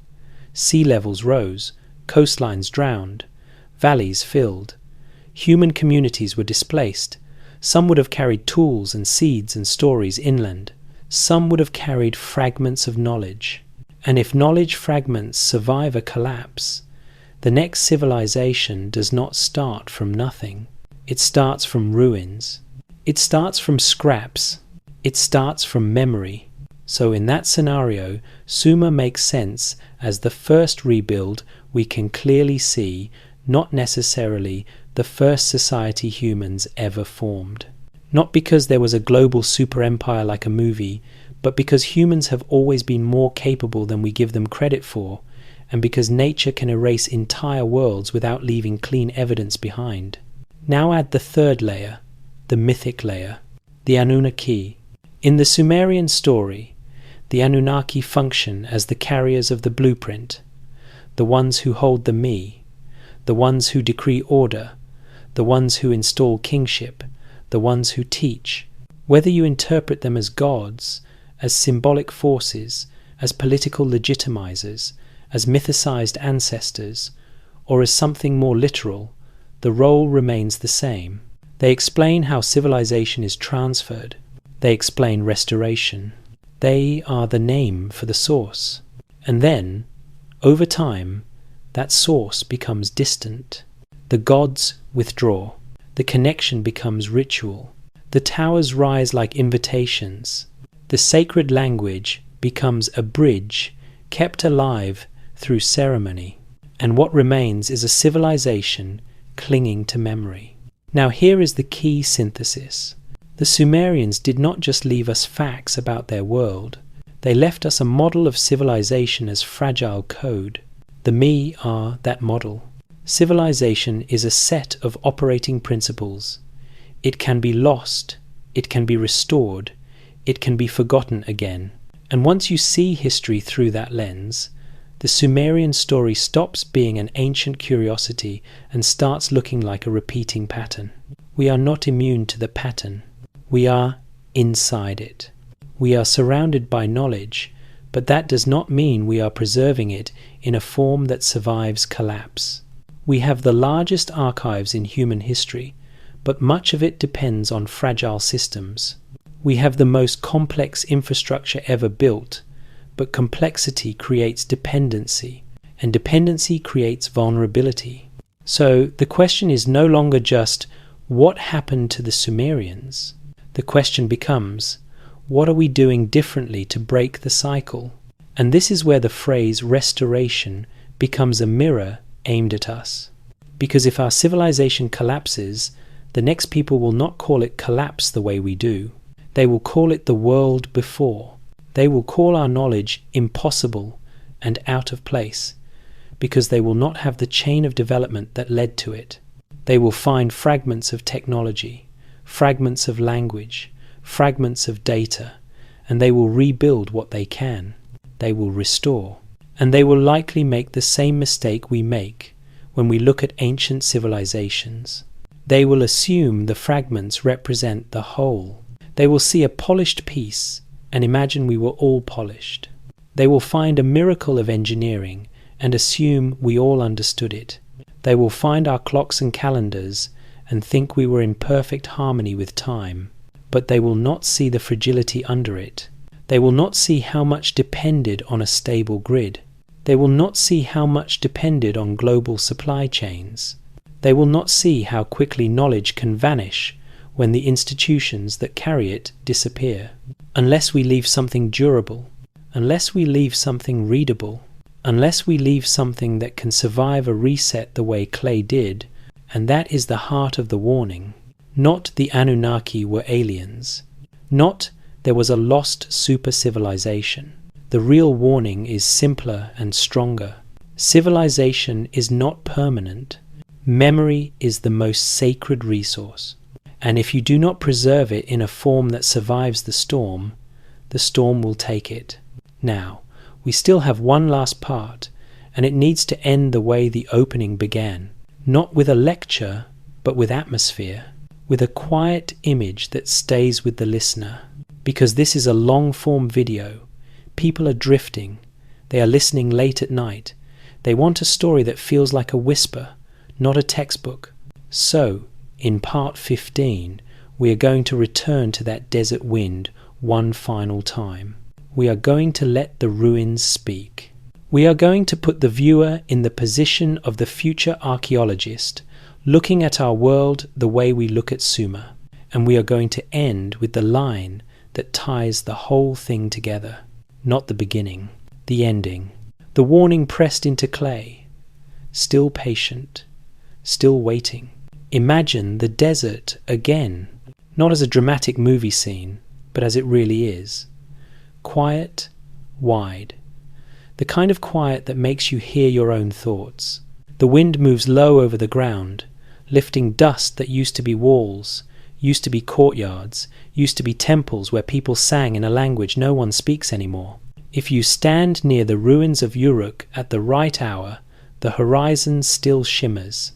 Sea levels rose, coastlines drowned, valleys filled. Human communities were displaced. Some would have carried tools and seeds and stories inland. Some would have carried fragments of knowledge. And if knowledge fragments survive a collapse, the next civilization does not start from nothing. It starts from ruins. It starts from scraps. It starts from memory. So in that scenario, Sumer makes sense as the first rebuild we can clearly see, not necessarily the first society humans ever formed. Not because there was a global super empire like a movie, but because humans have always been more capable than we give them credit for, and because nature can erase entire worlds without leaving clean evidence behind. Now add the third layer, the mythic layer, the Anunnaki. In the Sumerian story, the Anunnaki function as the carriers of the blueprint, the ones who hold the me, the ones who decree order, the ones who install kingship, the ones who teach. Whether you interpret them as gods, as symbolic forces, as political legitimizers, as mythicized ancestors, or as something more literal, the role remains the same. They explain how civilization is transferred. They explain restoration. They are the name for the source. And then, over time, that source becomes distant. The gods withdraw. The connection becomes ritual. The towers rise like invitations. The sacred language becomes a bridge kept alive through ceremony. And what remains is a civilization clinging to memory. Now here is the key synthesis. The Sumerians did not just leave us facts about their world. They left us a model of civilization as fragile code. The me are that model. Civilization is a set of operating principles. It can be lost. It can be restored. It can be forgotten again. And once you see history through that lens, the Sumerian story stops being an ancient curiosity and starts looking like a repeating pattern. We are not immune to the pattern. We are inside it. We are surrounded by knowledge, but that does not mean we are preserving it in a form that survives collapse. We have the largest archives in human history, but much of it depends on fragile systems. We have the most complex infrastructure ever built, but complexity creates dependency, and dependency creates vulnerability. So the question is no longer just, what happened to the Sumerians? The question becomes, what are we doing differently to break the cycle? And this is where the phrase restoration becomes a mirror aimed at us. Because if our civilization collapses, the next people will not call it collapse the way we do. They will call it the world before. They will call our knowledge impossible and out of place, because they will not have the chain of development that led to it. They will find fragments of technology, fragments of language, fragments of data, and they will rebuild what they can. They will restore. And they will likely make the same mistake we make when we look at ancient civilizations. They will assume the fragments represent the whole. They will see a polished piece and imagine we were all polished. They will find a miracle of engineering and assume we all understood it. They will find our clocks and calendars and think we were in perfect harmony with time, but they will not see the fragility under it. They will not see how much depended on a stable grid. They will not see how much depended on global supply chains. They will not see how quickly knowledge can vanish when the institutions that carry it disappear. Unless we leave something durable, unless we leave something readable, unless we leave something that can survive a reset the way clay did, and that is the heart of the warning. Not the Anunnaki were aliens. Not there was a lost super civilization. The real warning is simpler and stronger. Civilization is not permanent. Memory is the most sacred resource. And if you do not preserve it in a form that survives the storm will take it. Now, we still have one last part, and it needs to end the way the opening began. Not with a lecture, but with atmosphere. With a quiet image that stays with the listener. Because this is a long-form video, People are drifting. They are listening late at night. They want a story that feels like a whisper, not a textbook. So, in part 15, we are going to return to that desert wind one final time. We are going to let the ruins speak. We are going to put the viewer in the position of the future archaeologist, looking at our world the way we look at Sumer. And we are going to end with the line that ties the whole thing together. Not the beginning, the ending. The warning pressed into clay. Still patient. Still waiting. Imagine the desert again. Not as a dramatic movie scene, but as it really is. Quiet, wide. The kind of quiet that makes you hear your own thoughts. The wind moves low over the ground, lifting dust that used to be walls, used to be courtyards, used to be temples where people sang in a language no one speaks anymore. If you stand near the ruins of Uruk at the right hour, the horizon still shimmers.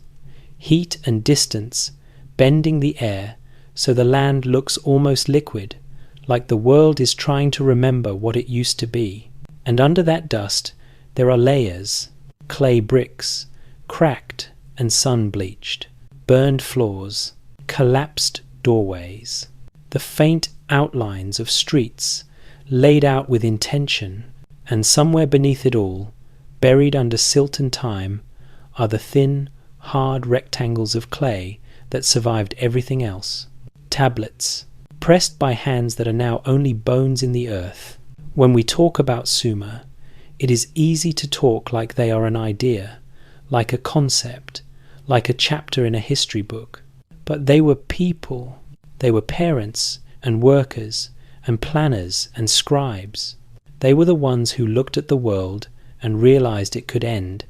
Heat and distance, bending the air so the land looks almost liquid, like the world is trying to remember what it used to be. And under that dust, there are layers, clay bricks, cracked and sun-bleached, burned floors, collapsed doorways, the faint outlines of streets laid out with intention, and somewhere beneath it all, buried under silt and time, are the thin, hard rectangles of clay that survived everything else. Tablets, pressed by hands that are now only bones in the earth. When we talk about Sumer, it is easy to talk like they are an idea, like a concept, like a chapter in a history book. But they were people. They were parents and workers and planners and scribes. They were the ones who looked at the world and realized it could end,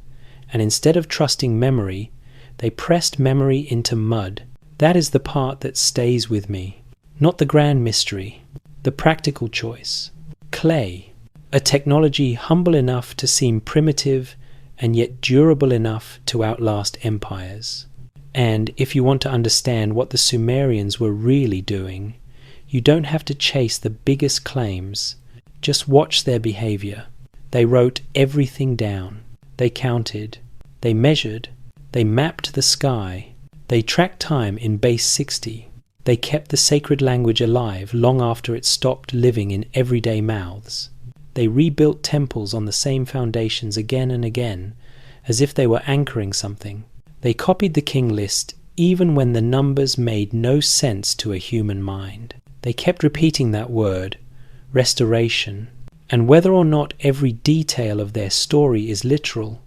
and instead of trusting memory, they pressed memory into mud. That is the part that stays with me. Not the grand mystery, the practical choice. Clay, a technology humble enough to seem primitive and yet durable enough to outlast empires. And if you want to understand what the Sumerians were really doing, you don't have to chase the biggest claims. Just watch their behavior. They wrote everything down. They counted. They measured. They mapped the sky. They tracked time in base 60. They kept the sacred language alive long after it stopped living in everyday mouths. They rebuilt temples on the same foundations again and again, as if they were anchoring something. They copied the king list even when the numbers made no sense to a human mind. They kept repeating that word, restoration. And whether or not every detail of their story is literal,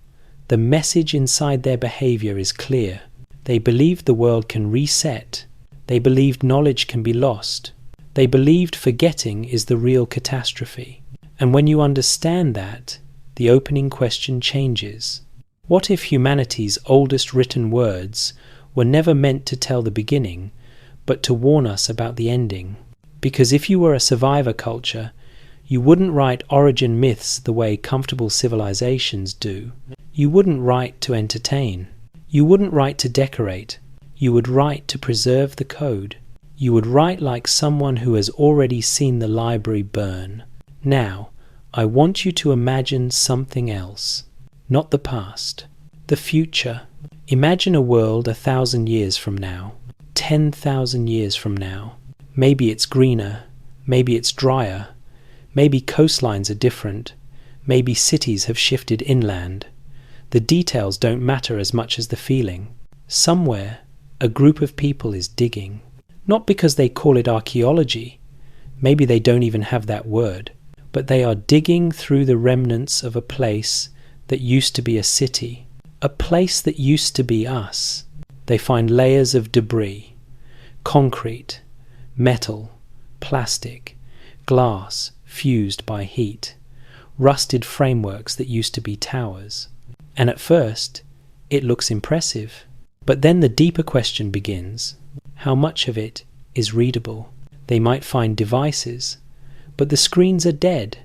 the message inside their behavior is clear. They believed the world can reset. They believed knowledge can be lost. They believed forgetting is the real catastrophe. And when you understand that, the opening question changes. What if humanity's oldest written words were never meant to tell the beginning, but to warn us about the ending? Because if you were a survivor culture, you wouldn't write origin myths the way comfortable civilizations do. You wouldn't write to entertain. You wouldn't write to decorate. You would write to preserve the code. You would write like someone who has already seen the library burn. Now, I want you to imagine something else. Not the past. The future. Imagine a world 1,000 years from now. 10,000 years from now. Maybe it's greener. Maybe it's drier. Maybe coastlines are different. Maybe cities have shifted inland. The details don't matter as much as the feeling. Somewhere, a group of people is digging. Not because they call it archaeology. Maybe they don't even have that word. But they are digging through the remnants of a place that used to be a city. A place that used to be us. They find layers of debris. Concrete, metal, plastic, glass fused by heat. Rusted frameworks that used to be towers. And at first, it looks impressive. But then the deeper question begins. How much of it is readable? They might find devices, but the screens are dead.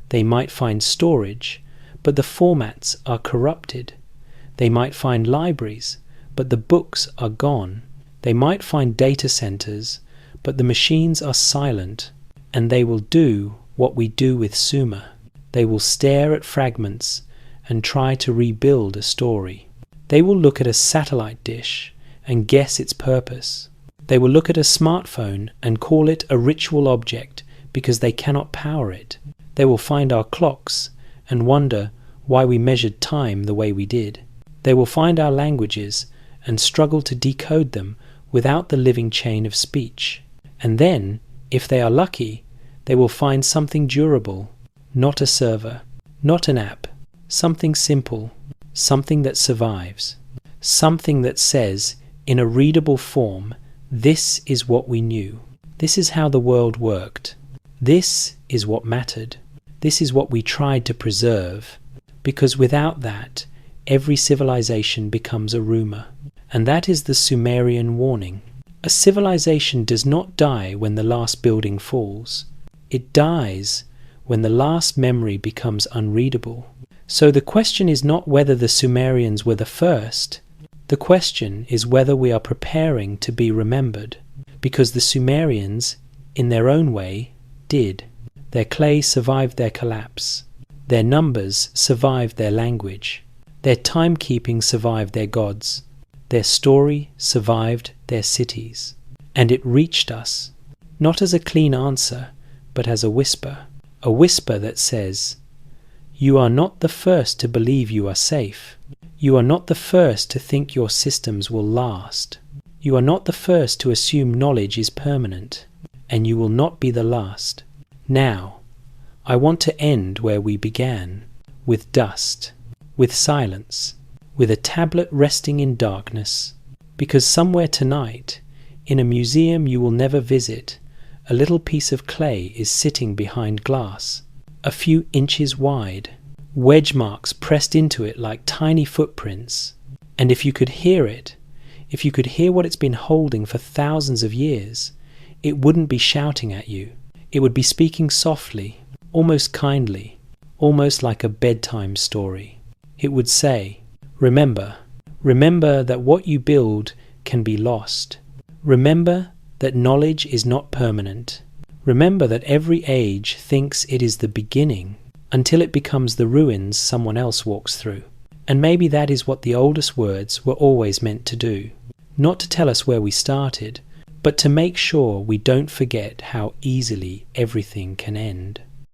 They might find storage, but the formats are corrupted. They might find libraries, but the books are gone. They might find data centers, but the machines are silent. And they will do what we do with Sumer. They will stare at fragments and try to rebuild a story. They will look at a satellite dish and guess its purpose. They will look at a smartphone and call it a ritual object because they cannot power it. They will find our clocks and wonder why we measured time the way we did. They will find our languages and struggle to decode them without the living chain of speech. And then, if they are lucky, they will find something durable, not a server, not an app, something simple, something that survives, something that says, in a readable form, this is what we knew. This is how the world worked. This is what mattered. This is what we tried to preserve. Because without that, every civilization becomes a rumor. And that is the Sumerian warning. A civilization does not die when the last building falls. It dies when the last memory becomes unreadable. So the question is not whether the Sumerians were the first. The question is whether we are preparing to be remembered. Because the Sumerians, in their own way, did. Their clay survived their collapse. Their numbers survived their language. Their timekeeping survived their gods. Their story survived their cities. And it reached us, not as a clean answer, but as a whisper that says, you are not the first to believe you are safe. You are not the first to think your systems will last. You are not the first to assume knowledge is permanent, and you will not be the last. Now, I want to end where we began, with dust, with silence, with a tablet resting in darkness, because somewhere tonight, in a museum you will never visit, a little piece of clay is sitting behind glass, a few inches wide, wedge marks pressed into it like tiny footprints. And if you could hear it, if you could hear what it's been holding for thousands of years, it wouldn't be shouting at you. It would be speaking softly, almost kindly, almost like a bedtime story. It would say, remember that what you build can be lost. Remember that knowledge is not permanent. Remember that every age thinks it is the beginning until it becomes the ruins someone else walks through. And maybe that is what the oldest words were always meant to do. Not to tell us where we started, but to make sure we don't forget how easily everything can end.